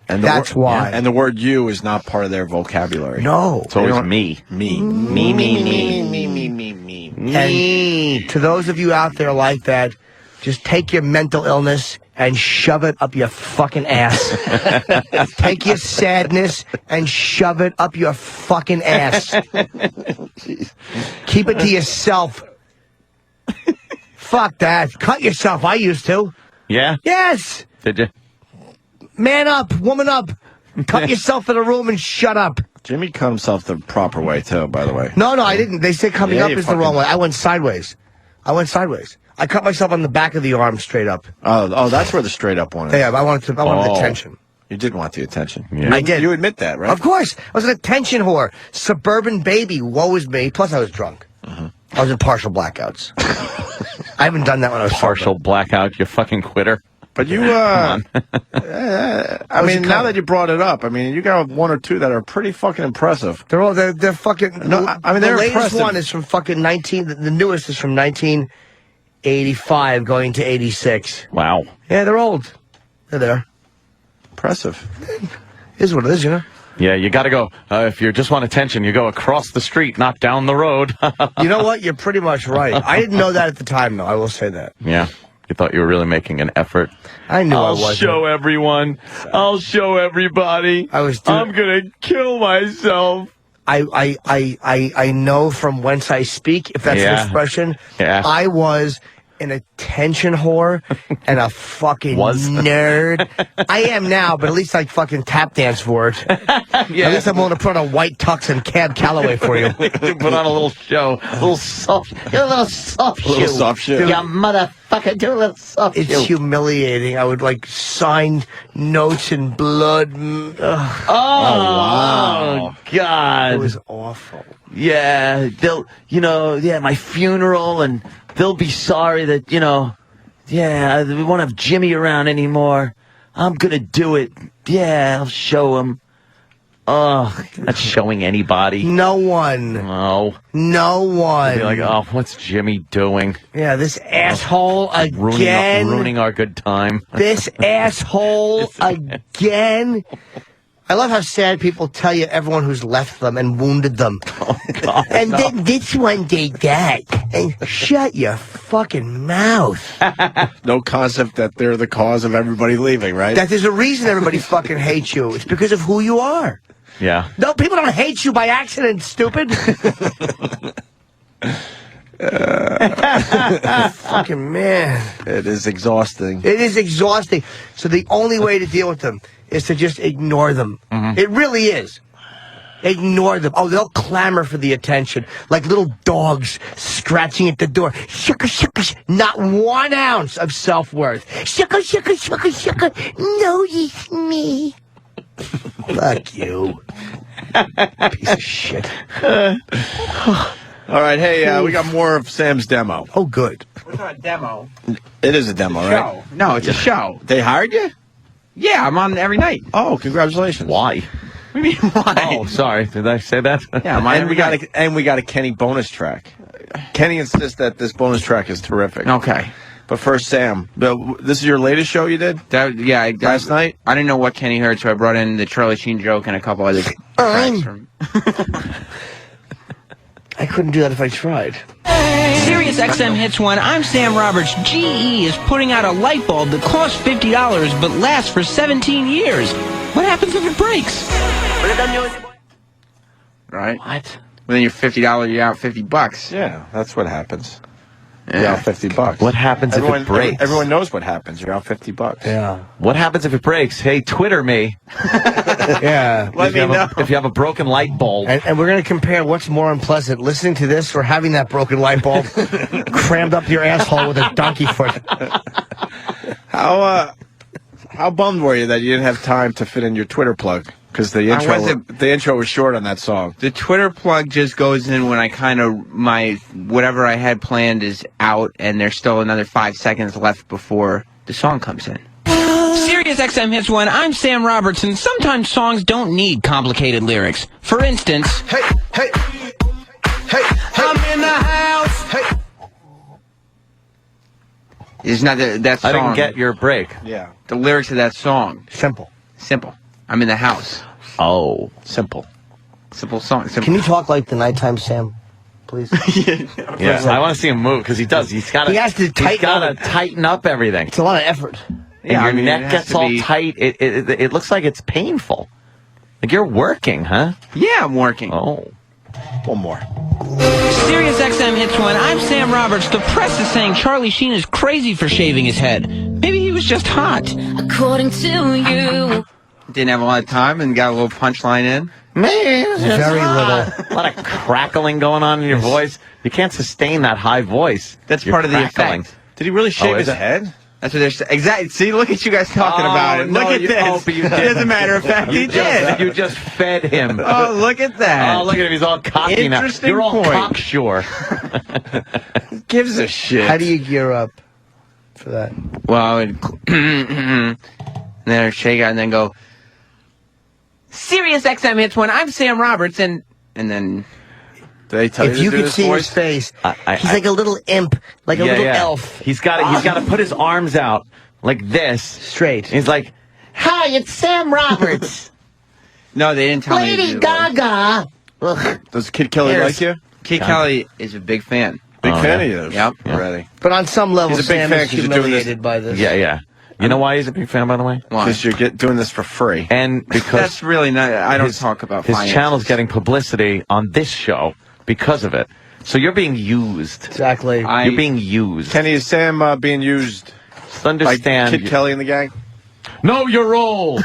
And that's why. And the word you is not part of their vocabulary. No. It's always me. Me. And to those of you out there like that, just take your mental illness and shove it up your fucking ass. Take your sadness and shove it up your fucking ass. Keep it to yourself. Fuck that. Cut yourself. I used to. Yeah? Yes. Did you? Man up, woman up. Cut yourself in a room and shut up. Jimmy cut himself the proper way, too, by the way. No, I didn't. They say coming up is the wrong way. I went sideways. I cut myself on the back of the arm straight up. Oh, that's where the straight up one is. Yeah, I wanted the tension. You did want the attention. I did. You admit that, right? Of course. I was an attention whore. Suburban baby. Woe is me. Plus, I was drunk. I was in partial blackouts. I haven't done that when I was partial blackout. You fucking quitter. But you, Come on. I mean, now that you brought it up, I mean, you got one or two that are pretty fucking impressive. They're fucking. No, I mean, they're the latest impressive. one is from fucking 19. The newest is from 1985, going to 86. Wow. Yeah, they're old. They're there. Impressive. Is what it is, you know. Yeah, you got to go. If you just want attention, you go across the street, not down the road. You know what? You're pretty much right. I didn't know that at the time, though. I will say that. Yeah. You thought you were really making an effort. I knew I I'll wasn't. show everyone. I'll show everybody. I'm gonna kill myself. I know from whence I speak, if that's the expression. Yeah. I was an attention whore and a fucking nerd. I am now, but at least I fucking tap dance for it. At least I'm willing to put on a white tux and Cab Calloway for you. You put on a little show, a little soft, do a little soft shoe. A little soft shoe. You motherfucker, do a little soft It's shoe. humiliating. I would like sign notes in blood. Oh, wow. God. It was awful. Yeah, they'll, my funeral, and they'll be sorry that, we won't have Jimmy around anymore. I'm gonna do it. Yeah, I'll show him. Oh, not showing anybody. No one. No. No one. They'll be like, oh, what's Jimmy doing? Yeah, this asshole again. Ruining our good time. This asshole again. I love how sad people tell you everyone who's left them and wounded them. Oh, God. And then this one did that. And shut your fucking mouth. No concept that they're the cause of everybody leaving, right? That there's a reason everybody fucking hates you. It's because of who you are. Yeah. No, people don't hate you by accident, stupid. Fucking man. It is exhausting. It is exhausting. So the only way to deal with them is to just ignore them. It really is. Ignore them. Oh, they'll clamor for the attention like little dogs scratching at the door. Shucka, shucka, not 1 ounce of self-worth. Shucka, shucka, shucka, shucka. Notice me. Fuck you. Piece of shit. All right, hey, we got more of Sam's demo. Oh, good. It's not a demo. It is a demo, right? Show. No, it's a show. They hired you? Yeah, I'm on every night. Oh, congratulations. Why? What do you mean, why? Oh, sorry. Did I say that? Yeah, I'm on every night. We got a Kenny bonus track. Kenny insists that this bonus track is terrific. Okay. But first, Sam, this is your latest show you did? Last night? I didn't know what Kenny heard, so I brought in the Charlie Sheen joke and a couple other tracks from... I couldn't do that if I tried. Sirius XM hits one. I'm Sam Roberts. GE is putting out a light bulb that costs $50 but lasts for 17 years. What happens if it breaks? Right? What? Within your $50, you're out $50. Yeah, that's what happens. You're out $50. What happens if it breaks? Everyone knows what happens. You're out $50. Yeah. What happens if it breaks? Hey, Twitter me. Yeah. Let me know. If you have a broken light bulb. And we're going to compare what's more unpleasant, listening to this or having that broken light bulb crammed up your asshole with a donkey foot. How bummed were you that you didn't have time to fit in your Twitter plug? Because the intro was short on that song. The Twitter plug just goes in when I whatever I had planned is out, and there's still another 5 seconds left before the song comes in. Sirius XM hits one. I'm Sam Robertson. Sometimes songs don't need complicated lyrics. For instance, hey, I'm in the house. Hey. It's not that song. I didn't get your break. Yeah. The lyrics of that song. Simple. I'm in the house. Oh. Simple song. Simple. Can you talk like the nighttime Sam, please? Yes, I want to see him move because he does. He has to tighten up everything. It's a lot of effort. And your neck gets all tight. It looks like it's painful. Like you're working, huh? Yeah, I'm working. Oh. One more. Sirius XM hits one. I'm Sam Roberts. The press is saying Charlie Sheen is crazy for shaving his head. Maybe he was just hot. According to you. Didn't have a lot of time and got a little punchline in. Man, very little. A lot of crackling going on in your voice. You can't sustain that high voice. That's You're part of the crackling. effect. Did he really shave his head? That's what they're saying. Exactly. See, look at you guys talking about it. Look at this. Opie, you As a matter of fact, he did. You just fed him. Oh, look at that. Oh, look at him. He's all cocky now. Interesting You're all point. cocksure. Who gives a shit? How do you gear up for that? Well, I would and then I'd shake out and then go, Sirius XM hits one. I'm Sam Roberts, and then... They tell If you could see his face, he's like a little imp, like a little elf. He's got to put his arms out like this. Straight. He's like, Hi, it's Sam Roberts. No, they didn't tell me. Lady Gaga. Does Kid Kelly like you? Kid Kelly is a big fan. Big fan of you. Yep. Already. But on some level, He's a big Sam fan is 'cause you're doing this- humiliated by this. yeah. You know why he's a big fan, by the way? Why? Because you're doing this for free. And because That's really not... I don't talk about his finances. channel's getting publicity on this show because of it. So you're being used. Exactly. You're being used. Kenny, is Sam being used Just understand. by Kid Kelly and the gang? Know your role.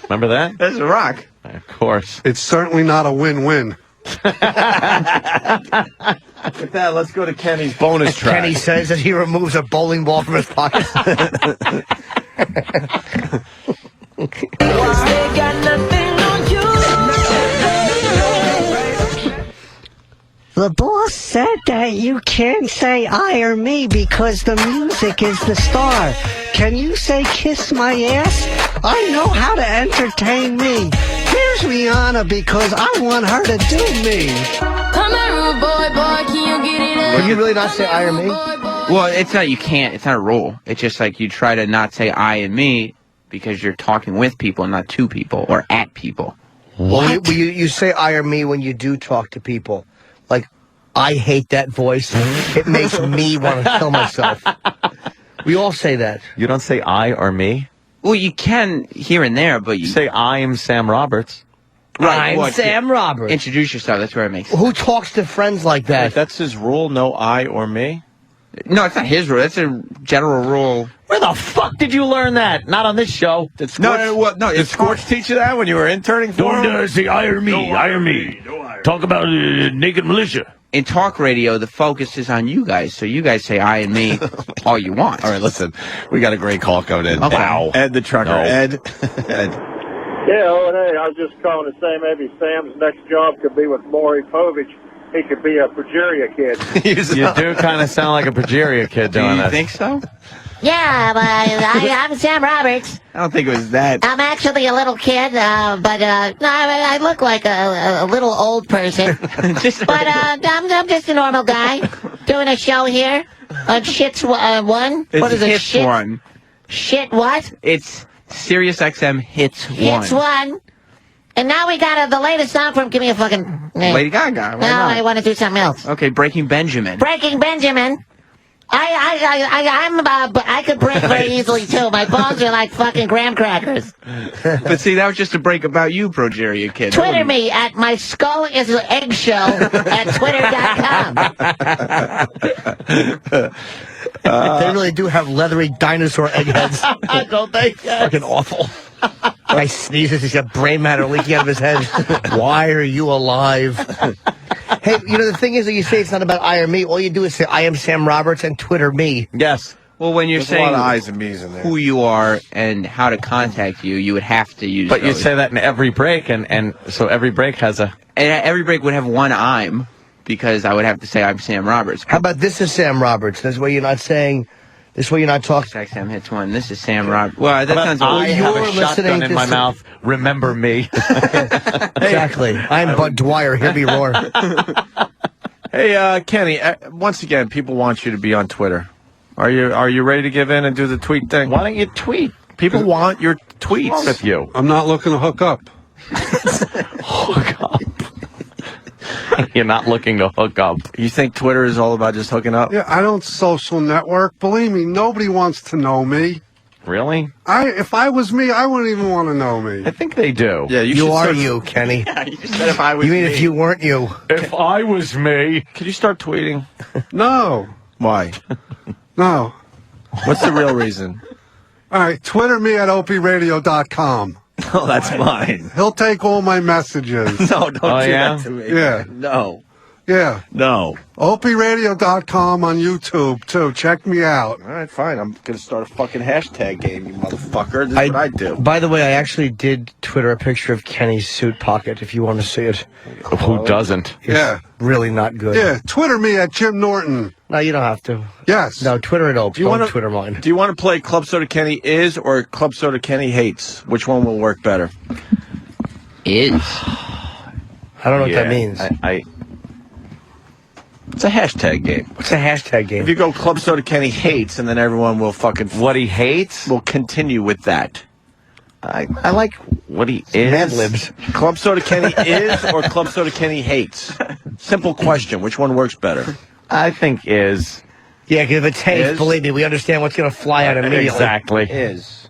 Remember that? That's a rock. Of course. It's certainly not a win-win. With that, let's go to Kenny's bonus track. Kenny says that he removes a bowling ball from his pocket. The boss said that you can't say I or me because the music is the star. Can you say kiss my ass? I know how to entertain me. Here's Rihanna because I want her to do me. Come on, rude boy, can you get it up? Can you really not say I or me? Well, it's not... You can't. It's not a rule. It's just like you try to not say I and me because you're talking with people, not to people or at people. Well, you say I or me when you do talk to people. Like, I hate that voice. It makes me want to kill myself. We all say that. You don't say I or me? Well, you can here and there, but you say I am Sam Roberts. Right, I'm Sam Roberts. Introduce yourself. That's where it makes sense. Who talks to friends like that? Wait, that's his rule, no I or me? No, it's not his rule. That's a general rule. Where the fuck did you learn that? Not on this show. Did Scorch teach you that when you were interning for him? Don't say I or me. I or me. Talk about naked militia. In talk radio, the focus is on you guys, so you guys say I and me all you want. All right, listen. We got a great call coming in. Okay. Wow. Ed the trucker. No. Ed. Yeah, hey, I was just calling to say maybe Sam's next job could be with Maury Povich. He could be a progeria kid. You do kind of sound like a progeria kid doing that. Do you think so? Yeah, I'm Sam Roberts. I don't think it was that. I'm actually a little kid, but I look like a little old person. I'm just a normal guy doing a show here on Shit's One. It's What is it? Hits Shit One. Shit what? It's Sirius XM Hits One. Hits One. And now we got the latest song from... Give me a fucking name. Lady Gaga. No, I want to do something else. Okay, Breaking Benjamin. Breaking Benjamin. I could break very easily too. My bones are like fucking graham crackers. But see, that was just a break about you, progeria kid. Twitter me at my skull is an eggshell at twitter.com. They really do have leathery dinosaur eggheads. Don't they? Fucking awful. Guy sneezes, he's got brain matter leaking out of his head. Why are you alive? Hey, the thing is that you say it's not about I or me. All you do is say I am Sam Roberts and Twitter me. Yes. Well, when you're There's saying a lot of I's and me's in there. who you are and how to contact you, you would have to use But you those. say that in every break, and so every break has a... And every break would have one I'm, because I would have to say I'm Sam Roberts. How about this is Sam Roberts? This way you're not saying... This way you're not talking... XM Hits One. This is Sam Roberts. Well, that sounds... I have a you're shotgun listening in to my some- mouth. Remember me. Exactly. I'm Bud Dwyer. Hear me roar. Hey, Kenny, once again, people want you to be on Twitter. Are you ready to give in and do the tweet thing? Why don't you tweet? People want your tweets. What's wrong with you? I'm not looking to hook up. Hook up. You're not looking to hook up. You think Twitter is all about just hooking up? Yeah, I don't social network. Believe me, nobody wants to know me. Really? If I was me, I wouldn't even want to know me. I think they do. Yeah, You are you, Kenny. Yeah, you just said if I was You mean me. if you weren't you? If I was me... Could you start tweeting? No. Why? No. What's the real reason? All right, Twitter me at opieradio.com. Oh, that's mine. He'll take all my messages. No, don't do yeah? that to me. Yeah. No. Yeah. No. OpieRadio.com on YouTube, too. Check me out. All right, fine. I'm going to start a fucking hashtag game, you motherfucker. This is what I do. By the way, I actually did Twitter a picture of Kenny's suit pocket, if you want to see it. Who doesn't? Yeah. Really not good. Yeah, Twitter me at Jim Norton. No, you don't have to. Yes. No, Twitter it up. Do you want to Twitter mine? Do you want to play Club Soda Kenny is or Club Soda Kenny hates? Which one will work better? Is. I don't know what that means. It's a hashtag game. What's a hashtag game? If you go Club Soda Kenny hates, and then everyone will fucking... What he hates? Will continue with that. I like what he is. Mad libs. Club Soda Kenny is or Club Soda Kenny hates? Simple question. Which one works better? I think is. Yeah, because if it's hate, Is? believe me, we understand what's going to fly out immediately. Exactly. Is.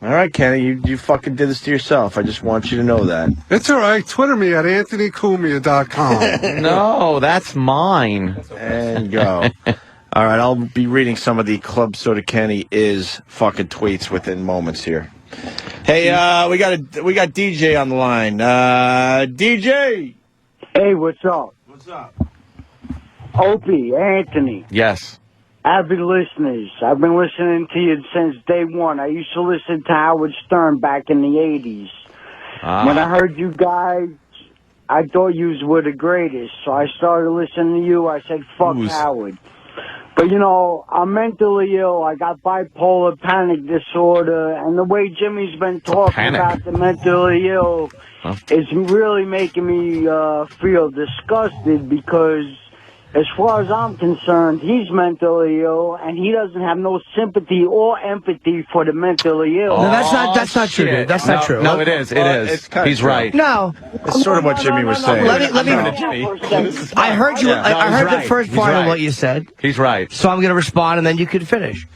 All right, Kenny, you fucking did this to yourself. I just want you to know that. It's all right. Twitter me at AnthonyCumia.com. No, that's mine. And go. All right, I'll be reading some of the Club Soda Kenny is fucking tweets within moments here. Hey, we got DJ on the line. DJ. Hey, what's up? What's up? Opie, Anthony, Yes. avid listeners. I've been listening to you since day one. I used to listen to Howard Stern back in the 80s. When I heard you guys, I thought you were the greatest. So I started listening to you. I said, fuck Howard. But, you know, I'm mentally ill. I got bipolar panic disorder. And the way Jimmy's been talking about the mentally ill is really making me feel disgusted because... as far as I'm concerned, he's mentally ill, and he doesn't have no sympathy or empathy for the mentally ill. No, that's not true, dude. That's not true. No, it is. He's right. No. It's sort of what Jimmy was saying. Let me. I heard you. I heard the first part of what you said. He's right. So I'm going to respond, and then you can finish.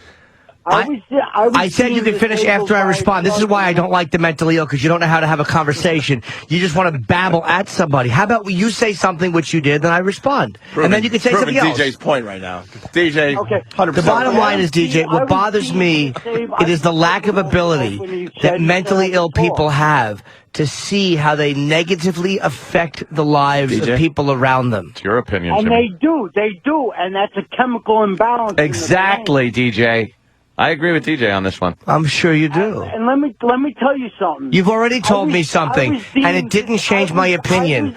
I said you could finish after I respond. This is why I don't like the mentally ill, because you don't know how to have a conversation. You just want to babble at somebody. How about you say something, which you did, then I respond. And then you can say something else. DJ's point right now. DJ, 100%. The bottom line is, DJ, what bothers me, it is the lack of ability that mentally ill people have to see how they negatively affect the lives of people around them. It's your opinion, And Jimmy. they do, and that's a chemical imbalance. Exactly, DJ. I agree with DJ on this one. I'm sure you do. And let me tell you something. You've already told me something, and it didn't change my opinion.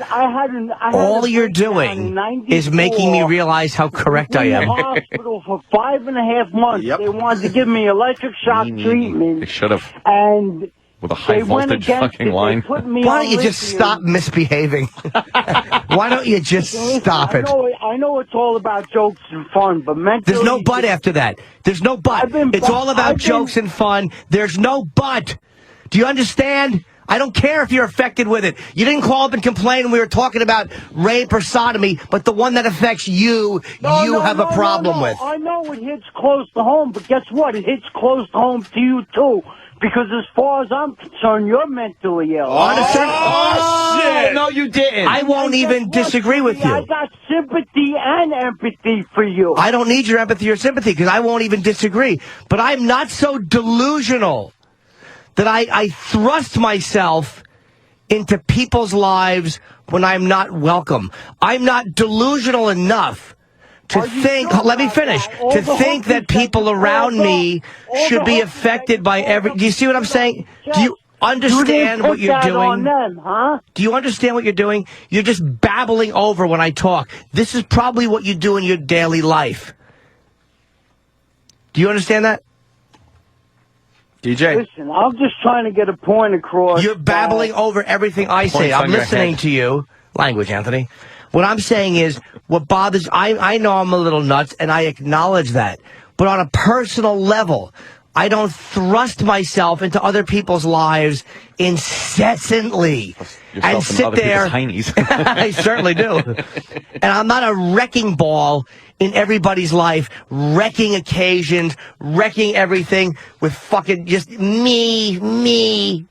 All you're doing is making me realize how correct I am. In the hospital for 5.5 months. They wanted to give me electric shock treatment. They should have. And with a high voltage fucking line. Why don't you just stop misbehaving? Why don't you just stop it? I know it's all about jokes and fun, but mentally... There's no but after that. There's no but. It's all about jokes and fun. There's no but. Do you understand? I don't care if you're affected with it. You didn't call up and complain when we were talking about rape or sodomy, but the one that affects you, you have a problem with. I know it hits close to home, but guess what? It hits close to home to you, too. Because as far as I'm concerned, you're mentally ill. Shit! No, you didn't. I won't even disagree with you. I got sympathy and empathy for you. I don't need your empathy or sympathy because I won't even disagree. But I'm not so delusional that I thrust myself into people's lives when I'm not welcome. I'm not delusional enough to think, let me finish, to think that people around me should be affected by every... Do you see what I'm saying? Do you understand what you're doing? Do you understand what you're doing? You're just babbling over when I talk. This is probably what you do in your daily life. Do you understand that? DJ? Listen, I'm just trying to get a point across. You're babbling over everything I say. I'm listening to you. Language, Anthony. What I'm saying is, what bothers... I know I'm a little nuts, and I acknowledge that. But on a personal level, I don't thrust myself into other people's lives incessantly. And sit there... I certainly do. And I'm not a wrecking ball in everybody's life, wrecking occasions, wrecking everything with fucking just me.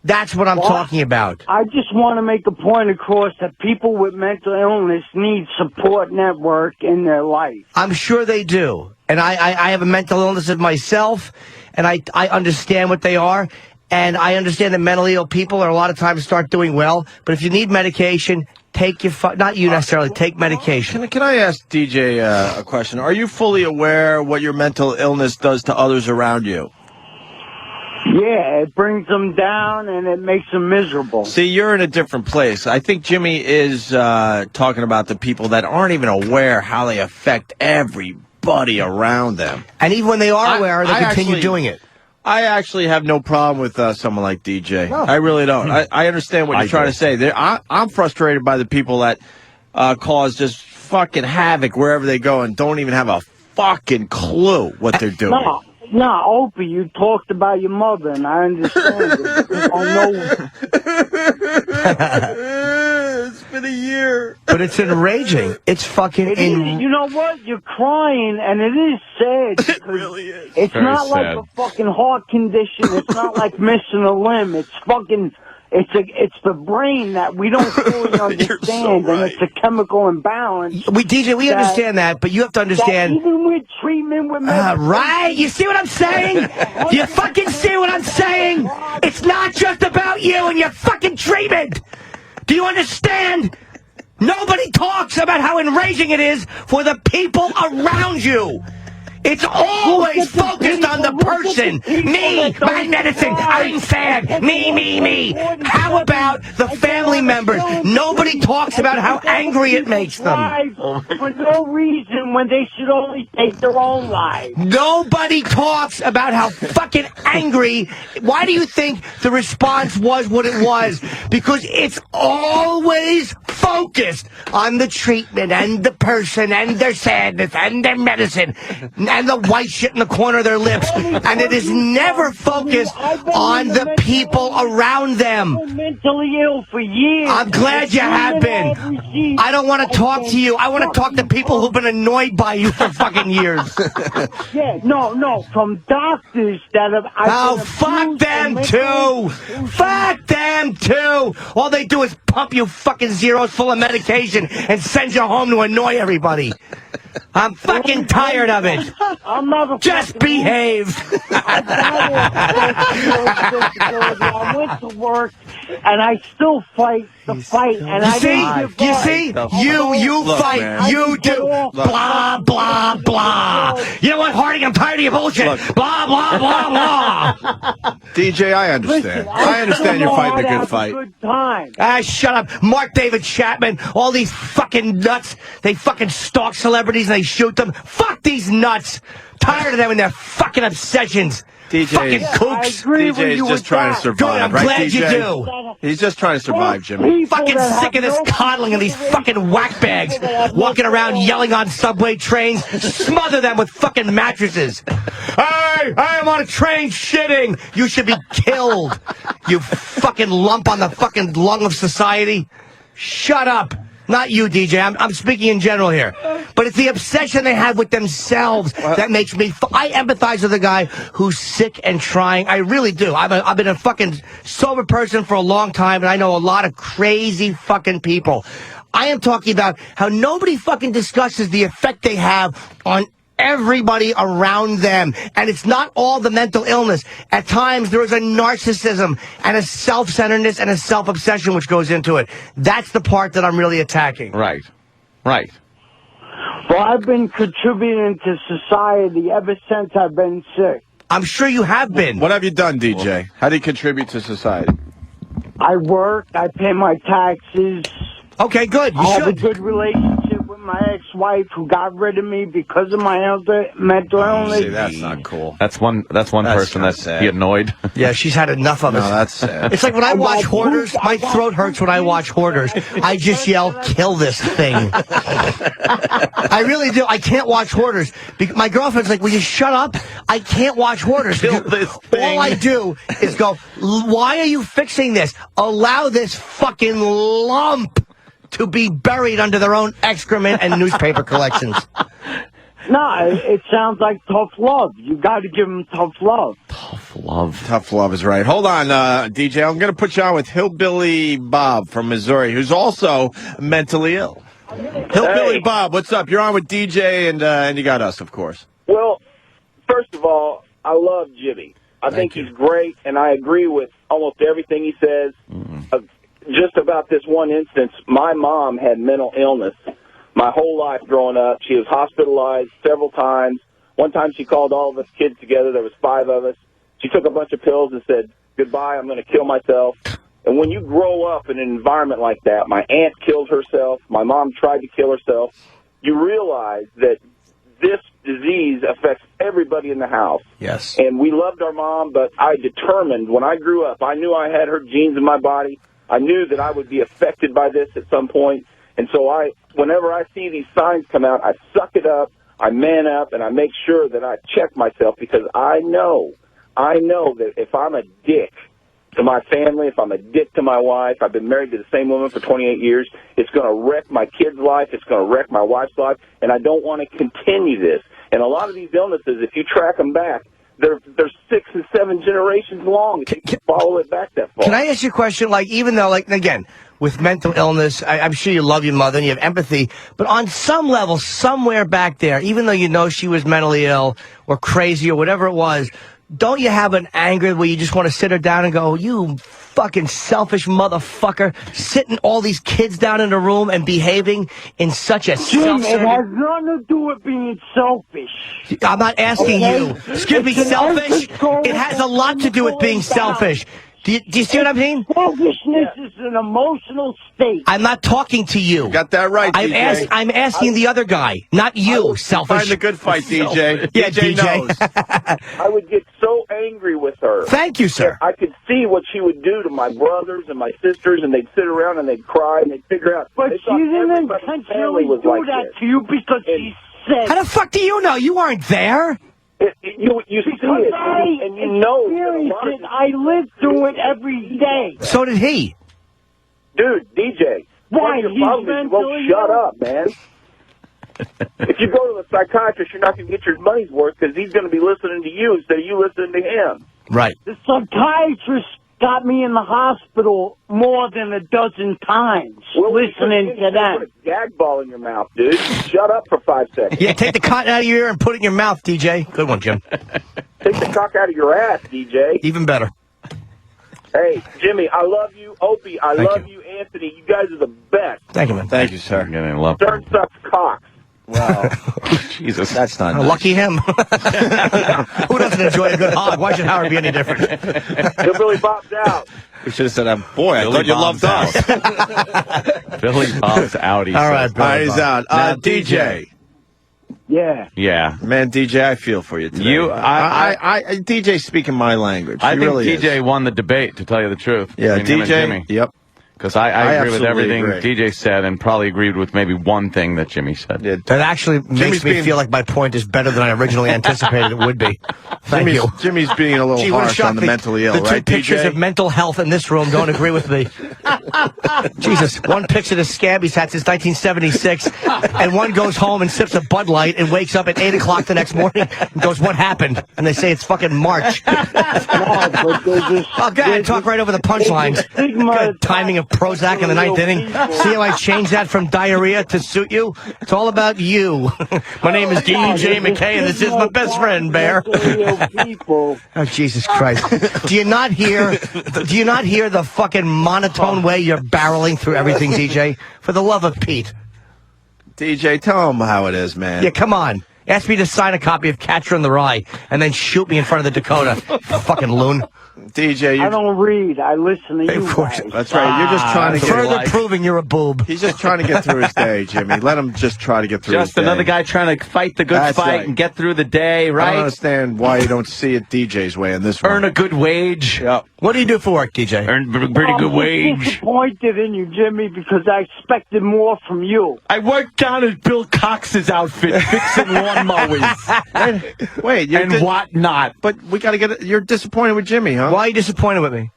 That's what I'm talking about. I just want to make a point across that people with mental illness need support network in their life. I'm sure they do. And I have a mental illness of myself, and I understand what they are. And I understand that mentally ill people are a lot of times start doing well. But if you need medication, take your not you necessarily, take medication. Can I ask DJ a question? Are you fully aware what your mental illness does to others around you? Yeah, it brings them down and it makes them miserable. See, you're in a different place. I think Jimmy is talking about the people that aren't even aware how they affect everybody around them. And even when they are aware, they continue doing it. I actually have no problem with someone like DJ. No. I really don't. I understand what you're trying to say. I'm frustrated by the people that cause just fucking havoc wherever they go and don't even have a fucking clue what they're doing. No, Opie, you talked about your mother, and I understand it. I know. It's been a year. But it's enraging. It's fucking You know what? You're crying, and it is sad. It really is. It's Very not like sad. a fucking heart condition. It's not like missing a limb. It's fucking... It's the brain that we don't fully understand, and it's a chemical imbalance. We understand that, but you have to understand. Even with treatment, with right? You see what I'm saying? You fucking see what I'm saying? It's not just about you and your fucking treatment. Do you understand? Nobody talks about how enraging it is for the people around you. It's always focused on the person. Me, my medicine, I'm sad. Me. How about the family members? Nobody talks about how angry it makes them. For no reason when they should only take their own lives. Nobody talks about how fucking angry. Why do you think the response was what it was? Because it's always focused on the treatment and the person and their sadness and their medicine and the white shit in the corner of their lips. And it is never focused on the people around them. I'm mentally ill for years. I'm glad you have been. I don't want to talk to you. I want to talk to people who've been annoyed by you for fucking years. Yeah, no, from doctors that have... Oh, fuck them too! Fuck them too! All they do is pump you fucking zeros full of medication and send you home to annoy everybody. I'm fucking tired of it. I'm not Just behave. I went to work and I still fight the fight. And You see? You Look, fight. man. You do. Blah, blah, blah. You know what, Harding? I'm tired of your bullshit. Blah, blah, blah, blah. DJ, I understand. I understand you're fighting a good fight. Time. Shut up. Mark David Chapman, all these fucking nuts. They fucking stalk celebrities and they shoot them. Fuck these nuts. Tired of them and their fucking obsessions. Fucking kooks. DJ is just trying to survive, Good, I'm right, glad DJ? you do. He's just trying to survive, Jimmy. Fucking sick of this coddling and these fucking whack bags walking around yelling on subway trains. Smother them with fucking mattresses. Hey, I'm on a train shitting. You should be killed. You fucking lump on the fucking lung of society. Shut up. Not you, DJ. I'm speaking in general here. But it's the obsession they have with themselves that makes me... I empathize with a guy who's sick and trying. I really do. I've been a fucking sober person for a long time, and I know a lot of crazy fucking people. I am talking about how nobody fucking discusses the effect they have on everybody around them. And it's not all the mental illness. At times, there is a narcissism and a self-centeredness and a self-obsession which goes into it. That's the part that I'm really attacking. Right. Well, I've been contributing to society ever since I've been sick. I'm sure you have been. What have you done, DJ? How do you contribute to society? I work, I pay my taxes. Okay, good. You I have a should. good relationship with my ex-wife who got rid of me because of my mental illness. See, that's not cool. That's one person that's sad. annoyed. Yeah, she's had enough of it. No, that's sad. It's like when I watch Hoarders, my throat hurts when I watch Hoarders. I just yell, kill this thing. I really do. I can't watch Hoarders. My girlfriend's like, will you shut up? I can't watch Hoarders. Kill this thing. All I do is go, why are you fixing this? Allow this fucking lump to be buried under their own excrement and newspaper collections. No, it sounds like tough love. You got to give them tough love. Tough love is right. Hold on, DJ. I'm going to put you on with Hillbilly Bob from Missouri, who's also mentally ill. Hillbilly Bob, what's up? You're on with DJ, and you got us, of course. Well, first of all, I love Jimmy. I think he's great, and I agree with almost everything he says. just about this one instance. My mom had mental illness my whole life growing up. She was hospitalized several times. One time she called all of us kids together. There was 5 of us. She took a bunch of pills and said, goodbye, I'm going to kill myself. And when you grow up in an environment like that, my aunt killed herself. My mom tried to kill herself. You realize that this disease affects everybody in the house. Yes. And we loved our mom, but I determined when I grew up, I knew I had her genes in my body. I knew that I would be affected by this at some point. And so whenever I see these signs come out, I suck it up, I man up, and I make sure that I check myself because I know that if I'm a dick to my family, if I'm a dick to my wife, I've been married to the same woman for 28 years, it's going to wreck my kid's life, it's going to wreck my wife's life, and I don't want to continue this. And a lot of these illnesses, if you track them back, they're 6 and 7 generations long if you can follow it back that far. Can I ask you a question? Like, even though, like, again, with mental illness, I'm sure you love your mother and you have empathy, but on some level, somewhere back there, even though you know she was mentally ill or crazy or whatever it was, don't you have an anger where you just want to sit her down and go, you fucking selfish motherfucker, sitting all these kids down in a room and behaving in such a Jim, it has nothing to do with being selfish. I'm not asking you. Excuse me, selfish? It has a lot to do with being selfish. Do you see what I'm saying? Selfishness is an emotional state. I'm not talking to you. Got that right, DJ. I'm asking the other guy, not you, selfish. Find the good fight, DJ. Yeah, DJ knows. I would get so angry with her. Thank you, sir. I could see what she would do to my brothers and my sisters, and they'd sit around and they'd cry and they'd figure out. But she didn't intentionally do that to you because she said. How the fuck do you know? You weren't there. You see it, and you know. I live through it every day. So did he. Dude, DJ. Why? Your problem is you won't shut up, man. If you go to the psychiatrist, you're not going to get your money's worth because he's going to be listening to you instead of you listening to him. Right. The psychiatrist got me in the hospital more than a dozen times listening to that. Put a gag ball in your mouth, dude. Shut up for 5 seconds. Yeah, take the cotton out of your ear and put it in your mouth, DJ. Good one, Jim. Take the cock out of your ass, DJ. Even better. Hey, Jimmy, I love you. Opie, I love you. Anthony, you guys are the best. Thank you, man. Thank you, sir. Stern sucks cocks. Wow. Jesus, that's not nice. Lucky him. Who doesn't enjoy a good hog? Why should Howard be any different? Billy bops out. We should have said, boy, I thought you loved us. Billy Bob's out. He All says. right, he's out. Now, DJ. Yeah. Yeah. Man, DJ, I feel for you today. DJ speaking my language. I He think really DJ won the debate, to tell you the truth. Yeah, between him and DJ. Jimmy. Yep. Because I agree with absolutely everything agree. DJ said and probably agreed with maybe one thing that Jimmy said. That actually makes me feel like my point is better than I originally anticipated it would be. Thank you. Jimmy's being a little Gee, what a harsh shock on the the- mentally ill, the right, two pictures DJ? of mental health in this room don't agree with me. Jesus, one picture of scab he's had since 1976, and one goes home and sips a Bud Light and wakes up at 8 o'clock the next morning and goes, what happened? And they say it's fucking March. Oh, go ahead, talk right over the punchlines. Good timing of Prozac in the ninth inning. See how I changed that from diarrhea to suit you? It's all about you. My name is DJ McKay, and this is my best friend, Bear. Oh, Jesus Christ. Do you not hear the fucking monotone way you're barreling through everything, DJ? For the love of Pete. DJ, tell him how it is, man. Yeah, come on. Ask me to sign a copy of Catcher in the Rye and then shoot me in front of the Dakota. Fucking loon. DJ, I don't read. I listen to you guys. That's right. You're just trying to get further proving you're a boob. He's just trying to get through his day, Jimmy. Let him just try to get through his Just day. another guy trying to fight the good That's fight right. and get through the day, I right? don't understand why you don't see it DJ's way in this one. Earn a good wage. Yep. What do you do for work, DJ? Earn a pretty good I'm wage. disappointed in you, Jimmy, because I expected more from you. I worked down at Bill Cox's outfit fixing lawnmowers Wait, you're and whatnot. But we got to get it. You're disappointed with Jimmy, huh? Why are you disappointed with me?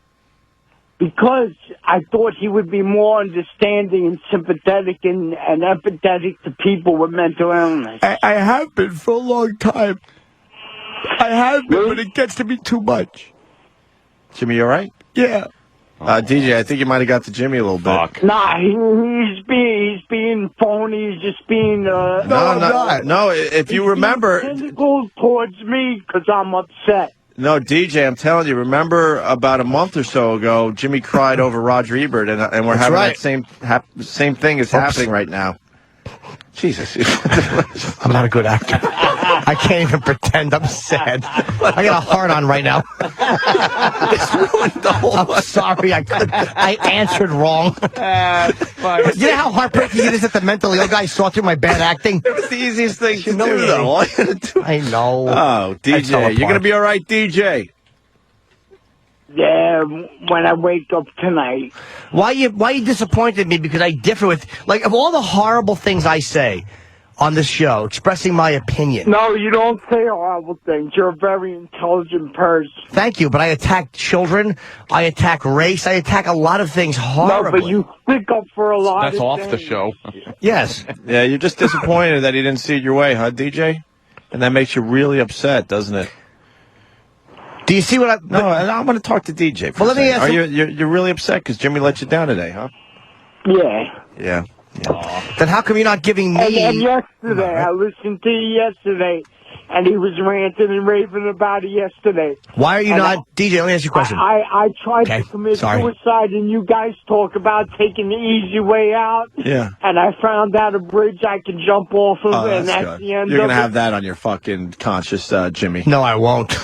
Because I thought he would be more understanding and sympathetic and empathetic to people with mental illness. I have been for a long time. I have been, but it gets to be too much. Jimmy, you all right? Yeah. DJ, I think you might have got to Jimmy a little bit. Nah, he's being phony. He's just being No, if you remember, cynical towards me because I'm upset. No, DJ, I'm telling you, remember about a month or so ago, Jimmy cried over Roger Ebert, and we're That's having right. that same thing is happening right now. Jesus. I'm not a good actor. I can't even pretend I'm sad. I got a heart on right now. It's ruined the whole I'm sorry, I answered wrong. You know how heartbreaking it is that the mentally ill guy saw through my bad acting? It was the easiest thing to do, though. All you had to do. I know. Oh, DJ, you're going to be all right, DJ. Yeah, when I wake up tonight. Why you disappointed me? Because I differ with, like, of all the horrible things I say on this show, expressing my opinion. No, you don't say horrible things. You're a very intelligent person. Thank you, but I attack children, I attack race, I attack a lot of things horribly. No, but you stick up for a lot That's of off things. the show. Yes. Yeah, you're just disappointed that he didn't see it your way, huh, DJ? And that makes you really upset, doesn't it? Do you see what I... No, I'm going to talk to DJ for Well, a let me second. ask You're really upset because Jimmy let you down today, huh? Yeah. Yeah. Then how come you're not giving me... And yesterday, I listened to you yesterday, and he was ranting and raving about it yesterday. Why are you not... DJ, let me ask you a question. I tried Okay, to commit sorry. suicide, and you guys talk about taking the easy way out. Yeah. And I found out a bridge I can jump off of, Oh, and that's that's good. the end You're of going to have it. that on your fucking conscious, Jimmy. No, I won't.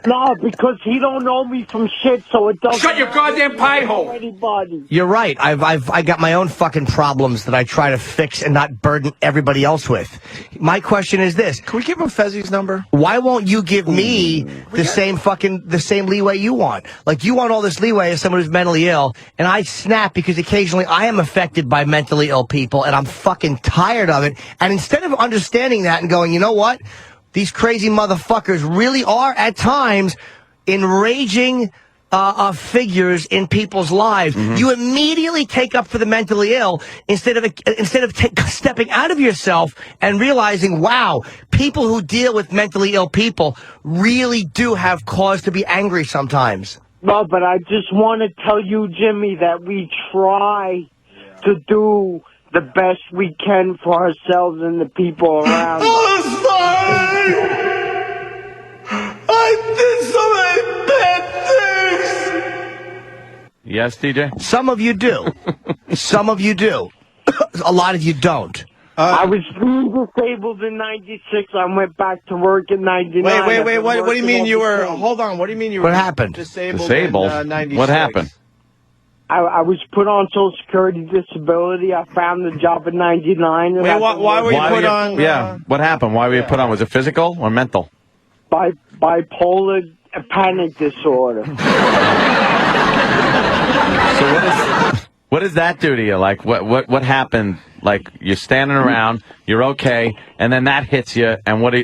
No, because he don't know me from shit, so it doesn't... Shut your goddamn pie hole! Anybody. You're right. I got my own fucking problems that I try to fix and not burden everybody else with. My question is this. Can we give him Fezzi's number? Why won't you give me the same leeway you want? Like, you want all this leeway as someone who's mentally ill, and I snap because occasionally I am affected by mentally ill people, and I'm fucking tired of it. And instead of understanding that and going, you know what? These crazy motherfuckers really are, at times, enraging figures in people's lives. You immediately take up for the mentally ill instead of stepping out of yourself and realizing, wow, people who deal with mentally ill people really do have cause to be angry sometimes. No, but I just want to tell you, Jimmy, that we try to do the best we can for ourselves and the people around us. I'm sorry! I did so many bad things! Yes, DJ? Some of you do. Some of you do. A lot of you don't. I was disabled in 96. I went back to work in 99. Wait. What do you mean you were... Hold on. What do you mean you were... What happened? Disabled? In, 96? What happened? I was put on Social Security disability. I found the job in 99. And Wait, why were you put on... Yeah, what happened? Why were you put on? Was it physical or mental? Bipolar panic disorder. So what does that do to you? Like, what happened? Like, you're standing around, you're okay, and then that hits you, and what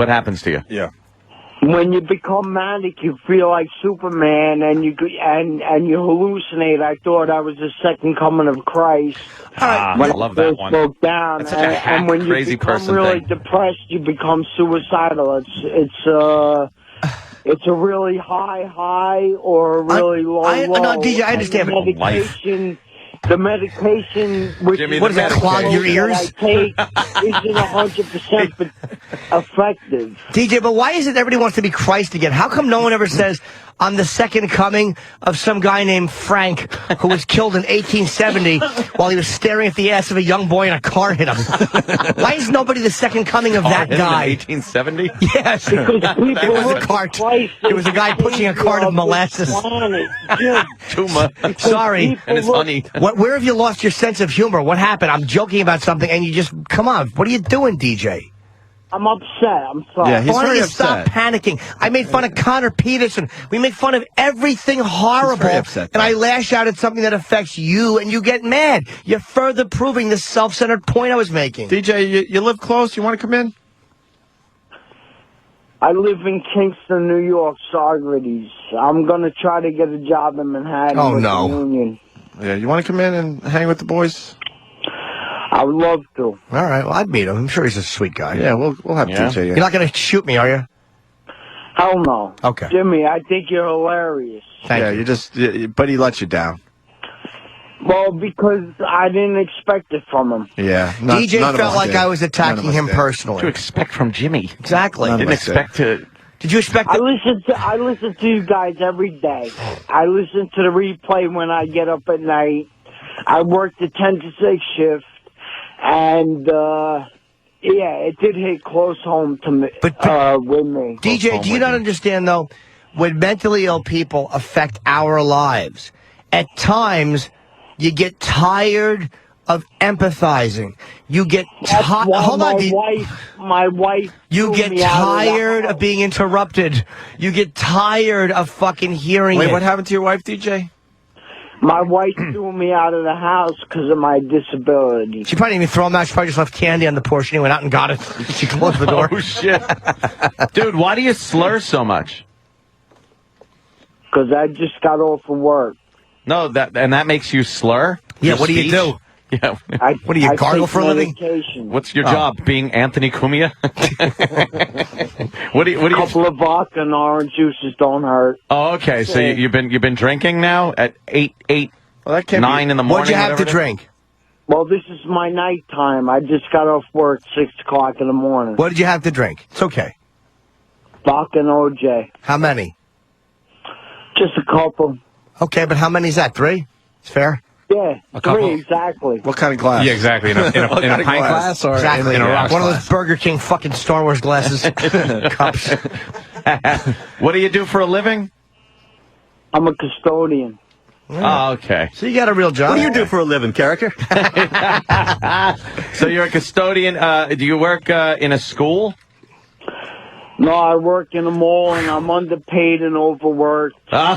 happens to you? Yeah. When you become manic, you feel like Superman, and you hallucinate. I thought I was the second coming of Christ. I love that one. Broke down. That's such a hack, and when you crazy become person really thing. depressed, you become suicidal. It's a really high or a really low. No, DJ, I understand. And the medication, which Jimmy, what does that clog your ears? I take isn't 100% effective. DJ, but why is it everybody wants to be Christ again? How come no one ever says, I'm the second coming of some guy named Frank who was killed in 1870 while he was staring at the ass of a young boy and a car hit him? Why is nobody the second coming of that guy? 1870? Yes. Because people It was a look cart. Christ It was a guy pushing a cart of molasses. Tuma. Sorry. And it's honey. Where have you lost your sense of humor? What happened? I'm joking about something and you just, come on. What are you doing, DJ? I'm upset. I'm sorry. Yeah, he's Why don't very you upset. stop panicking? I made fun of Connor Peterson. We make fun of everything horrible, upset, and I lash out at something that affects you, and you get mad. You're further proving the self-centered point I was making. DJ, you live close? You want to come in? I live in Kingston, New York, Socrates. I'm going to try to get a job in Manhattan. Oh, with no. the Union. Yeah, you want to come in and hang with the boys? I would love to. All right, well, I'd meet him. I'm sure he's a sweet guy. Yeah, we'll have DJ. Yeah. You're not going to shoot me, are you? Hell no. Okay. Jimmy, I think you're hilarious. Thank you. But he let you down. Well, because I didn't expect it from him. Yeah. DJ felt like I was attacking him personally. What to expect from Jimmy? Exactly. Didn't expect to Did you expect? I listen to you guys every day. I listen to the replay when I get up at night. I work the 10 to 6 shift, and yeah, it did hit close home to me. But with me, DJ, do you not understand though? When mentally ill people affect our lives, at times you get tired of empathizing. You get tired. Hold on, my wife. You get tired of being interrupted. You get tired of fucking hearing it. Wait, what happened to your wife, DJ? My wife threw me out of the house because of my disability. She probably didn't even throw them out. She probably just left candy on the porch and he went out and got it. She closed the door. Oh, shit. Dude, why do you slur so much? Because I just got off of work. No, that makes you slur? Yeah, Your what do you speech? do? Yeah. What do you gargle for a living? What's your job? Being Anthony Cumia? What do you? A couple of vodka and orange juices don't hurt. Oh, okay. So you've been drinking now at 9 in the morning. What'd you have to drink? Well, this is my nighttime. I just got off work 6 o'clock in the morning. What did you have to drink? It's okay. Vodka and OJ. How many? Just a couple. Okay, but how many is that? 3? It's fair. Yeah, A couple? 3 exactly. What kind of glass? Yeah, exactly. In a pint glass or exactly. in a rock One of glass? those Burger King fucking Star Wars glasses. Cups. What do you do for a living? I'm a custodian. Oh, okay. So you got a real job. What do you do for a living, character? So you're a custodian. Do you work in a school? No, I work in a mall and I'm underpaid and overworked. Tell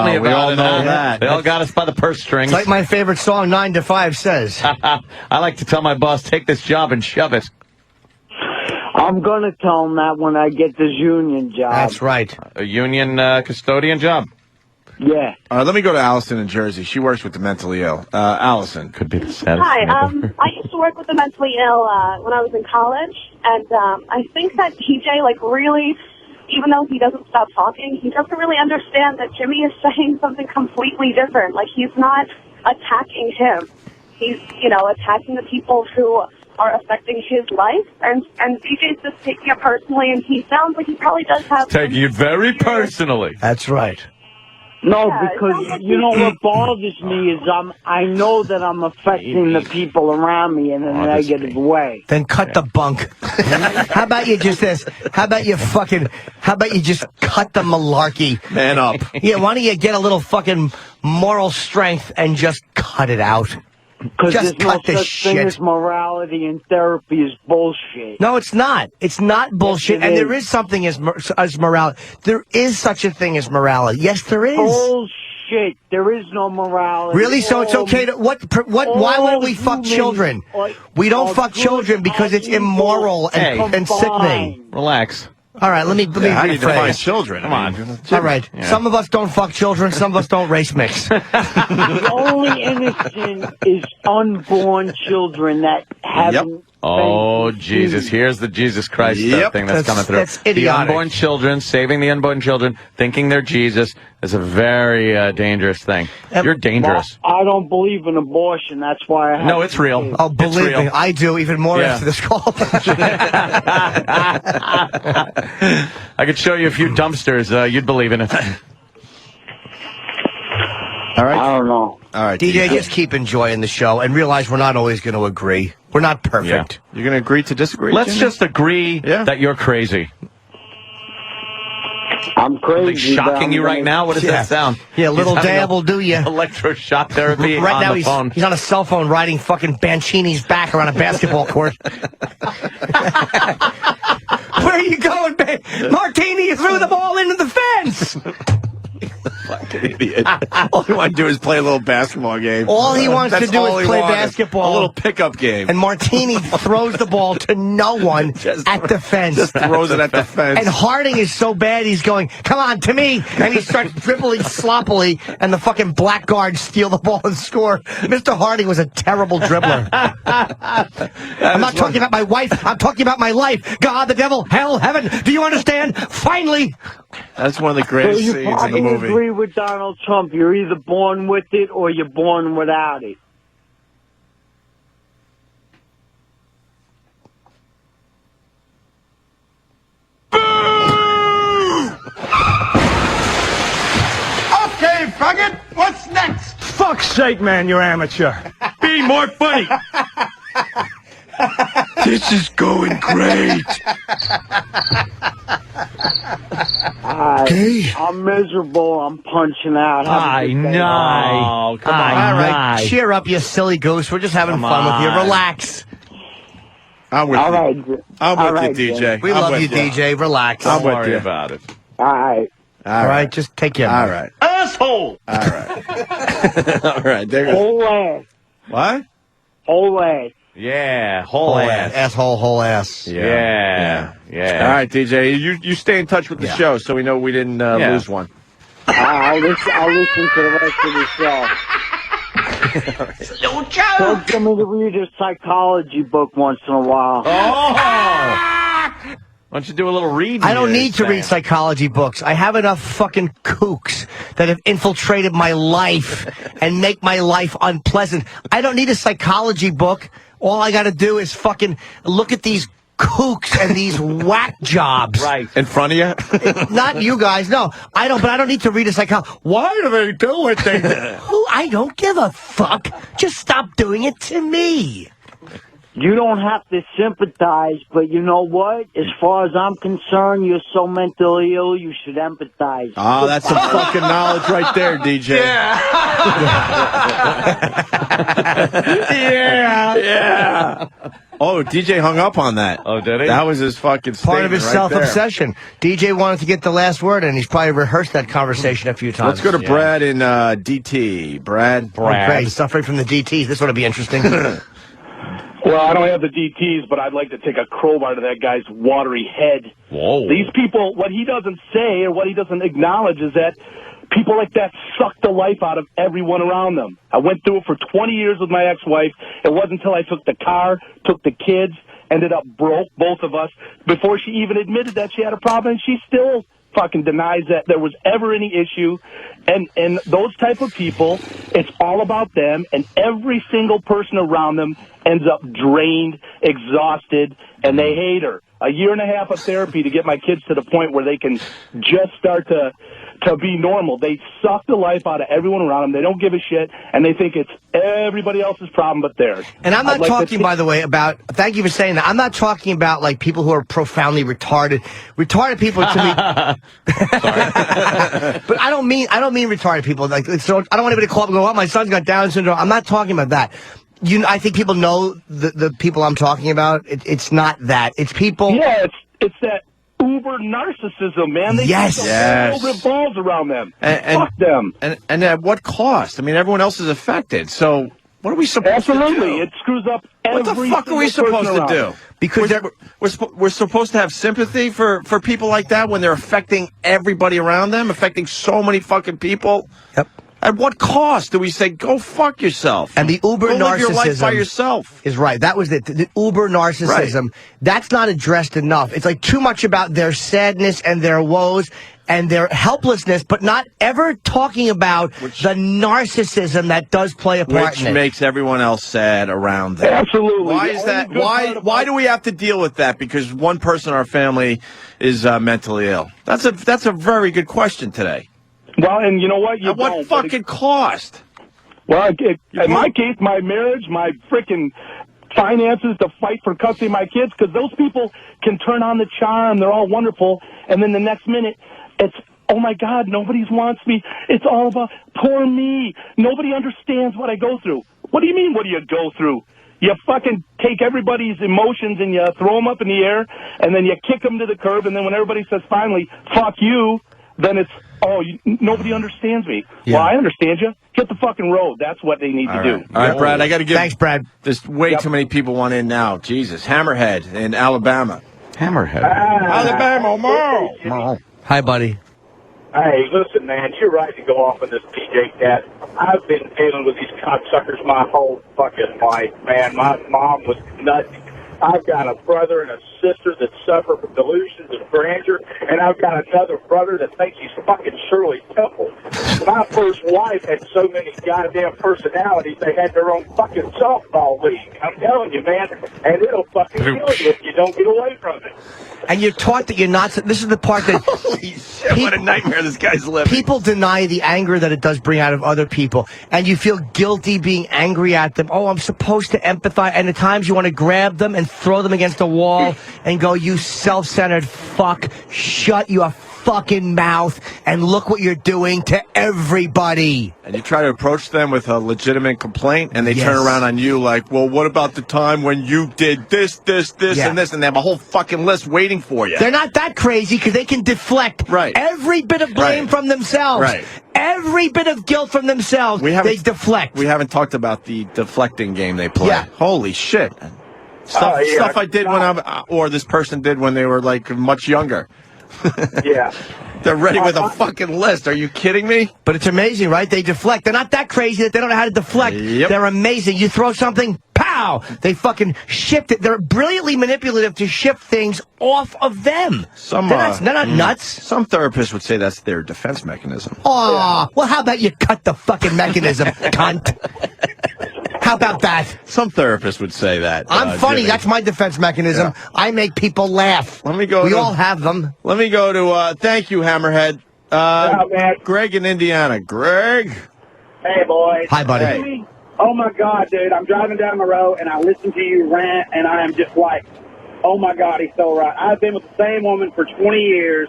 me about we all it. know huh? that. They all got us by the purse strings. It's like my favorite song, 9 to 5 says. I like to tell my boss, take this job and shove it. I'm going to tell him that when I get this union job. That's right. A union custodian job? Yeah. All right, let me go to Allison in Jersey. She works with the mentally ill. Allison. Could be the saddest. Hi, I used to work with the mentally ill when I was in college, and I think that TJ, like, really, even though he doesn't stop talking, he doesn't really understand that Jimmy is saying something completely different. Like, he's not attacking him. He's, attacking the people who are affecting his life, and TJ's just taking it personally, and he sounds like he probably does have... Taking it very personally. That's right. No, because you know what bothers me is I know that I'm affecting the people around me in a negative way. Then cut the bunk. How about you just this? How about you just cut the malarkey? Man up. Yeah, why don't you get a little fucking moral strength and just cut it out? Because there's Just no cut this such thing shit. as morality, and therapy is bullshit. No, it's not. It's not bullshit. Yes, it And there is. is something as morality. There is such a thing as morality. Yes, there is. Bullshit. There is no morality. Really? So it's okay to why wouldn't we fuck children? We don't fuck children because it's immoral and sickening. Relax. All right, let me How do you define rephrase. children? Come on. All right. Yeah. Some of us don't fuck children. Some of us don't race mix. The only innocent is unborn children that haven't. Oh, Jesus. Here's the Jesus Christ thing that's coming through. That's the idiotic. unborn children, saving the unborn children, thinking they're Jesus is a very dangerous thing. You're dangerous. I don't believe in abortion. That's why I have No, it's real. Oh, believe me, I do even more Yeah. after this call. I could show you a few dumpsters. You'd believe in it. All right. I don't know. All right. DJ, just keep enjoying the show and realize we're not always going to agree. We're not perfect. You're going to agree to disagree? Let's Jimmy? just agree that you're crazy. I'm crazy. Shocking you right now? What does that sound? Yeah, little He's having dab will do you. Electroshock therapy Right on now the phone. he's on a cell phone riding fucking Bancini's back around a basketball court. Where are you going, babe? Martini, you threw the ball into the fence. Fucking idiot. All he wants to do is play a little basketball game. All he wants to That's do all is he play wanted. basketball. A little pickup game. And Martini throws the ball to no one at the fence. Just throws it at the fence. And Harding is so bad, he's going, come on, to me. And he starts dribbling sloppily, and the fucking black guards steal the ball and score. Mr. Harding was a terrible dribbler. I'm not talking about my wife. I'm talking about my life. God, the devil, hell, heaven. Do you understand? Finally. That's one of the So greatest you scenes in the probably movie. agree with Donald Trump. You're either born with it or you're born without it. faggot. What's next? Fuck's sake, man, you're amateur. Be more funny. This is going great. I'm miserable. I'm punching out. I know. Oh, come on. All right, cheer up, you silly goose. We're just having fun with you. Relax. I'm with you. I'm with you, DJ. We love you, DJ. Relax. I'm Don't with worry you about it. All right. All right, just take care. All right. Asshole. All right. All right. There Whole ass. What? Whole ass. Yeah, whole ass. Asshole, whole ass. Yeah. All right, DJ. You stay in touch with the show so we know we didn't lose one. I'll listen to the rest of the show. Lucha! Tell me to read a psychology book once in a while. Why don't you do a little reading? I don't need to read psychology books. I have enough fucking kooks that have infiltrated my life and make my life unpleasant. I don't need a psychology book. All I got to do is fucking look at these kooks and these whack jobs. Right. In front of you? Not you guys, no. I don't need to read a psychology. Why do they do what they do? Who? I don't give a fuck. Just stop doing it to me. You don't have to sympathize, but you know what? As far as I'm concerned, you're so mentally ill, you should empathize. Oh, that's some fucking knowledge right there, DJ. Yeah. Oh, DJ hung up on that. Oh, did he? That was his fucking Part of his right self-obsession. DJ wanted to get the last word, and he's probably rehearsed that conversation a few times. Let's go to Brad in DT. Brad. Great. Suffering from the DTs. This ought to be interesting. Well, I don't have the DTs, but I'd like to take a crowbar to that guy's watery head. Whoa. These people, what he doesn't say or what he doesn't acknowledge is that people like that suck the life out of everyone around them. I went through it for 20 years with my ex-wife. It wasn't until I took the car, took the kids, ended up broke, both of us, before she even admitted that she had a problem, and she still fucking denies that there was ever any issue. And those type of people, it's all about them, and every single person around them ends up drained, exhausted, and they hate her. A year and a half of therapy to get my kids to the point where they can just start to be normal. They suck the life out of everyone around them. They don't give a shit, and they think it's everybody else's problem but theirs. And I'm not talking, by the way, about, thank you for saying that, I'm not talking about, like, people who are profoundly retarded. Retarded people to me... But I don't mean retarded people. Like, so I don't want anybody to call up and go, oh, my son's got Down syndrome. I'm not talking about that. I think people know the people I'm talking about. It's not that. It's people... Yeah, it's that uber narcissism, man. They think the world revolves around them. Fuck them. And at what cost? I mean, everyone else is affected. So what are we supposed to do? Absolutely. It screws up every What the fuck are we supposed to do? Because we're supposed to have sympathy for people like that when they're affecting everybody around them, affecting so many fucking people. Yep. At what cost do we say, go fuck yourself? And the uber go narcissism live your life by yourself. Is right. That was it. The uber narcissism. That's not addressed enough. It's like too much about their sadness and their woes and their helplessness, but not ever talking about the narcissism that does play a part Which in it. makes everyone else sad around them. Absolutely. Why is that? Why do we have to deal with that? Because one person in our family is mentally ill. That's a very good question today. Well, and you know what? At what fucking cost? Well, in my case, my marriage, my freaking finances to fight for custody of my kids, because those people can turn on the charm. They're all wonderful. And then the next minute, it's, oh, my God, nobody wants me. It's all about poor me. Nobody understands what I go through. What do you mean, what do you go through? You fucking take everybody's emotions and you throw them up in the air, and then you kick them to the curb, and then when everybody says finally, fuck you, then it's, oh, nobody understands me. Yeah. Well, I understand you. Hit the fucking road. That's what they need to do. All right, Brad, I got to give... Thanks, Brad. There's way too many people want in now. Jesus. Hammerhead in Alabama. Hammerhead. Alabama, Merle. Hi, buddy. Hey, listen, man, you're right to go off on this PJ cat. I've been dealing with these cocksuckers my whole fucking life, man. My mom was nuts. I've got a brother and a sister that suffer from delusions of grandeur, and I've got another brother that thinks he's fucking Shirley Temple. My first wife had so many goddamn personalities, they had their own fucking softball league. I'm telling you, man. And it'll fucking kill you if you don't get away from it. And you're taught that you're not. This is the part that. Holy shit, what a nightmare this guy's living. People deny the anger that it does bring out of other people. And you feel guilty being angry at them. Oh, I'm supposed to empathize. And at times you want to grab them and throw them against a wall and go, you self-centered fuck, shut your fucking mouth and look what you're doing to everybody. And you try to approach them with a legitimate complaint, and they Yes. turn around on you like, well, what about the time when you did this, Yeah. and this, and they have a whole fucking list waiting for you. They're not that crazy because they can deflect every bit of blame from themselves. Right. Every bit of guilt from themselves, they deflect. We haven't talked about the deflecting game they play. Yeah. Holy shit. Stuff I did when or this person did when they were like much younger. Yeah. They're ready with a fucking list. Are you kidding me? But it's amazing, right? They deflect. They're not that crazy that they don't know how to deflect. Yep. They're amazing. You throw something, pow! They fucking shift it. They're brilliantly manipulative to shift things off of them. They're not nuts. Some therapists would say that's their defense mechanism. Oh, well, how about you cut the fucking mechanism, cunt? How about that? Some therapists would say that. I'm funny. Jimmy. That's my defense mechanism. Yeah. I make people laugh. Let me go. We all have them. Let me go to. Thank you, Hammerhead. Greg in Indiana. Greg. Hey, boys. Hi, buddy. Hey. Oh, my God, dude. I'm driving down the road, and I listen to you rant, and I am just like, oh, my God, he's so right. I've been with the same woman for 20 years.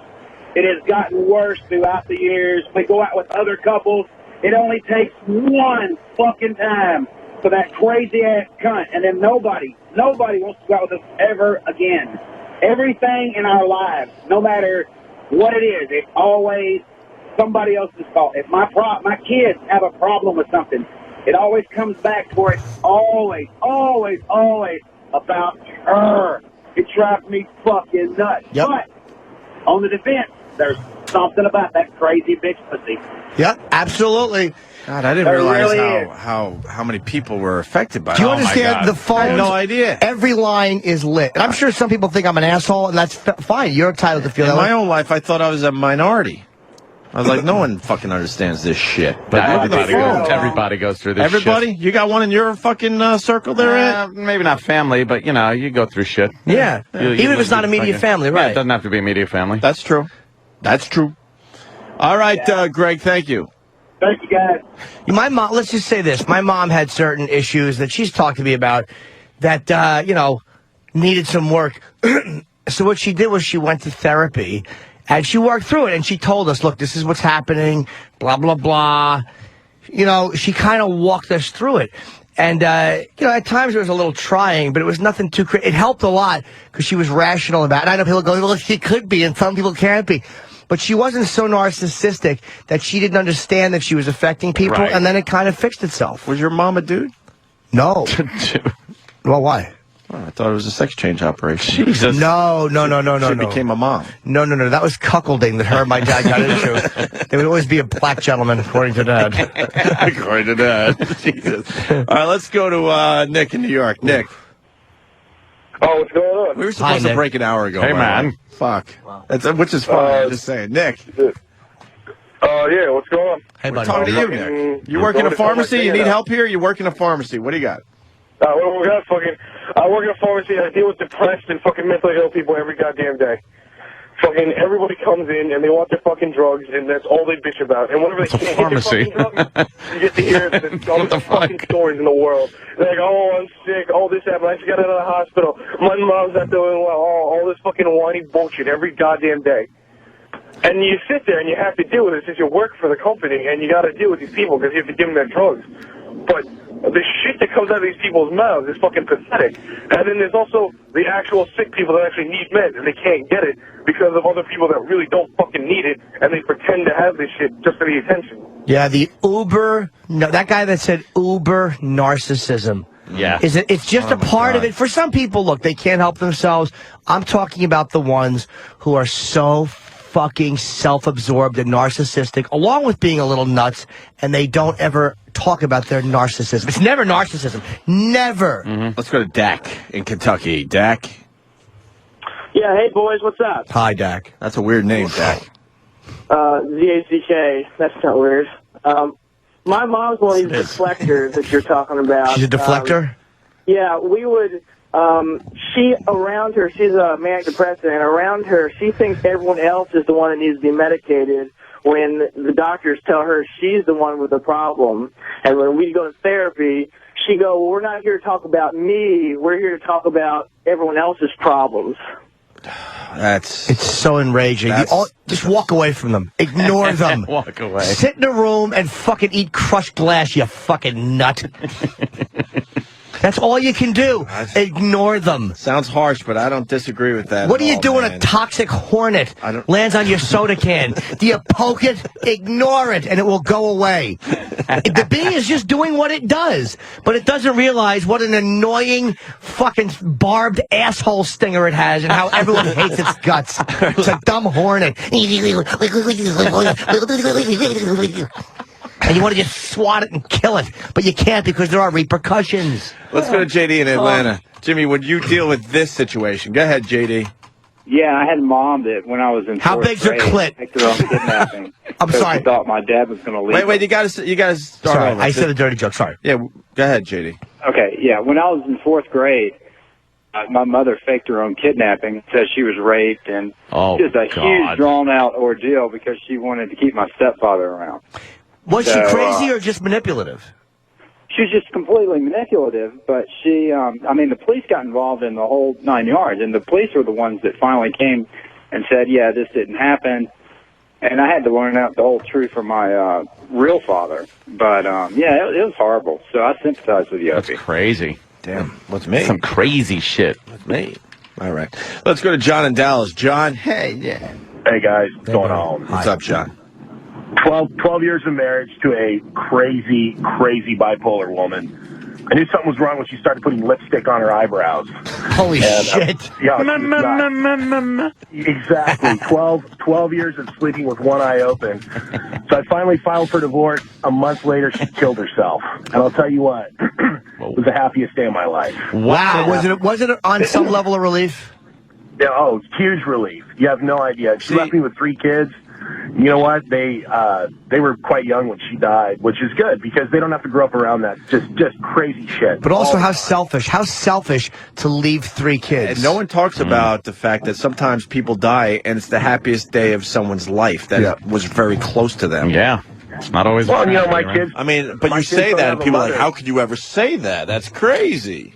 It has gotten worse throughout the years. We go out with other couples. It only takes one fucking time for that crazy-ass cunt, and then nobody wants to go out with us ever again. Everything in our lives, no matter what it is, it's always somebody else's fault. If my kids have a problem with something, it always comes back to where it's always about her. It drives me fucking nuts. Yep. But on the defense, there's something about that crazy bitch pussy. Yep, absolutely. God, I didn't There realize really how many people were affected by it. Do you Oh, my understand God. the phones? I had no idea. Every line is lit. And I'm sure some people think I'm an asshole, and that's fine. You're entitled to feel In that my way. own life, I thought I was a minority. I was like, no one fucking understands this shit. But Everybody goes through this Everybody? You got one in your fucking circle there, Ed? Maybe not family, but, you know, you go through shit. Yeah. Even if it's not immediate family, right. Yeah, it doesn't have to be immediate family. That's true. That's true. All right, Greg, thank you. Thank you, guys. My mom, let's just say this. My mom had certain issues that she's talked to me about that, needed some work. So what she did was she went to therapy, and she worked through it, and she told us, look, this is what's happening, blah, blah, blah. You know, she kind of walked us through it. And, at times it was a little trying, but it was nothing too crazy. It helped a lot because she was rational about it. And I know people go, well, she could be, and some people can't be. But she wasn't so narcissistic that she didn't understand that she was affecting people, Right. and then it kind of fixed itself. Was your mom a dude? No. Well, why? Oh, I thought it was a sex change operation. Jesus. No. She became a mom. No. That was cuckolding that her and my dad got into. There would always be a black gentleman, according to Dad. According to Dad. Jesus. All right, let's go to Nick in New York. Nick. Oh, what's going on? We were supposed to break an hour ago. Hey, by the man. way. Fuck. Which is fine. I'm just saying. Nick. Yeah, what's going on? Hey, We're buddy. talking to you, Nick. You work in a pharmacy? You need help here? You work in a pharmacy. What do you got? Well, we got I work in a pharmacy and I deal with depressed and fucking mentally ill people every goddamn day. Fucking everybody comes in and they want their fucking drugs and that's all they bitch about. And whenever they can't get their fucking drugs, you get to hear the dumbest fucking stories in the world. They're like, oh, I'm sick, all this happened, I just got out of the hospital, my mom's not doing well, all this fucking whiny bullshit every goddamn day. And you sit there and you have to deal with it since you work for the company and you got to deal with these people because you have to give them their drugs. But the shit that comes out of these people's mouths is fucking pathetic. And then there's also the actual sick people that actually need meds and they can't get it because of other people that really don't fucking need it and they pretend to have this shit just for the attention. Yeah, that guy that said uber narcissism. Yeah. It's just a part of it. For some people, look, they can't help themselves. I'm talking about the ones who are so fucking self-absorbed and narcissistic, along with being a little nuts, and they don't ever talk about their narcissism. It's never narcissism. Never. Mm-hmm. Let's go to Dak in Kentucky. Dak. Yeah, hey boys, what's up? Hi, Dak. That's a weird name, Dak. Z-A-C-K, that's not weird. My mom's one of these deflectors that you're talking about. She's a deflector? Yeah, we would, around her, she's a manic depressive, and around her, she thinks everyone else is the one that needs to be medicated when the doctors tell her she's the one with the problem. And when we go to therapy, she go, well, we're not here to talk about me, we're here to talk about everyone else's problems. It's so enraging. Just walk away from them. Ignore them. Walk away. Sit in a room and fucking eat crushed glass, you fucking nut. That's all you can do. Ignore them. Sounds harsh, but I don't disagree with that. What do you do when a toxic hornet lands on your soda can? Do you poke it? Ignore it, and it will go away. The bee is just doing what it does, but it doesn't realize what an annoying fucking barbed asshole stinger it has and how everyone hates its guts. It's a dumb hornet. And you want to just swat it and kill it, but you can't because there are repercussions. Let's go to JD in Atlanta. Jimmy, would you deal with this situation? Go ahead, JD. Yeah, I had a mom that when I was in How big's your clit? picked her on kidnapping. I'm sorry. She thought my dad was going to leave. Wait, you got to start Sorry, over. I said a dirty joke. Sorry. Yeah, go ahead, JD. Okay, yeah. When I was in 4th grade, my mother faked her own kidnapping, said she was raped, and just a huge, drawn-out ordeal because she wanted to keep my stepfather around. Was she crazy or just manipulative? She was just completely manipulative, but she, the police got involved in the whole 9 yards, and the police were the ones that finally came and said, yeah, this didn't happen. And I had to learn out the whole truth from my real father. But, yeah, it was horrible. So I sympathize with you, Opie. That's crazy. Damn, what's me? Some crazy shit. What's me? All right. Let's go to John in Dallas. John, hey. Yeah. Hey, guys. What's going on? What's up, John? 12 years of marriage to a crazy bipolar woman. I knew something was wrong when she started putting lipstick on her eyebrows. Holy shit. Exactly. 12 years of sleeping with one eye open. So I finally filed for divorce. A month later, she killed herself. And I'll tell you what, it was the happiest day of my life. Wow. Was it on some level of relief? Yeah, it's huge relief. You have no idea. She left me with 3 kids. You know what? They were quite young when she died, which is good because they don't have to grow up around that just crazy shit. But also, how selfish to leave 3 kids. And no one talks about the fact that sometimes people die and it's the happiest day of someone's life that was very close to them. Yeah. It's not always. Well, my kids. I mean, but you say that and people are like, how could you ever say that? That's crazy.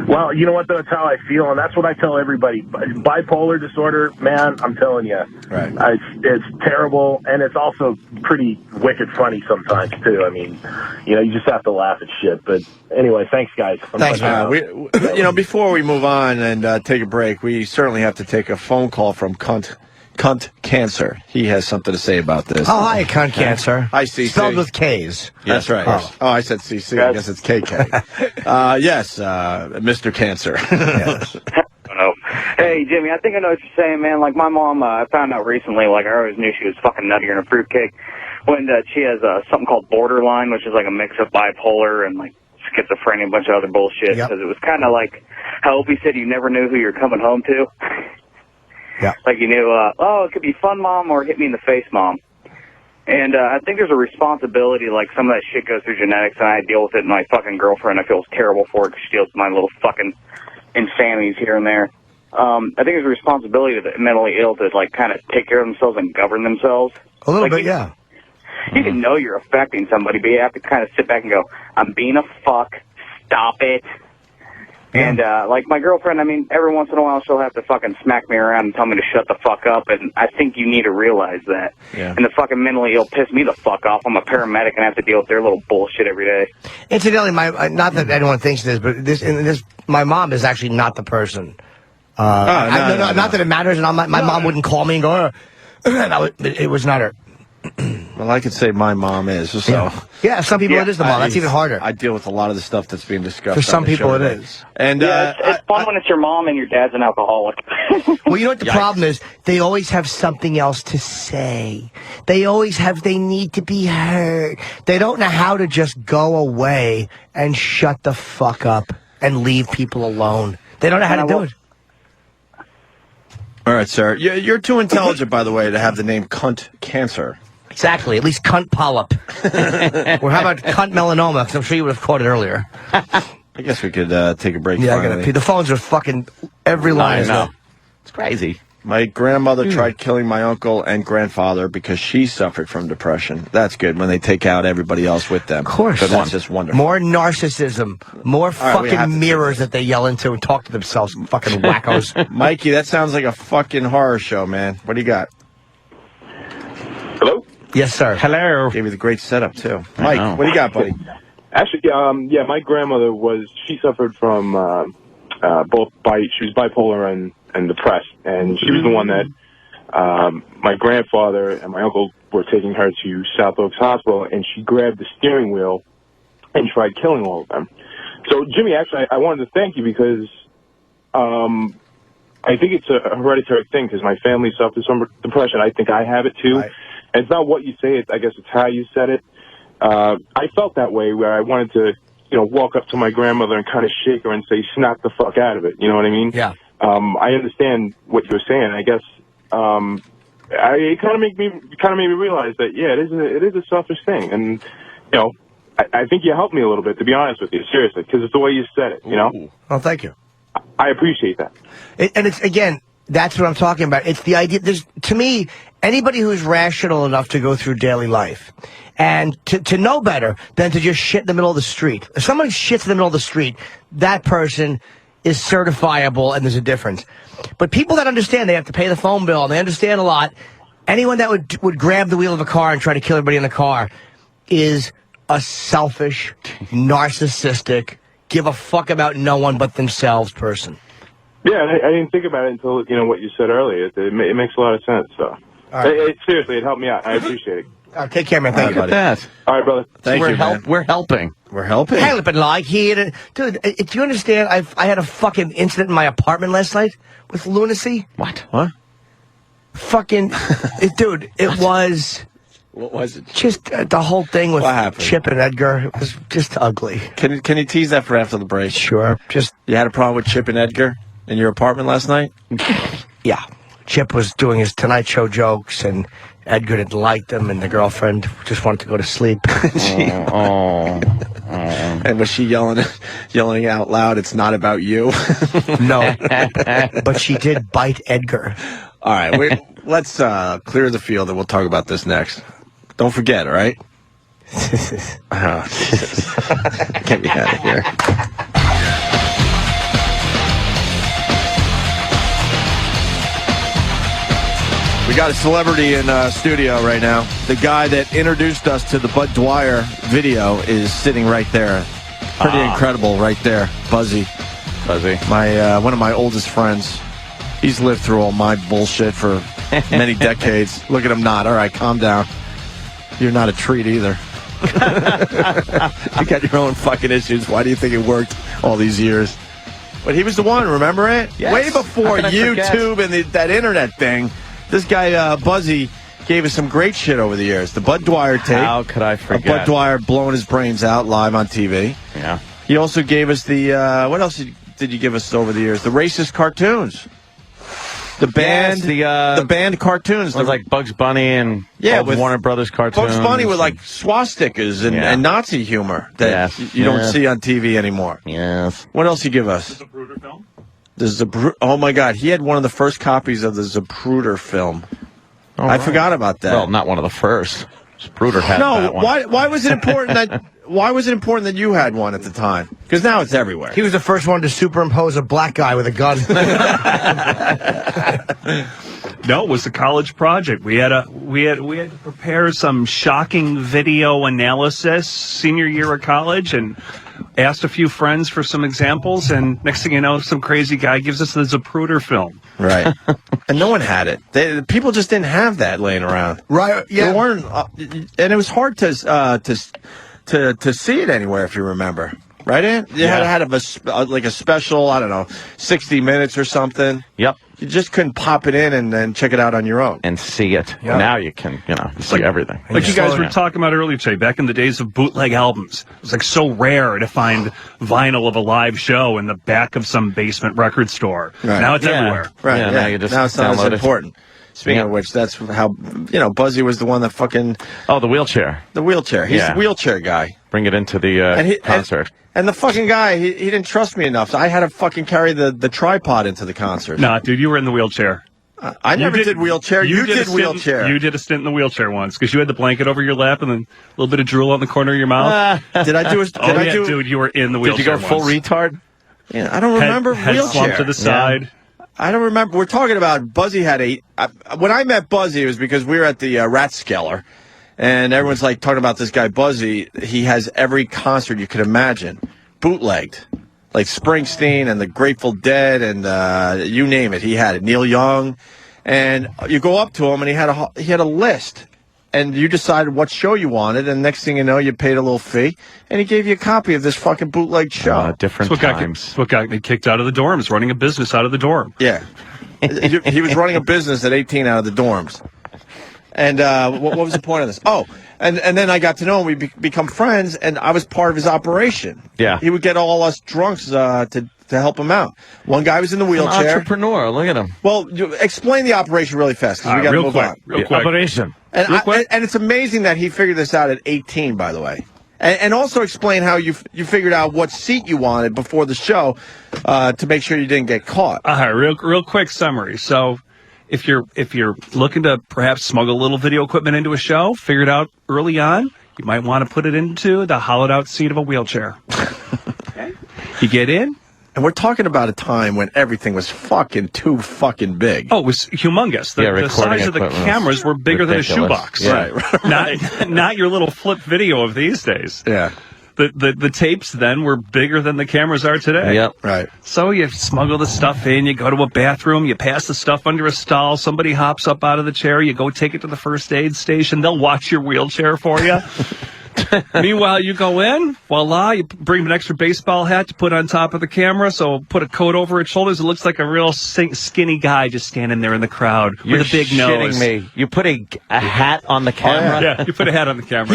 Well, you know what, though? That's how I feel, and that's what I tell everybody. Bipolar disorder, man, I'm telling you. Right. It's terrible, and it's also pretty wicked funny sometimes, too. I mean, you just have to laugh at shit. But anyway, thanks, guys. Thanks, man. Before we move on and take a break, we certainly have to take a phone call from Cunt Cancer. He has something to say about this. Oh, hi, Cunt Cancer. Hi, CC. Spelled with K's. That's right. Oh, I said CC. I guess it's KK. Yes, Mr. Cancer. Yes. Hey, Jimmy, I think I know what you're saying, man. Like, my mom, I found out recently, like, I always knew she was fucking nuttier than a fruitcake, when she has something called borderline, which is like a mix of bipolar and, like, schizophrenia, a bunch of other bullshit. Because it was kind of like how Opie said you never knew who you're coming home to. Yeah. Like, you knew, it could be fun, Mom, or hit me in the face, Mom. And I think there's a responsibility, like, some of that shit goes through genetics, and I deal with it, and my fucking girlfriend, I feel terrible for it because she deals with my little fucking infamities here and there. I think there's a responsibility to the mentally ill to, like, kind of take care of themselves and govern themselves. A little bit, yeah. You can know you're affecting somebody, but you have to kind of sit back and go, I'm being a fuck, stop it. And, like, my girlfriend, I mean, every once in a while she'll have to fucking smack me around and tell me to shut the fuck up, and I think you need to realize that. Yeah. And the fucking mentally ill piss me the fuck off. I'm a paramedic and I have to deal with their little bullshit every day. Incidentally, not that anyone thinks this, but my mom is actually not the person. Not that it matters, and my mom wouldn't call me and go, it was not her. Well, I could say my mom is. So yeah, some people it is the mom. That's even harder. I deal with a lot of the stuff that's being discussed. For some people, it is. And it's fun when it's your mom and your dad's an alcoholic. Well, you know what the problem is? They always have something else to say. They need to be heard. They don't know how to just go away and shut the fuck up and leave people alone. They don't know how to do it. All right, sir. You're too intelligent, by the way, to have the name Cunt Cancer. Exactly. At least cunt polyp. Or how about cunt melanoma? Because I'm sure you would have caught it earlier. I guess we could take a break. Yeah, finally. the phones are fucking every line. I know. It's crazy. My grandmother tried killing my uncle and grandfather because she suffered from depression. That's good when they take out everybody else with them. Of course. So that's just wonderful. More narcissism. More fucking mirrors that they yell into and talk to themselves. Fucking wackos. Mikey, that sounds like a fucking horror show, man. What do you got? Hello? Yes, sir. Hello. Gave you the great setup, too. Mike, what do you got, buddy? Actually, yeah, my grandmother she suffered from she was bipolar and depressed, and she was the one that my grandfather and my uncle were taking her to South Oaks Hospital, and she grabbed the steering wheel and tried killing all of them. So, Jimmy, actually, I wanted to thank you because I think it's a hereditary thing because my family suffers from depression. I think I have it, too. Right. And it's not what you say, I guess it's how you said it. I felt that way where I wanted to, walk up to my grandmother and kind of shake her and say, snap the fuck out of it. You know what I mean? Yeah. I understand what you're saying. I guess it kind of made me realize that it is a selfish thing, and I think you helped me a little bit, to be honest with you, seriously, because it's the way you said it. Oh, thank you. I appreciate that. And it's again, that's what I'm talking about. It's the idea. To me, anybody who's rational enough to go through daily life and to know better than to just shit in the middle of the street. If somebody shits in the middle of the street, that person is certifiable, and there's a difference. But people that understand they have to pay the phone bill, and they understand a lot, anyone that would grab the wheel of a car and try to kill everybody in the car is a selfish, narcissistic, give a fuck about no one but themselves person. Yeah, I didn't think about it until, what you said earlier. It makes a lot of sense, so. Right. Seriously, it helped me out. I appreciate it. All right, take care, man. Thank you, buddy. That. All right, brother. Thank you, man. We're helping. We're helping. Helping like here. Dude, do you understand? I had a fucking incident in my apartment last night with lunacy. What? Fucking, dude, it was... What was it? Just the whole thing with Chip and Edgar. It was just ugly. Can you tease that for after the break? Sure. You had a problem with Chip and Edgar in your apartment last night? Yeah. Chip was doing his Tonight Show jokes, and Edgar didn't like them, and the girlfriend just wanted to go to sleep. And was she yelling out loud, "It's not about you"? No. But she did bite Edgar. All right, let's clear the field, and we'll talk about this next. Don't forget, all right? Get me out of here. We got a celebrity in studio right now. The guy that introduced us to the Bud Dwyer video is sitting right there. Pretty incredible right there. Buzzy. My one of my oldest friends. He's lived through all my bullshit for many decades. Look at him not. All right, calm down. You're not a treat either. You got your own fucking issues. Why do you think it worked all these years? But he was the one, remember it? Yes. Way before YouTube and that internet thing. This guy, Buzzy, gave us some great shit over the years. The Bud Dwyer tape. How could I forget? Bud Dwyer blowing his brains out live on TV. Yeah. He also gave us the, what else did you give us over the years? The racist cartoons. The band, yes, the band cartoons. It was like Bugs Bunny and all the Warner Brothers cartoons. Bugs Bunny with like swastikas and Nazi humor that you don't see on TV anymore. Yes. What else you give us? The Zapruder film? Oh my God, he had one of the first copies of the Zapruder film. I forgot about that. Well, not one of the first. Zapruder had that one. Why was it important that? Why was it important that you had one at the time? Because now it's everywhere. He was the first one to superimpose a black guy with a gun. No, it was a college project. We had to prepare some shocking video analysis senior year of college, and asked a few friends for some examples. And next thing you know, some crazy guy gives us the Zapruder film. Right, and no one had it. People just didn't have that laying around. Right? Yeah. They weren't, and it was hard to see it anywhere if you remember. Right? You had to have a special, I don't know, 60 Minutes or something. Yep. You just couldn't pop it in and then check it out on your own. And see it. Yep. Now you can, see everything. Like you guys were talking about earlier today, back in the days of bootleg albums. It was like so rare to find vinyl of a live show in the back of some basement record store. Right. Now it's everywhere. Right. Yeah, now you just now it's not as important. Speaking of which, that's how, Buzzy was the one that fucking... Oh, the wheelchair. The wheelchair. He's the wheelchair guy. Bring it into the concert. And the fucking guy, he didn't trust me enough. So I had to fucking carry the tripod into the concert. Nah, dude, you were in the wheelchair. I never did wheelchair. You did wheelchair. You did a stint in the wheelchair once because you had the blanket over your lap and then a little bit of drool on the corner of your mouth. Did I do? Dude, you were in the wheelchair. Did you go full retard? Yeah, I don't remember head wheelchair. slumped to the side. I don't remember. We're talking about Buzzy had when I met Buzzy, it was because we were at the Ratskeller, and everyone's like talking about this guy Buzzy. He has every concert you could imagine, bootlegged. Like Springsteen and the Grateful Dead and you name it, he had it. Neil Young, and you go up to him and he had a list, and you decided what show you wanted, and next thing you know, you paid a little fee, and he gave you a copy of this fucking bootleg show. Different times. That's what got me kicked out of the dorms, running a business out of the dorm. Yeah, he was running a business at 18 out of the dorms. And what was the point of this? Oh, and then I got to know him. We become friends, and I was part of his operation. Yeah. He would get all us drunks to help him out. One guy was in the wheelchair. An entrepreneur. Look at him. Well, explain the operation really fast, because we got to move on. Real quick. Operation. And it's amazing that he figured this out at 18, by the way. And also explain how you figured out what seat you wanted before the show to make sure you didn't get caught. All right, real quick summary. So, if you're looking to perhaps smuggle a little video equipment into a show, figure it out early on. You might want to put it into the hollowed out seat of a wheelchair. Okay. You get in. And we're talking about a time when everything was fucking too fucking big. Oh, it was humongous. The size of the cameras were bigger than a shoebox. Yeah. Right. Not your little flip video of these days. Yeah. The tapes then were bigger than the cameras are today. Yep. Right. So you smuggle the stuff in, you go to a bathroom, you pass the stuff under a stall, somebody hops up out of the chair, you go take it to the first aid station, they'll watch your wheelchair for you. Meanwhile, you go in, voila, you bring an extra baseball hat to put on top of the camera, so put a coat over its shoulders. It looks like a real skinny guy just standing there in the crowd with a big nose. Me. You put a hat on the camera? Yeah, you put a hat on the camera.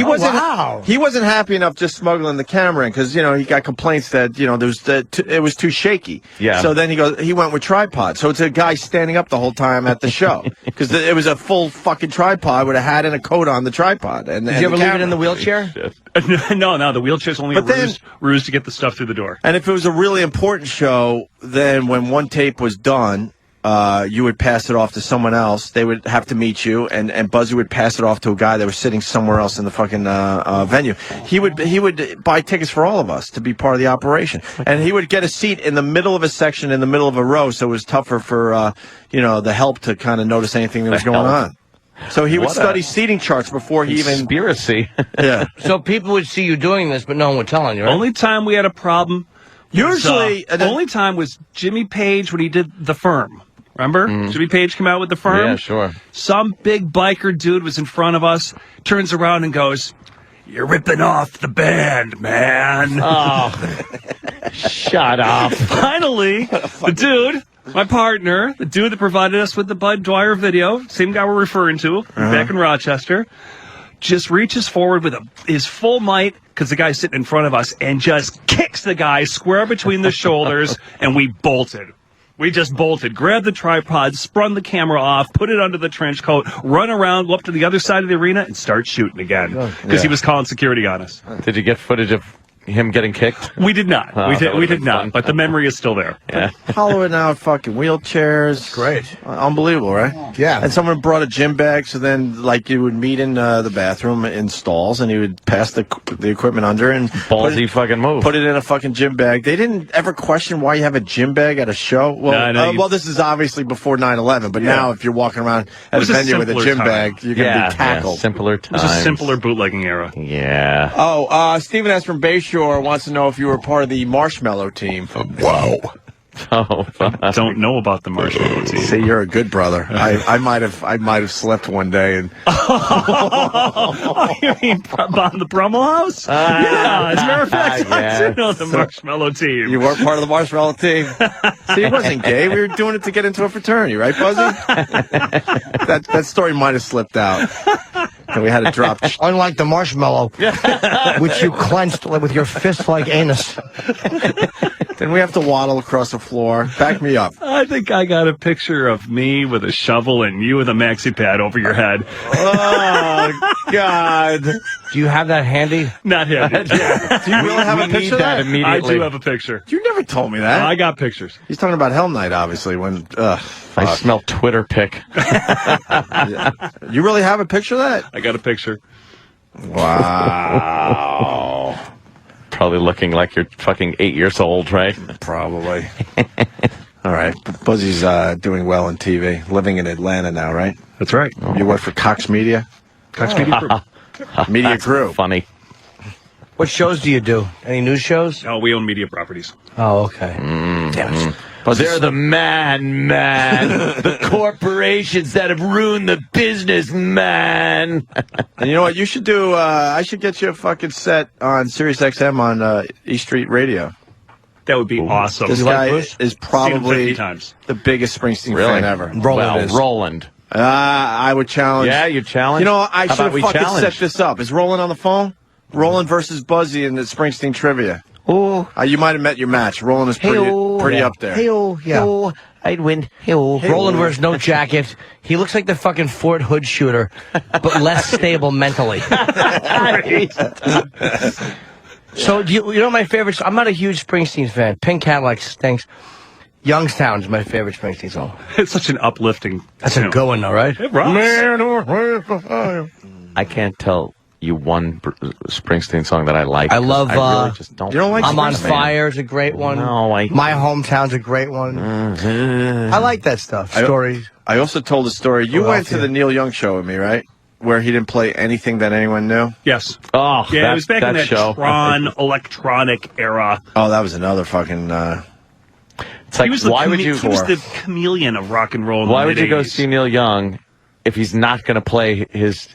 He wasn't happy enough just smuggling the camera in because, he got complaints that, it was too shaky. Yeah. So then he went with tripod. So it's a guy standing up the whole time at the show because it was a full fucking tripod with a hat and a coat on the tripod. Did you ever leave it in the wheelchair? No, the wheelchair's only a ruse to get the stuff through the door. And if it was a really important show, then when one tape was done, you would pass it off to someone else. They would have to meet you, and Buzzy would pass it off to a guy that was sitting somewhere else in the fucking venue. He would buy tickets for all of us to be part of the operation, and he would get a seat in the middle of a section, in the middle of a row, so it was tougher for the help to kind of notice anything that was going on. So he would study seating charts before he even... Conspiracy. Yeah. So people would see you doing this, but no one would tell you, right? Only time we had a problem... Usually... the only time was Jimmy Page when he did The Firm. Remember? Jimmy Page came out with The Firm? Yeah, sure. Some big biker dude was in front of us, turns around and goes, "You're ripping off the band, man." Oh. Shut up. Finally, the dude... My partner, the dude that provided us with the Bud Dwyer video, same guy we're referring to, back in Rochester, just reaches forward with his full might, because the guy's sitting in front of us, and just kicks the guy square between the shoulders, and we bolted. We just bolted, grabbed the tripod, sprung the camera off, put it under the trench coat, run around, go up to the other side of the arena, and start shooting again, because he was calling security on us. Did you get footage of him getting kicked? We did not. We did not. But the memory is still there. Yeah. Hollowing out fucking wheelchairs. Great. Unbelievable, right? Yeah. And someone brought a gym bag, so then, you would meet in the bathroom in stalls, and he would pass the equipment under and... Ballsy fucking move. Put it in a fucking gym bag. They didn't ever question why you have a gym bag at a show. Well, well, this is obviously before 9/11, but now if you're walking around at a venue with a gym bag, you're going to be tackled. Yeah, simpler times. It was a simpler bootlegging era. Yeah. Oh, Stephen S. from Bayshore wants to know if you were part of the Marshmallow team. Wow. Oh, I don't know about the Marshmallow team. See, you're a good brother. I might have slept one day and. Oh, you mean on the Brummel House? Yeah, as a matter of fact, I do know the Marshmallow team. You weren't part of the Marshmallow team. See, it wasn't gay. We were doing it to get into a fraternity, right, Buzzy? that story might have slipped out. And we had to drop. Unlike the marshmallow, which you clenched with your fist like anus. Then we have to waddle across the floor. Back me up. I think I got a picture of me with a shovel and you with a maxi pad over your head. Oh, God. Do you have that handy? Not handy. Do you really have a picture of that? I do have a picture. You never told me that. I got pictures. He's talking about Hell Night, obviously. When I smell Twitter pic. You really have a picture of that? I got a picture. Wow. Probably looking like you're fucking 8 years old, right? Probably. All right. Buzzy's doing well in TV. Living in Atlanta now, right? That's right. You work for Cox Media? Cox Media Group. Media Group. Funny. What shows do you do? Any news shows? Oh, we own media properties. Oh, okay. Damn it. They're the man. The corporations that have ruined the business, man. And you know what you should do? I should get you a fucking set on Sirius XM on E Street Radio. That would be awesome. This guy is probably 50 times. the biggest Springsteen Really? fan ever. Roland. I would challenge. Yeah, you challenge? You know, I How should about we have fucking challenge? set this up. Is Roland on the phone? Roland versus Buzzy in the Springsteen trivia. Oh, you might have met your match. Roland is pretty up there. Hey-oh, yeah. Oh, I'd win. Hey-oh. Roland wears no jacket. He looks like the fucking Fort Hood shooter, but less stable mentally. So, you know my favorite? I'm not a huge Springsteen fan. Pink Cadillac stinks. Youngstown's my favorite Springsteen song. It's such an uplifting. That's a good one, though, right? It rocks. I can't tell you one Springsteen song that I like. I love. I really just don't. You don't like I'm on Springsteen? Fire is a great one. No, My Hometown's a great one. I like that stuff. Stories. I also told a story. You went to the Neil Young show with me, right? Where he didn't play anything that anyone knew? Yes. Oh, yeah, it was back in that show. Tron electronic era. Oh, that was another fucking... It's like, he was the why would you... He was the chameleon of rock and roll in Why the would you go mid-eighties. see Neil Young if he's not going to play his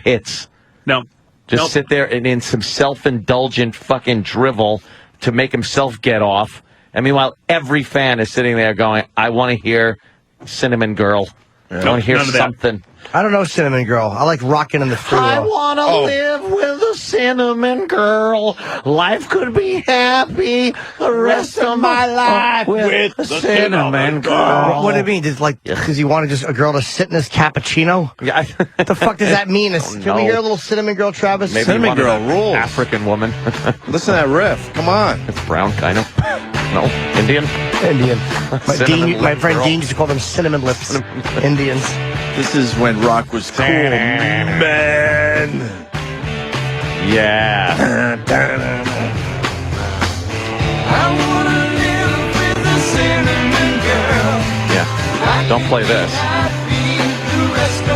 hits? No. Just sit there and in some self-indulgent fucking drivel to make himself get off. And meanwhile, every fan is sitting there going, I want to hear Cinnamon Girl. I want to hear something. I don't know Cinnamon Girl. I like Rockin' in the Free I World. want to live with a cinnamon girl. Life could be happy the rest of my life with a cinnamon girl. What do you mean? Does he want a girl to sit in his cappuccino? Yeah. What the fuck does that mean? Can we hear a little Cinnamon Girl, Travis? Maybe Cinnamon Girl rules. African woman. Listen to that riff. Come on. It's brown, kind of. No, Indian. My friend Dean used to call them cinnamon lips. Indians. This is when rock was cool, man. Yeah. Yeah. Don't play this.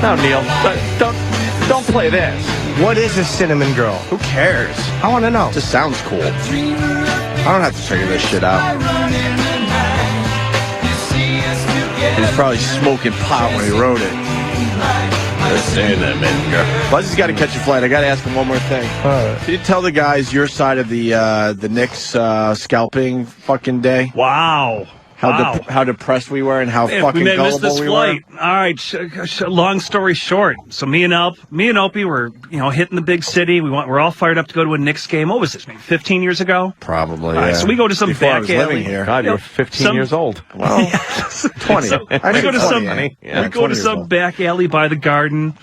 No, Neil. Don't play this. What is a Cinnamon Girl? Who cares? I want to know. It just sounds cool. I don't have to figure this shit out. He's probably smoking pot when he wrote it. Buzzy's got to catch a flight. I got to ask him one more thing. Can you tell the guys your side of the Knicks scalping fucking day? Wow. How depressed we were and how fucking we missed gullible this we flight. were. All right, long story short. So me and Opie were, hitting the big city. We're all fired up to go to a Knicks game. What was this, maybe 15 years ago? Probably, All right, yeah. so we go to some Before I back was alley. living here. God, you were 15 years old. Well, 20. So I we go to 20, some, yeah. we go to some back alley by the Garden.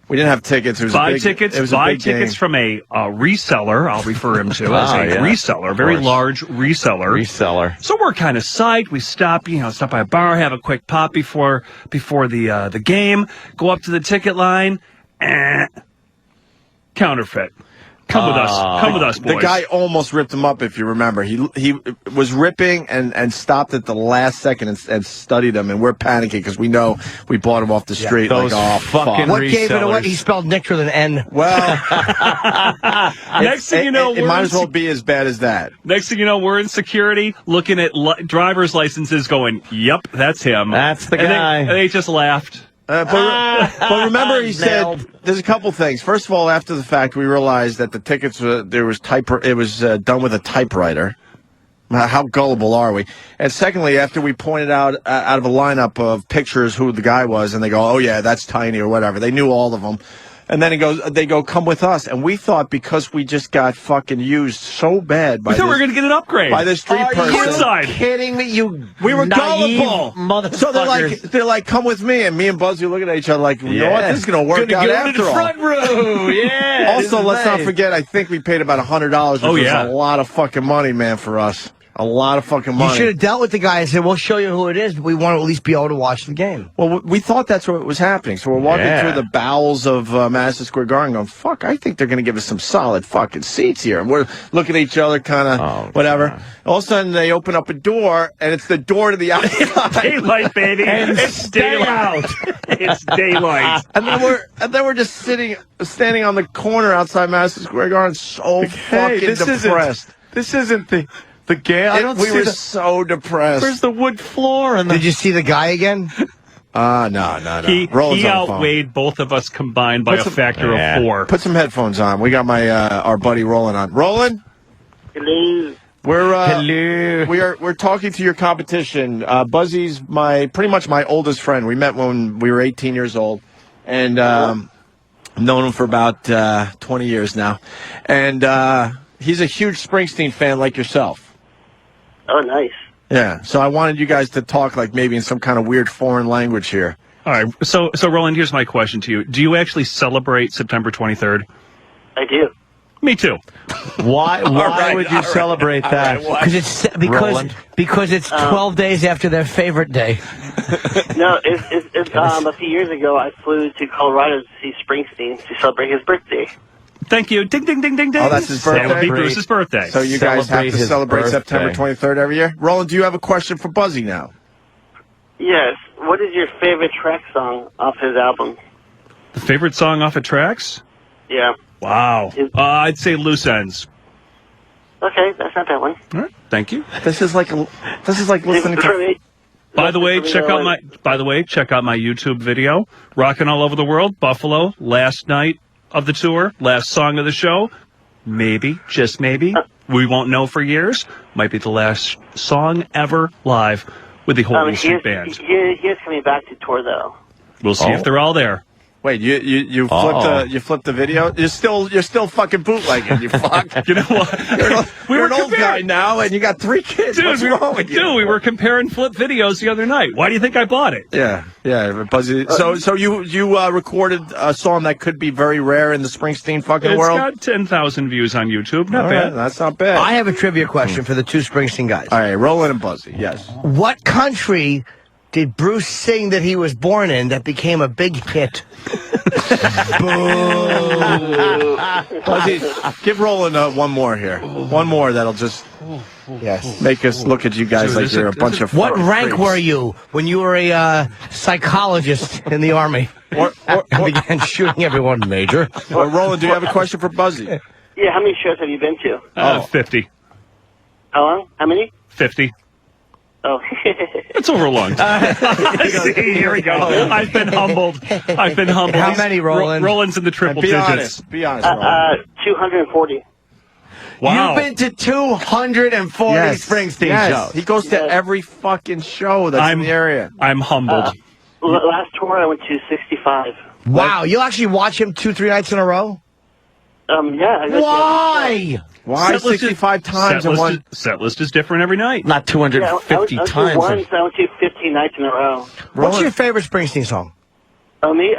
We didn't have tickets. It was Buy a big, tickets. It was a Buy big tickets game. from a reseller. I'll refer him to as a yeah. reseller, very large reseller. Reseller. So we're kind of psyched. We stop by a bar, have a quick pop before the game. Go up to the ticket line. Counterfeit. Come with us, boys. The guy almost ripped him up, if you remember. He was ripping and stopped at the last second and studied him, and we're panicking because we know we bought him off the street. Those fucking What gave it away? resellers. He spelled Nick with an N. Well, Next thing you know, it might as well be as bad as that. Next thing you know, we're in security looking at driver's licenses going, yep, that's him. That's the And guy. they just laughed. But remember, he said there's a couple things. First of all, after the fact, we realized that the tickets it was done with a typewriter. How gullible are we? And secondly, after we pointed out of a lineup of pictures who the guy was, and they go, "Oh yeah, that's Tiny" or whatever. They knew all of them. And then they go, come with us. And we thought because we just got fucking used so bad by we thought we were going to get an upgrade. by this street person. Are you kidding me? We were naive gullible. Motherfuckers. So they're like, come with me. And me and Buzzy look at each other like, you know what? This is going to work Gonna out go after to the all. front row. Yeah. Also, let's not forget, I think we paid about $100, which was a lot of fucking money, man, for us. A lot of fucking money. You should have dealt with the guy and said, we'll show you who it is, but we want to at least be able to watch the game. Well, we thought that's what was happening. So we're walking through the bowels of Madison Square Garden going, fuck, I think they're going to give us some solid fucking seats here. And we're looking at each other kind of whatever. God. All of a sudden, they open up a door, and it's the door to the outside. Daylight, baby. And it's daylight. It's daylight. And then we're just standing on the corner outside Madison Square Garden so fucking depressed. This isn't the game. We were so depressed. Where's the wood floor? And Did you see the guy again? No. He outweighed both of us combined by a factor of 4. Put some headphones on. We got our buddy Roland on. Roland? Hello. We're talking to your competition. Buzzy's pretty much my oldest friend. We met when we were 18 years old, and known him for about 20 years now. And he's a huge Springsteen fan like yourself. Oh, nice. Yeah, so I wanted you guys to talk like maybe in some kind of weird foreign language here. All right, so Roland, here's my question to you. Do you actually celebrate September 23rd? I do. Me too. Why would you celebrate that? Because it's 12 days after their favorite day. No, it's a few years ago I flew to Colorado to see Springsteen to celebrate his birthday. Thank you. Ding, ding, ding, ding, ding. Oh, that's his birthday? That would be Bruce's birthday. So you guys have to celebrate September 23rd every year? Roland, do you have a question for Buzzy now? Yes. What is your favorite track song off his album? The favorite song off of Tracks? Yeah. Wow. I'd say Loose Ends. Okay, that's not that one. All right. Thank you. This is like listening to... By the way, check out my YouTube video. Rockin' All Over the World, Buffalo, last night of the tour, last song of the show. Maybe, just maybe, we won't know for years. Might be the last song ever live with the whole Street Band. He is coming back to tour, though. We'll see if they're all there. Wait, you flipped the video? You're still fucking bootlegging, you fuck. You know what? You're an old guy now, and you got 3 kids. Dude, What's wrong with you? Dude, we were comparing flip videos the other night. Why do you think I bought it? Yeah, Buzzy. So you recorded a song that could be very rare in the Springsteen fucking world? It's got 10,000 views on YouTube. Not bad. That's not bad. I have a trivia question for the 2 Springsteen guys. All right, Roland and Buzzy, yes. What country did Bruce sing that he was born in that became a big hit? Boo! Buzzy, give Roland one more here. One more that'll just make us look at you guys like you're a bunch of... What rank freaks. were you when you were a psychologist in the Army? And began shooting everyone, Major. Well, Roland, do you have a question for Buzzy? Yeah, how many shows have you been to? 50. How long? How many? 50. Oh. It's over a long time. See, here we go. I've been humbled. How many, Roland? Roland's in the triple digits. Be honest, Roland. 240. Wow. You've been to 240 Springsteen shows. He goes to every fucking show that's in the area. I'm humbled. Last tour I went to 65. Wow, you'll actually watch him 2-3 nights in a row? Yeah. Why? Why 65 times in one? Set list is different every night. Not 250 I times. I went to 15 nights in a row. What's your favorite Springsteen song? Me,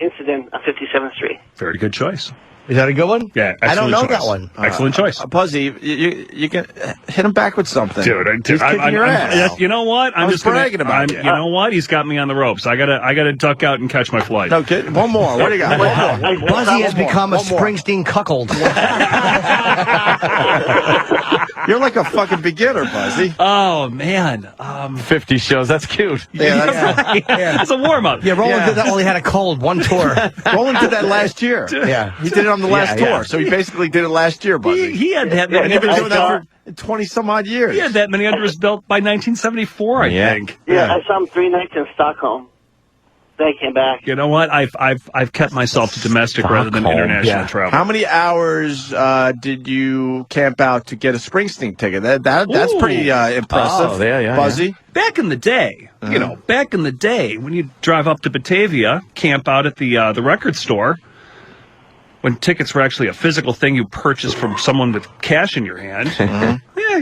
Incident on 57th Street. Very good choice. Is that a good one? Yeah, I don't know choice. that one. Excellent choice. Buzzy, you can hit him back with something. Dude, He's kicking your ass. You know what? I'm just bragging about it. You know what? He's got me on the ropes. I gotta duck out and catch my flight. No, kid. One more. What do you got? One more. Buzzy has become a Springsteen cuckold. You're like a fucking beginner, Buzzy. Oh man, 50 shows. That's cute. It's a warm up. Yeah, Roland did that while he had a cold. One tour. Roland did that last year. Yeah, he did it on the last tour. So he basically did it last year, Buzzy. He had that. And he's been doing that for 20 some odd years. He had that many under his belt by 1974, I think. Yeah, I saw him 3 nights in Stockholm. Then I came back. You know what? I've kept myself to domestic rather than international travel. How many hours did you camp out to get a Springsteen ticket? That's pretty impressive. Oh, Buzzy. Back in the day, back in the day when you drive up to Batavia, camp out at the record store, when tickets were actually a physical thing you purchased from someone with cash in your hand.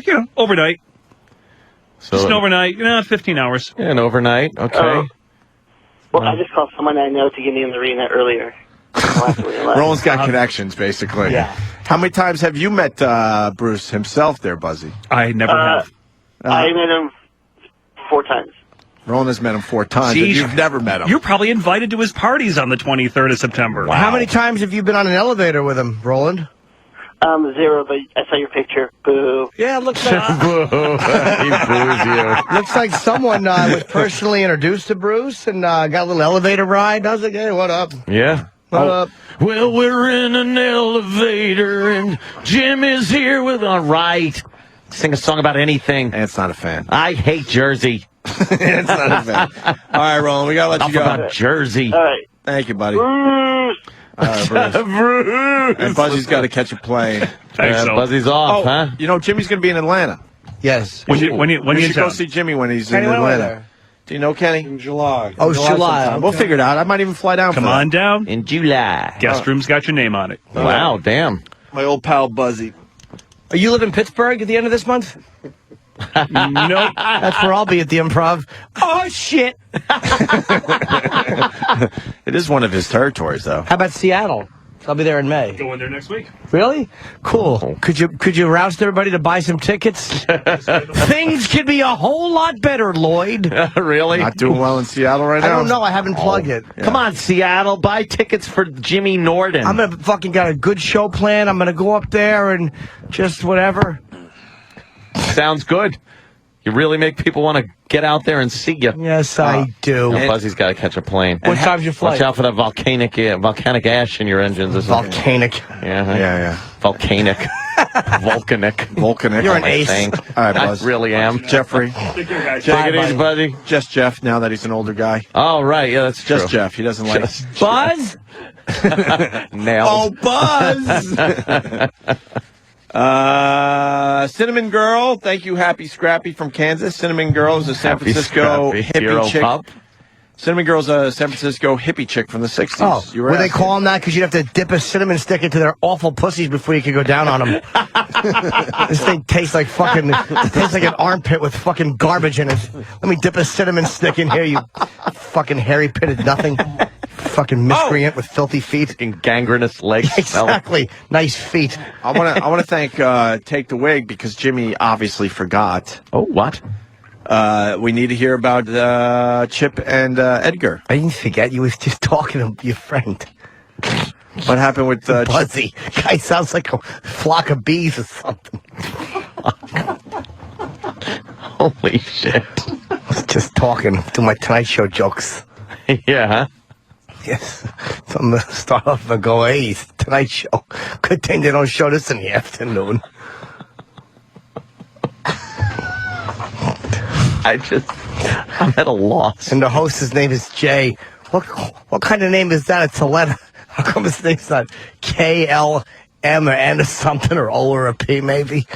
Yeah, overnight. So, just an overnight, 15 hours. Yeah, an overnight, okay. Well, I just called someone I know to get me in the arena earlier. Roland's got connections, basically. Yeah. How many times have you met Bruce himself there, Buzzy? I never have. I met him 4 times. Roland has met him 4 times, See, and you've never met him. You're probably invited to his parties on the 23rd of September. Wow. How many times have you been on an elevator with him, Roland? 0, but I saw your picture. Boo. Yeah, it looks like Boo. He boos you. Looks like someone was personally introduced to Bruce and got a little elevator ride. I was like, hey, what up? Yeah. What up? Well, we're in an elevator and Jim is here with... All right. Sing a song about anything. And it's not a fan. I hate Jersey. It's not a fan. All right, Roland, we got to let you go. About Jersey. All right. Thank you, buddy. Bruce. Bruce. And Buzzy's got to catch a plane. Buzzy's off, huh? You know, Jimmy's going to be in Atlanta. Yes. When you should go see Jimmy when he's in Atlanta. Do you know Kenny? In July. Oh, July. Sometime. We'll figure it out. I might even fly down. Come on down. In July. Guest room's got your name on it. Wow, damn. My old pal Buzzy. Are you live in Pittsburgh at the end of this month? Nope. That's where I'll be at the Improv. Oh, shit. It is one of his territories, though. How about Seattle? I'll be there in May. Going there next week. Really? Cool. Could you roust everybody to buy some tickets? Things could be a whole lot better, Lloyd. Really? Not doing well in Seattle right now? I don't know. I haven't plugged it. Yeah. Come on, Seattle. Buy tickets for Jimmy Norton. I'm going to fucking got a good show plan. I'm going to go up there and just whatever. Sounds good. You really make people want to get out there and see you. Yes, I do. Now, Buzzy's got to catch a plane. What time's your flight? Watch out for that volcanic ash in your engines. Volcanic. Yeah. Volcanic. Volcanic. You're an ace. All right, Buzz. I really am. Jeffrey. Take care, guys. Take it easy, Buzzy. Just Jeff, now that he's an older guy. Oh, right. Yeah, that's Just true. Jeff. He doesn't like... Buzz? Nailed. Oh, Buzz! Cinnamon Girl, thank you, Happy Scrappy from Kansas. Cinnamon Girl is a San Francisco hippie chick. Pup. Cinnamon Girl's a San Francisco hippie chick from the 60s. Oh, you would they asking. call them that because you'd have to dip a cinnamon stick into their awful pussies before you could go down on them? This thing tastes like fucking, tastes like an armpit with fucking garbage in it. Let me dip a cinnamon stick in here, you fucking hairy-pitted nothing. Fucking miscreant with filthy feet. And gangrenous legs. Exactly. Nice feet. I want to thank Take the Wig because Jimmy obviously forgot. Oh, what? We need to hear about Chip and Edgar. I didn't forget. You was just talking to your friend. What happened with Buzzy? Guy sounds like a flock of bees or something. Holy shit. I was just talking to my Tonight Show jokes. Yeah, huh? Yes. So I'm going to start off and go, hey, it's Tonight Show. Good thing they don't show this in the afternoon. I'm at a loss. And the host's name is Jay. What kind of name is that? It's a letter. How come his name's not KLM or N or something, or O or a P maybe?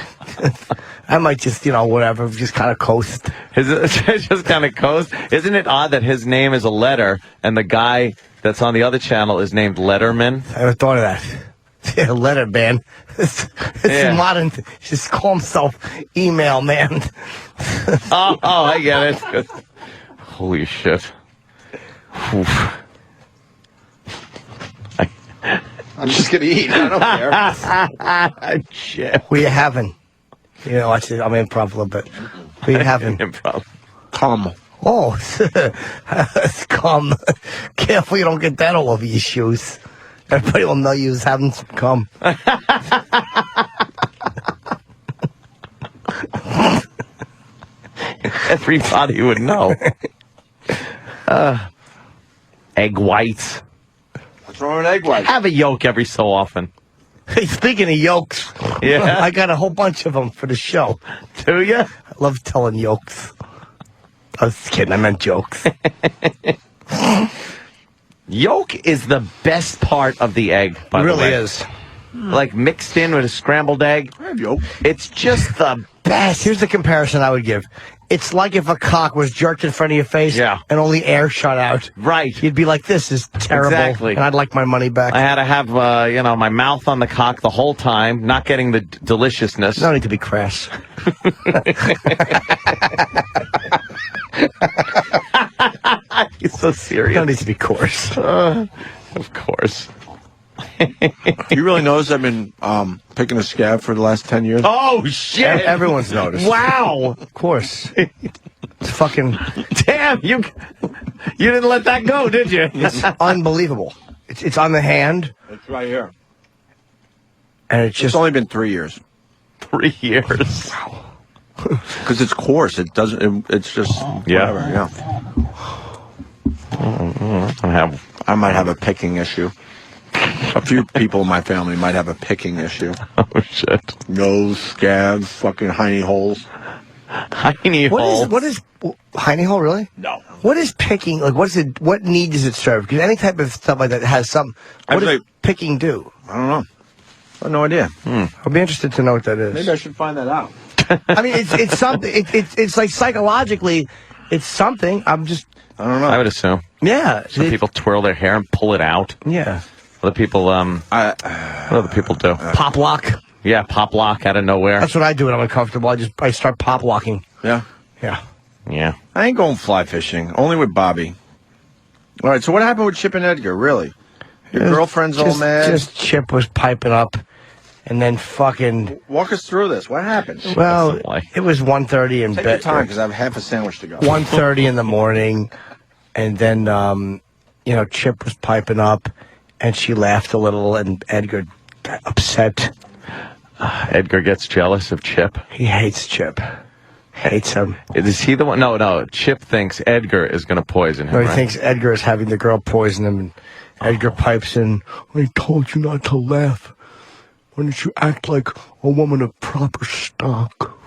I might just, whatever, just kind of coast. Just kind of coast. Isn't it odd that his name is a letter and the guy that's on the other channel is named Letterman? I never thought of that. Yeah, letter man. It's modern. Just call himself email man. oh, I get it. Holy shit. Oof. I'm just going to eat. I don't care. Shit. What are you having? I'm improv a little bit. What are you having? Improv. Cum. Oh, it's cum. Careful you don't get that all over your shoes. Everybody will know you was having some cum. Everybody would know. Egg whites. What's wrong with egg whites? Have a yolk every so often. Hey, speaking of yolks, yeah, I got a whole bunch of them for the show. Do you? I love telling yolks. I was kidding. I meant jokes. Yolk is the best part of the egg, by It the really way. is. Like mixed in with a scrambled egg. I have yolk. It's just the best. Here's the comparison I would give. It's like if a cock was jerked in front of your face and only air shot out. Right. You'd be like, this is terrible. Exactly. And I'd like my money back. I had to have, my mouth on the cock the whole time, not getting the deliciousness. No need to be crass. He's so serious. No need to be coarse. Of course. You really notice I've been picking a scab for the last 10 years? Oh, shit. Everyone's noticed. Wow. Of course. It's fucking... Damn, you didn't let that go, did you? It's unbelievable. It's on the hand. It's right here. And it's just... It's only been 3 years. 3 years. Wow. Because it's coarse. It doesn't... It's just... Whatever, yeah. I might have a picking issue. A few people in my family might have a picking issue. Oh, shit. Nose, scabs, fucking hiney holes. Hiney holes? What is hiney hole, really? No. What is picking? Like, what need does it serve? Because any type of stuff like that has some... What does picking do? I don't know. I have no idea. I'll be interested to know what that is. Maybe I should find that out. I mean, it's something. It's like psychologically, it's something. I don't know. I would assume. Yeah. Some people twirl their hair and pull it out. Yeah. Other people, what other people do? Pop lock. Yeah, pop lock out of nowhere. That's what I do when I'm uncomfortable. I start pop locking. Yeah? Yeah. Yeah. I ain't going fly fishing. Only with Bobby. All right, so what happened with Chip and Edgar, really? Your girlfriend's all mad? Just Chip was piping up, and then fucking... Walk us through this. What happened? Well, it was 1:30 in Take bed. your time, because I have half a sandwich to go. 1:30 in the morning, and then, Chip was piping up, and she laughed a little, and Edgar got upset. Edgar gets jealous of Chip. He hates Chip. Hates him. Is he the one? No. Chip thinks Edgar is going to poison him. No, he right? thinks Edgar is having the girl poison him, and Edgar pipes in, I told you not to laugh. Why don't you act like a woman of proper stock?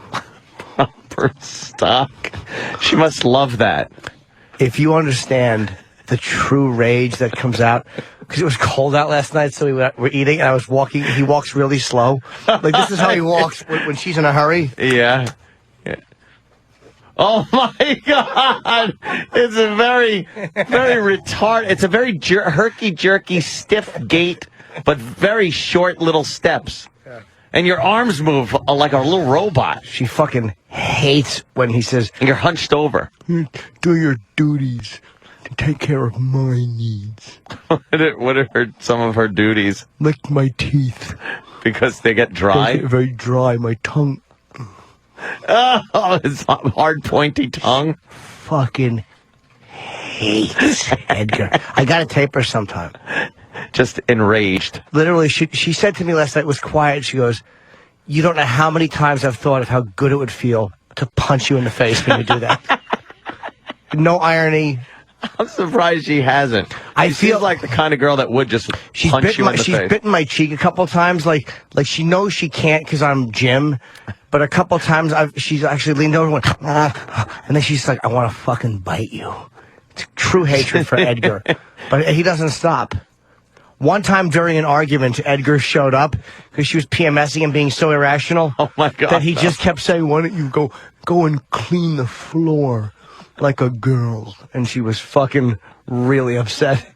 Proper stock? She must love that. If you understand the true rage that comes out, because it was cold out last night, so we were eating, and I was walking. He walks really slow. Like, this is how he walks when she's in a hurry. Yeah. Oh, my God. It's a very, very retarded. It's a very herky-jerky, stiff gait, but very short little steps. Yeah. And your arms move like a little robot. She fucking hates when he says, and you're hunched over. Do your duties. Take care of my needs. What are some of her duties? Lick my teeth. Because they get dry? They get very dry. My tongue. Oh, his hard, pointy tongue. Fucking hates Edgar. I gotta tape her sometime. Just enraged. Literally, she said to me last night, it was quiet, she goes, you don't know how many times I've thought of how good it would feel to punch you in the face when you do that. No irony. I'm surprised she hasn't. I feel like the kind of girl that would just punch you in the face. She's bitten my cheek a couple times, like she knows she can't because I'm Jim. But a couple times she's actually leaned over and went, and then she's like, I want to fucking bite you. It's true hatred for Edgar. But he doesn't stop. One time during an argument, Edgar showed up because she was PMSing and being so irrational. Oh, my God. That he just kept saying, why don't you go and clean the floor like a girl? And she was fucking really upset.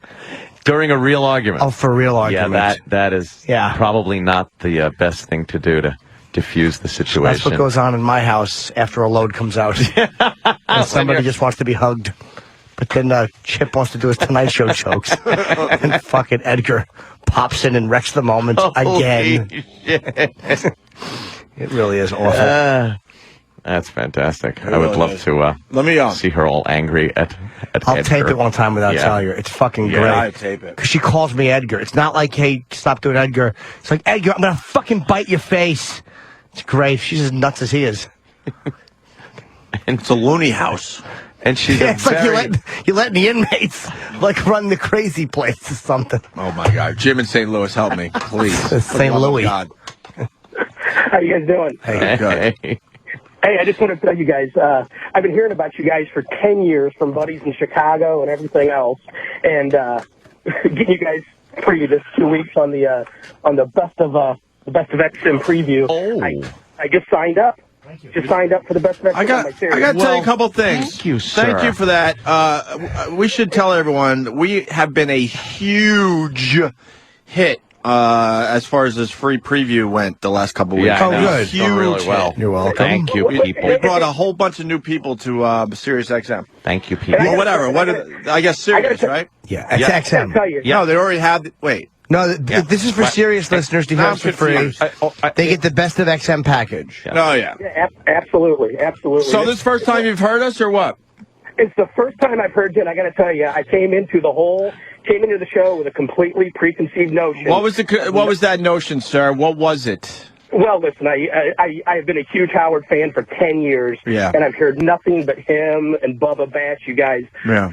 During a real argument? Oh, for a real argument. Yeah, that is probably not the best thing to do to diffuse the situation. That's what goes on in my house after a load comes out. And somebody just wants to be hugged. But then Chip wants to do his Tonight Show jokes. And fucking Edgar pops in and wrecks the moment again. Shit. It really is awful. That's fantastic. I would love to let me see her all angry at I'll Edgar. tape it one time without telling her. It's fucking great. Yeah, I tape it. Because she calls me Edgar. It's not like, hey, stop doing Edgar. It's like, Edgar, I'm going to fucking bite your face. It's great. She's as nuts as he is. And it's a loony house. And she's it's like you're letting the inmates like run the crazy place or something. Oh, my God. Jim in St. Louis, help me, please. St. Louis. God. How you guys doing? Hey, good. Hey, I just want to tell you guys, I've been hearing about you guys for 10 years from buddies in Chicago and everything else, and getting you guys free this 2 weeks on the best of XM preview. Oh. I just signed up. just signed up for the best of I got to tell you a couple things. Thank you, sir. Thank you for that. We should tell everyone we have been a huge hit as far as this free preview went the last couple weeks. Yeah, good. Huge really well. hit. You're welcome. Thank you, people. We brought a whole bunch of new people to Sirius XM. Thank you, people. Or whatever. I guess Sirius, right? Yeah, it's XM. No, they already have. Wait. No, this is for serious listeners to hear for free. They get the best of XM package. Oh, yeah. Absolutely. So this first time you've heard us, or what? It's the first time I've heard you, and I got to tell you, I came into the show with a completely preconceived notion. What was that notion, sir? What was it? Well, listen, I've been a huge Howard fan for 10 years, and I've heard nothing but him and Bubba bash you guys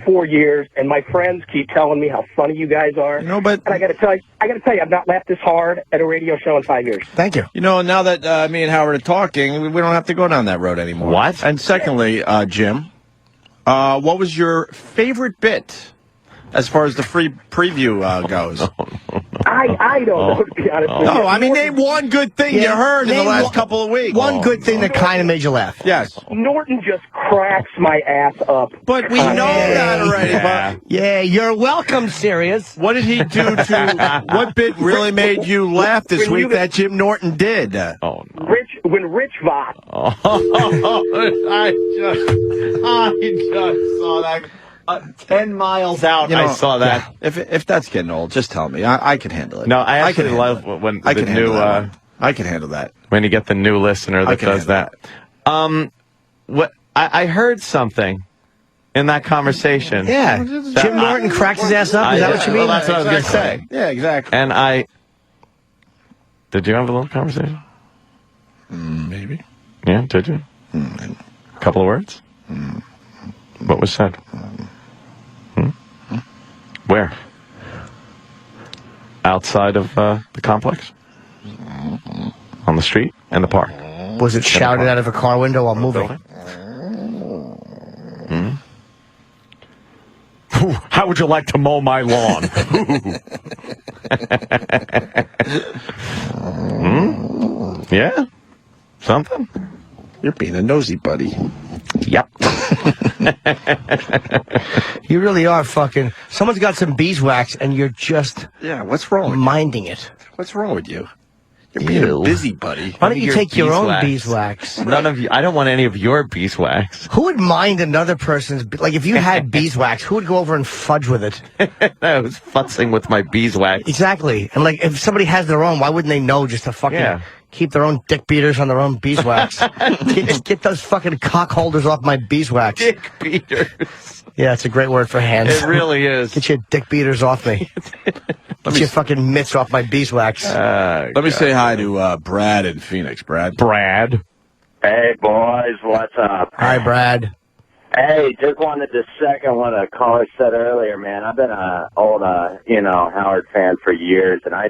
for years, and my friends keep telling me how funny you guys are. And I got to tell you, I've not laughed this hard at a radio show in 5 years. Thank you. You know, now that me and Howard are talking, we don't have to go down that road anymore. What? And secondly, Jim, what was your favorite bit as far as the free preview goes? I don't know, to be honest with you. No, I mean, name one good thing you heard in the last couple of weeks. One good thing that kind of made you laugh. Yes. Norton just cracks my ass up. But we know that already. Yeah, you're welcome, Sirius. What did he do what bit really made you laugh this week that Jim Norton did? Oh, no. When Rich Vaught. I just saw that. 10 miles out, I saw that. Yeah. If that's getting old, just tell me. I can handle it. No, I actually love when I the can new. I can handle that. When you get the new listener that does that. What I heard something in that conversation. Yeah, Jim Norton cracked his ass up. Is that what you mean? Well, that's what I was going to say. Yeah, exactly. And did you have a little conversation? Maybe. Yeah, did you? A couple of words? What was said? Where? Outside of the complex? On the street? In the park? Was it shouted out of a car window while moving? How would you like to mow my lawn? Yeah? Something? You're being a nosy buddy. Yep. You really are fucking. Someone's got some beeswax and you're just. Yeah, what's wrong with minding it? What's wrong with you? You're being a busy buddy. Why don't you take your own beeswax? None of you. I don't want any of your beeswax. Who would mind another person's? Like, if you had beeswax, who would go over and fudge with it? I was futzing with my beeswax. Exactly. And, like, if somebody has their own, why wouldn't they know just to fucking keep their own dick beaters on their own beeswax? Get those fucking cock holders off my beeswax. Dick beaters. Yeah, it's a great word for hands. It really is. Get your dick beaters off me. Get your fucking mitts off my beeswax. Let me say hi to Brad in Phoenix. Brad. Hey, boys, what's up? Hi, Brad. Hey, just wanted to second what a caller said earlier, man. I've been a old, Howard fan for years, and I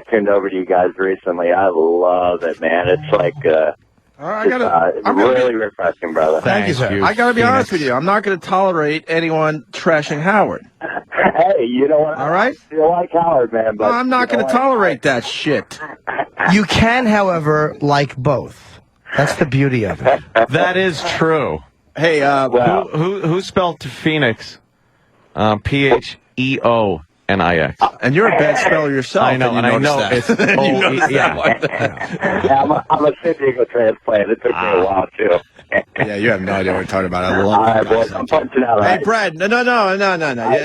tuned over to you guys recently. I love it, man. It's like, really refreshing, brother. Thank you, sir. I gotta be honest with you. I'm not gonna tolerate anyone trashing Howard. Hey, you know what? All right? You like Howard, man, but I'm not gonna tolerate that shit. You can, however, like both. That's the beauty of it. That is true. Hey, who spelled Phoenix? Pheonix. And you're a bad speller yourself. I know, and I know that. it's I'm a San Diego transplant. It took me a while too. Yeah, you have no idea what we're talking about. I love All right, boys, I'm punching out. Hey, Brad, no.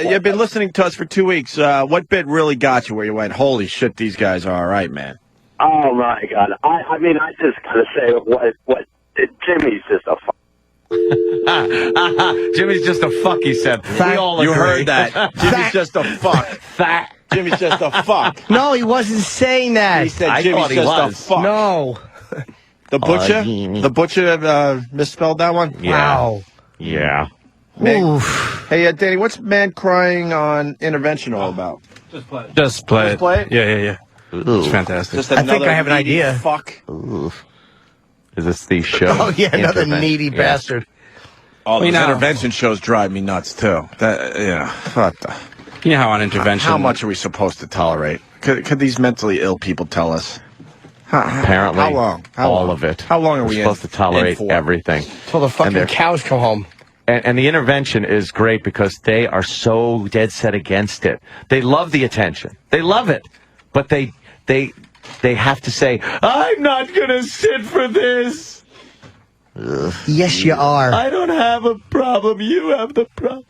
You've been listening to us for 2 weeks. What bit really got you where you went, holy shit, these guys are all right, man? Oh, my God. I mean, I just got to say, what Jimmy's just a Jimmy's just a fuck, he said. We all agree. You heard that. Jimmy's just a fuck. Jimmy's just a fuck. No, he wasn't saying that. He said Jimmy's just a fuck. No. The butcher? The butcher misspelled that one? Yeah. Wow. Yeah. Hey, Danny, what's man crying on intervention all about? Just play it. Play it? Yeah. It's fantastic. Just I think I have an idea. Fuck. Is this the show? Oh, yeah, another needy bastard. All these intervention shows drive me nuts, too. What the... You know how on intervention... How much are we supposed to tolerate? Could these mentally ill people tell us? Apparently, How long? all of it. How long are We're we supposed to tolerate for? everything? Till the fucking they're- cows come home. And the intervention is great because they are so dead set against it. They love the attention. They love it. But they have to say, I'm not going to sit for this. Yes, you are. I don't have a problem. You have the problem.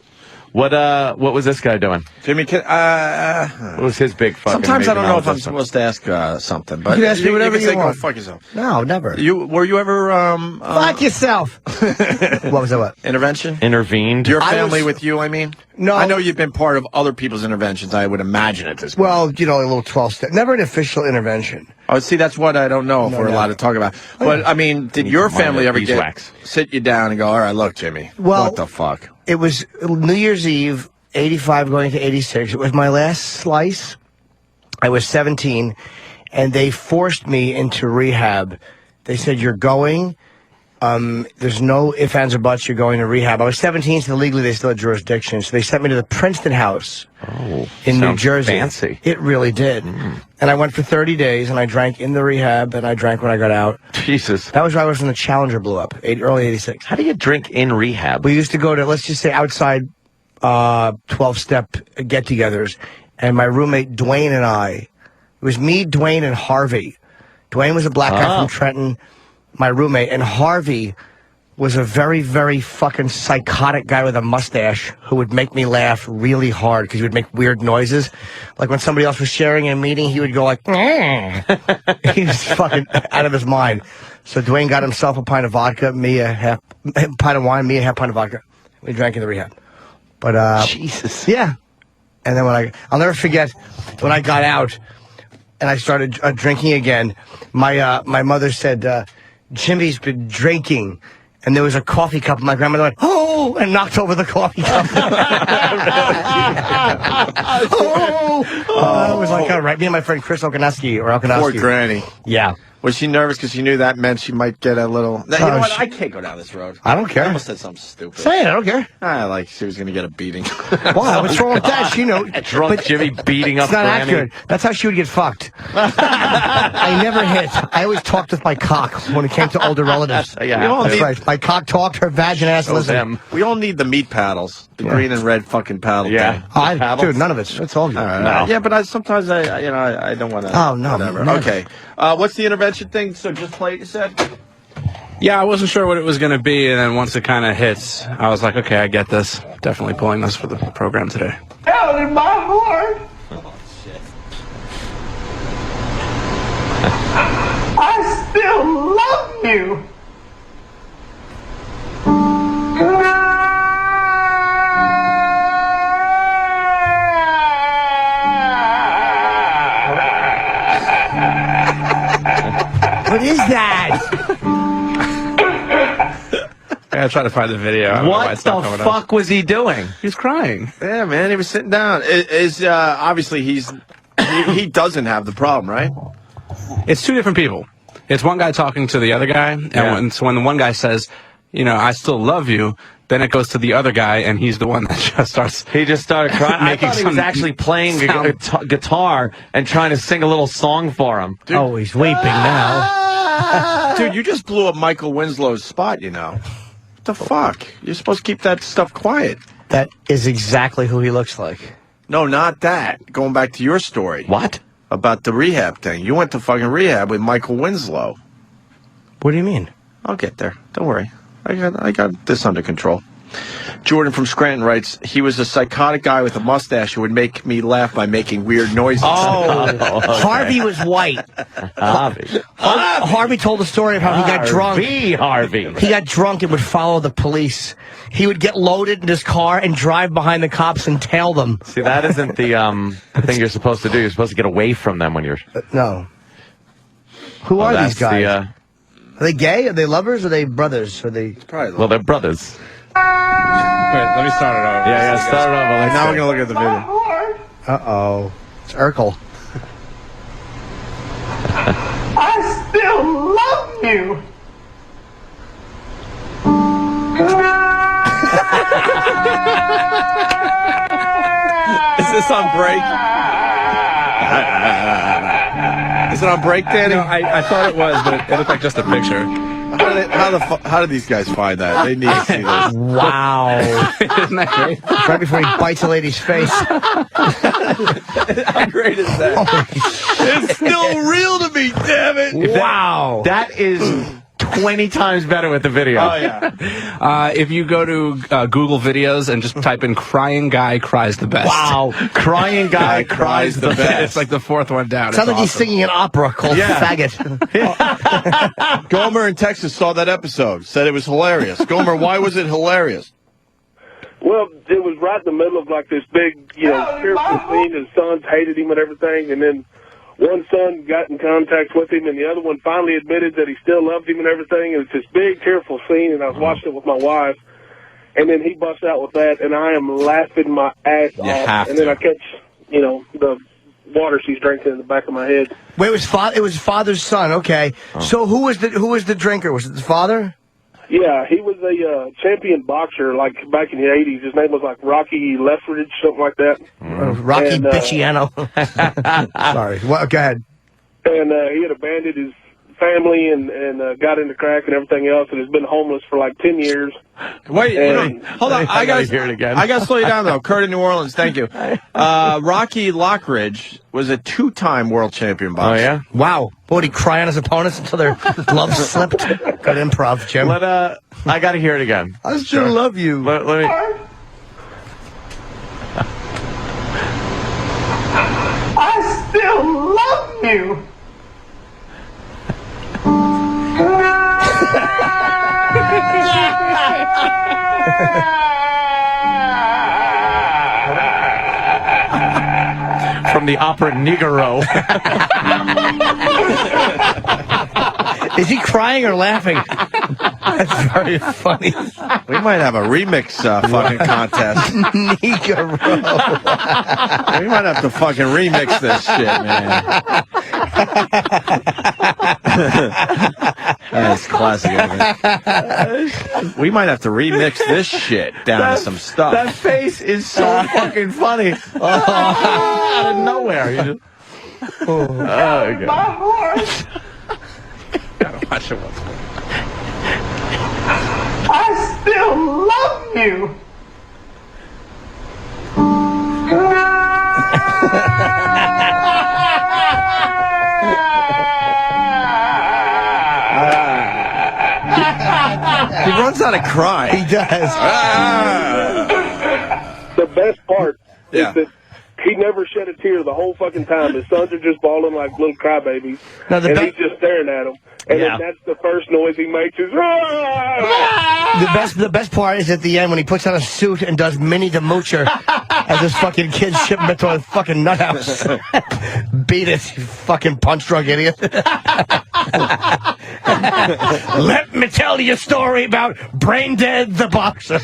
What was this guy doing? Jimmy, what was his big fucking? sometimes I don't know if I'm amazing supposed to ask something, but You can ask me whatever can you say, want. Go fuck yourself. No, never. Were you ever Fuck yourself. What was that? What? intervention? Intervened? Your family with you, I mean? No. I know you've been part of other people's interventions, I would imagine at this point. Well, you know, a little 12-step. Never an official intervention. Oh, see, that's what I don't know if we're allowed to talk about. But, I mean, did your family ever sit you down and go, all right, look, Jimmy, Well, what the fuck? It was New Year's Eve, 85 going to 86. It was my last slice. I was 17, and they forced me into rehab. They said, you're going. There's no ifs, ands, or buts. You're going to rehab. I was 17, so legally they still had jurisdiction. So they sent me to the Princeton House in New Jersey. Fancy. It really did. And I went for 30 days, and I drank in the rehab, and I drank when I got out. Jesus. That was right when the Challenger blew up, early 86. How do you drink in rehab? We used to go to, let's just say, outside 12-step get-togethers, and my roommate Dwayne and I, it was me, Dwayne, and Harvey. Dwayne was a black guy from Trenton, my roommate, and Harvey was a very, very fucking psychotic guy with a mustache who would make me laugh really hard because he would make weird noises. Like when somebody else was sharing a meeting, he would go like, he was fucking out of his mind. So Dwayne got himself a pint of vodka, me a pint of wine, me a half pint of vodka. We drank in the rehab. But Jesus. Yeah. And then I'll never forget when I got out and I started drinking again. My mother said, Jimmy's been drinking. And there was a coffee cup, and my grandmother went, oh, and knocked over the coffee cup. It was like, right, me and my friend Chris Okanowski. Poor Granny. Yeah. Was she nervous because she knew that meant she might get a little... You know what? I can't go down this road. I don't care. I almost said something stupid. Say it, I don't care. Like she was going to get a beating. Why? What's wrong with that? She knew. Drunk Jimmy beating up It's not Granny. accurate. That's how she would get fucked. I never hit. I always talked with my cock when it came to older relatives. That's right. My cock talked, her vagin ass listened. We all need the meat paddles. The green and red fucking paddle thing. Dude, none of it's all good. No. Yeah, but sometimes I don't want to... Oh, no. Whatever. Never. Okay. What's the intervention thing? So just play it, you said? Yeah, I wasn't sure what it was going to be, and then once it kind of hits, I was like, okay, I get this. Definitely pulling this for the program today. Hell in my heart. I still love you. What is that? I gotta try to find the video. I don't know why What it's not the coming fuck up. was he doing? He's crying. Yeah, man, he was sitting down. Obviously he doesn't have the problem, right? It's two different people. It's one guy talking to the other guy, and when the one guy says, I still love you, then it goes to the other guy, and he's the one that just starts. He just started crying. I thought he was actually playing guitar and trying to sing a little song for him. Dude. Oh, he's weeping now. Dude, you just blew up Michael Winslow's spot, What the fuck? You're supposed to keep that stuff quiet. That is exactly who he looks like. No, not that. Going back to your story. What? About the rehab thing. You went to fucking rehab with Michael Winslow. What do you mean? I'll get there. Don't worry. I got this under control. Jordan from Scranton writes, he was a psychotic guy with a mustache who would make me laugh by making weird noises. Okay. Harvey was white. Harvey told the story of how he got drunk. Harvey. He got drunk and would follow the police. He would get loaded in his car and drive behind the cops and tail them. See, that isn't the thing you're supposed to do. You're supposed to get away from them when you're... No. Who are these guys? Are they gay? Are they lovers? Are they brothers? Are they... Well, they're brothers. Wait, let me start it over. Yeah, start it over. Now we're going to look at the video. Uh-oh. It's Urkel. I still love you. Is this on break? Is it on break, Danny? No, I thought it was, but it looked like just a picture. How do these guys find that? They need to see this. Wow. Isn't that great? Right before he bites a lady's face. How great is that? It's still real to me, damn it. Wow. That is 20 times better with the video. Oh, yeah. If you go to Google videos and just type in "crying guy cries the best." Wow. Crying guy cries the best. It's like the fourth one down. Sounds like It's he's awesome. singing an opera called Faggot. Gomer in Texas saw that episode, said it was hilarious. Gomer, why was it hilarious? Well, it was right in the middle of like this big, tearful scene. His sons hated him and everything, and then one son got in contact with him, and the other one finally admitted that he still loved him and everything. And it's this big, tearful scene, and I was watching it with my wife, and then he busts out with that, and I am laughing my ass off. And then I catch, the water she's drinking in the back of my head. Wait, it was father's son. Okay. So who was the drinker? Was it the father? Yeah, he was a champion boxer, like back in the 80s. His name was like Rocky Lockridge, something like that. Rocky Bicciano. Sorry. Well, go ahead. And he had abandoned his family and got into crack and everything else, and has been homeless for like 10 years. Wait, hold on. I gotta hear it again. I gotta slow you down though. Kurt in New Orleans, thank you. Rocky Lockridge was a 2-time world champion boxer. Oh yeah. Wow. What, did he cry on his opponents until their gloves slipped? Good improv, Jim. I gotta hear it again. I still love you. Let me. I still love you. From the opera Nigaro. Is he crying or laughing? That's very funny. We might have a remix fucking contest. Negro. We might have to fucking remix this shit, man. That's classic. We might have to remix this shit down to some stuff. That face is so fucking funny. Out of nowhere. You just, God. My horse. Gotta watch it once more. I still love you. He runs out of crying. He does. The best part Yeah. is that he never shed a tear the whole fucking time. His sons are just bawling like little crybabies, Now, and he's just staring at them. And Yeah. then that's the first noise he makes is, The best part is at the end when he puts on a suit and does Minnie the Moocher as his fucking kid shipment to a fucking nut house. Beat it, you fucking punch drunk idiot. Let me tell you a story about Brain Dead the boxer.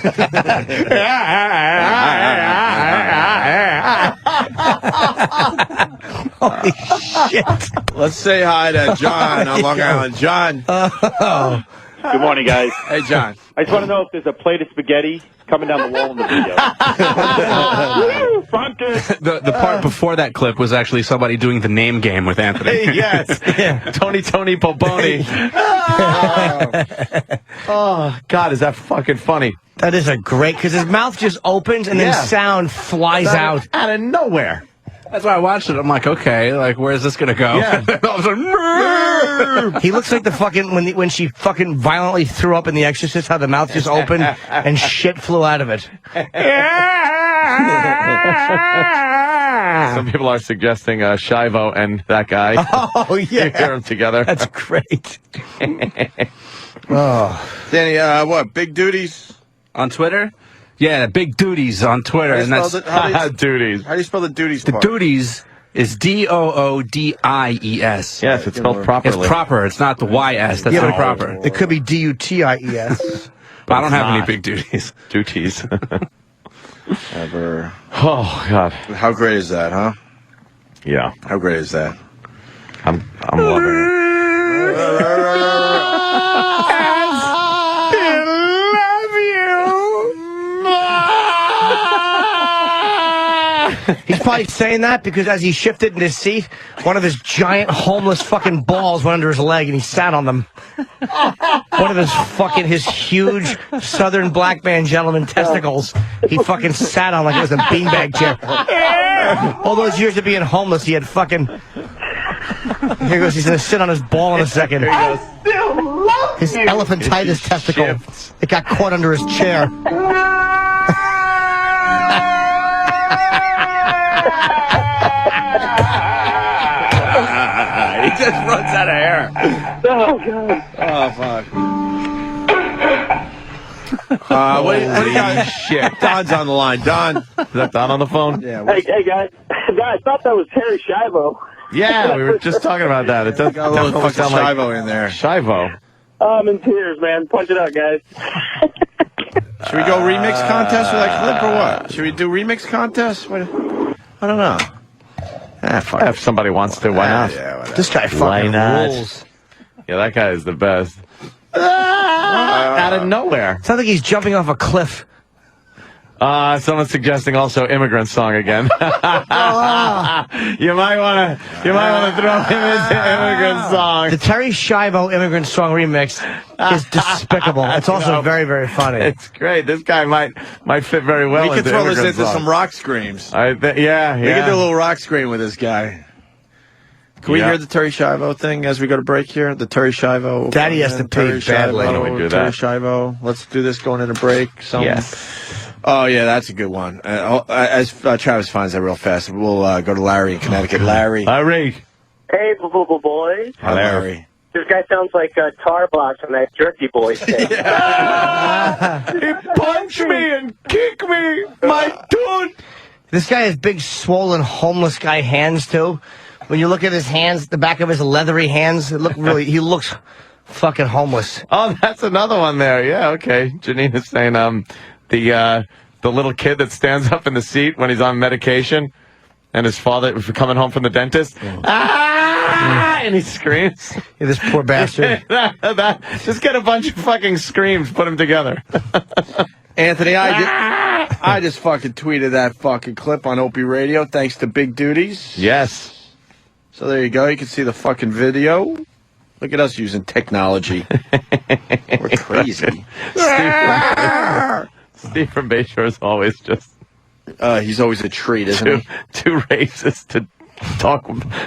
Holy shit. Let's say hi to John on Long Island. John. Good morning, guys. Hey, John. I just want to know if there's a plate of spaghetti coming down the wall in the video. The part before that clip was actually somebody doing the name game with Anthony. Yes. Tony Poponi. Oh, God, is that fucking funny? That is a great, because his mouth just opens and then sound flies out. Out of nowhere. That's why I watched it. I'm like, okay, like, where's this gonna go? Yeah. All of a sudden, He looks like the fucking, when she fucking violently threw up in The Exorcist, how the mouth just opened and shit flew out of it. Some people are suggesting Shivo and that guy. Oh, yeah. You hear them together. That's great. Oh. Danny, what, big duties? on Twitter. Yeah, big duties on Twitter, and that's duties. How do you spell the duties The part? duties is DOODIES. Yes, it's spelled properly. It's proper. It's not the YS. That's not proper. It could be DUTIES. But I don't have any big duties. Duties. Ever. Oh, God. How great is that, huh? Yeah. How great is that? I'm loving it. He's probably saying that because as he shifted in his seat, one of his giant homeless fucking balls went under his leg and he sat on them. One of his huge southern black man gentleman testicles, he fucking sat on like it was a beanbag chair. All those years of being homeless, he had fucking... Here he goes, he's going to sit on his ball in a second. Here he goes. His elephantitis testicle. It got caught under his chair. He just runs out of hair. Oh, God. Oh, fuck. What do you got? Shit. Don's on the line. Don. Is that Don on the phone? Yeah. Hey, guys. I thought that was Terry Schiavo. Yeah, we were just talking about that. It does got a little fucking sound like Schiavo in there. Schiavo. I'm in tears, man. Punch it out, guys. Should we go remix contest with that clip or what? Should we do remix contest? What? I don't know. Fuck. If somebody wants to, why not? Yeah, this guy fucking rules. Yeah, that guy is the best. Out of nowhere. Sounds like he's jumping off a cliff. Someone's suggesting also immigrant song again. You might want to throw him into immigrant song. The Terry Schiavo immigrant song remix is despicable. It's also very, very funny. It's great. This guy might fit very well. We could into throw this immigrant into song. some rock screams. Yeah. We could do a little rock scream with this guy. Can we hear the Terry Schiavo thing as we go to break here? The Terry Schiavo. Daddy has to pee badly. Why don't we do Terry that? Schiavo. Let's do this going into break. Yes. Oh, yeah, that's a good one. As Travis finds that real fast, we'll go to Larry in Connecticut. Larry. Larry. Hey, boys. Hi, Larry. This guy sounds like Tar Box on that Jerky Boys thing. He punched me and kicked me. My dude. This guy has big, swollen, homeless guy hands, too. When you look at his hands, the back of his leathery hands, he looks fucking homeless. Oh, that's another one there. Yeah, okay. Janine is saying the little kid that stands up in the seat when he's on medication and his father coming home from the dentist. And he screams. Yeah, this poor bastard. Just get a bunch of fucking screams, put them together. Anthony, I just fucking tweeted that fucking clip on Opie Radio thanks to Big Duties. Yes. So there you go. You can see the fucking video. Look at us using technology. We're crazy. Steve from Bayshore is always just... he's always a treat, isn't he? Too racist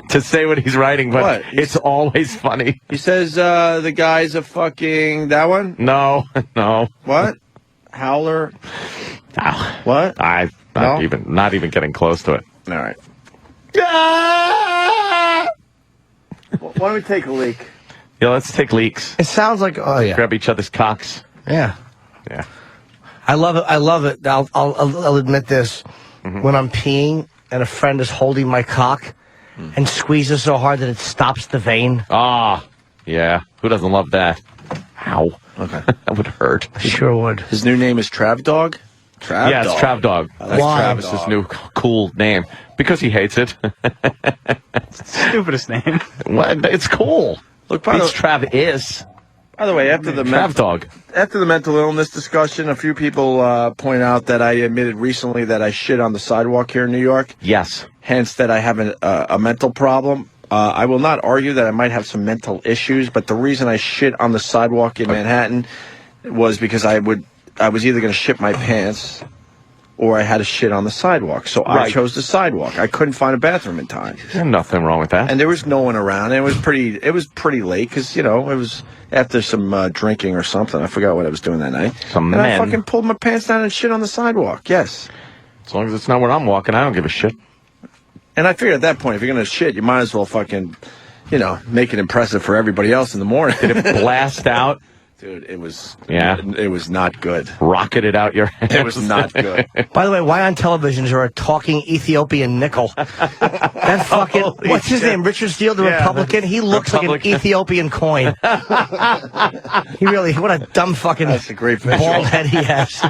to say what he's writing, but it's always funny. He says the guy's a fucking... That one? No. What? Howler? What? I'm not even getting close to it. All right. Why don't we take a leak? Yeah, let's take leaks. It sounds like, oh, yeah. Grab each other's cocks. Yeah. Yeah. I love it. I'll admit this. When I'm peeing and a friend is holding my cock and squeezes so hard that it stops the vein. Ah, yeah. Who doesn't love that? Ow. Okay. That would hurt. Sure would. His new name is Trav Dog? Yes, Trav Dog. That's Travis's new cool name. Because he hates it. Stupidest name. What? It's cool. Look, Trav is. By the way, after the mental illness discussion, a few people point out that I admitted recently that I shit on the sidewalk here in New York. Yes. Hence that I have a mental problem. I will not argue that I might have some mental issues, but the reason I shit on the sidewalk in Manhattan was because I was either going to shit my pants or I had to shit on the sidewalk. So I chose the sidewalk. I couldn't find a bathroom in time. There's nothing wrong with that. And there was no one around. And it was pretty late because, it was after some drinking or something. I forgot what I was doing that night. I fucking pulled my pants down and shit on the sidewalk. Yes. As long as it's not where I'm walking, I don't give a shit. And I figured at that point, if you're going to shit, you might as well fucking, make it impressive for everybody else in the morning. Did it blast out? Dude, it was... Yeah? It was not good. Rocketed out your hands. It was not good. By the way, why on television is there a talking Ethiopian nickel? That fucking... what's his name? Richard Steele, the Republican? He looks like an Ethiopian coin. He really... What a dumb fucking... That's a great visual. Bald head he has.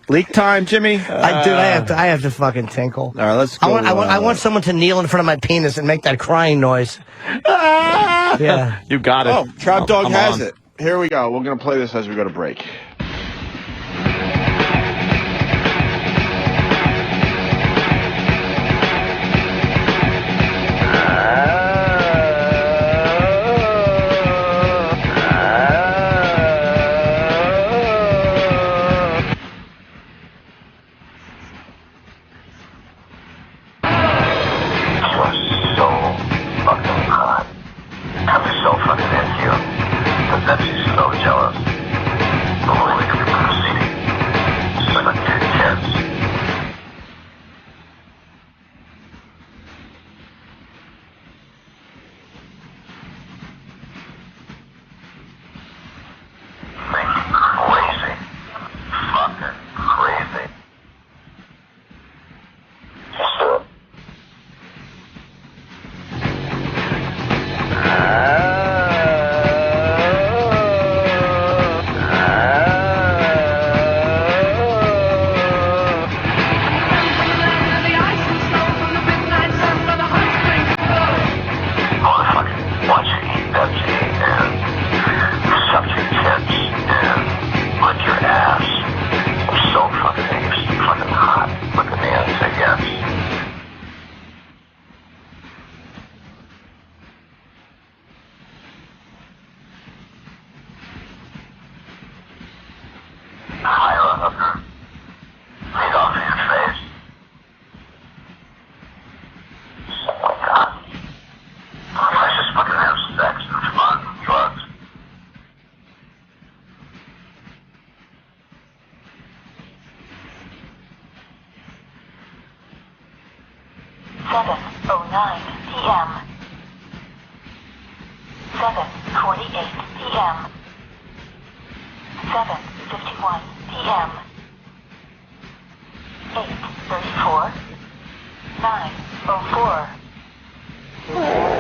Leak time, Jimmy. I have to fucking tinkle. All right, let's go. I want someone to kneel in front of my penis and make that crying noise. Yeah. You got it. Oh, Trap Dog has it. Here we go. We're going to play this as we go to break. 7:09 p.m. 7:48 p.m. 7:51 p.m. 8:34 9:04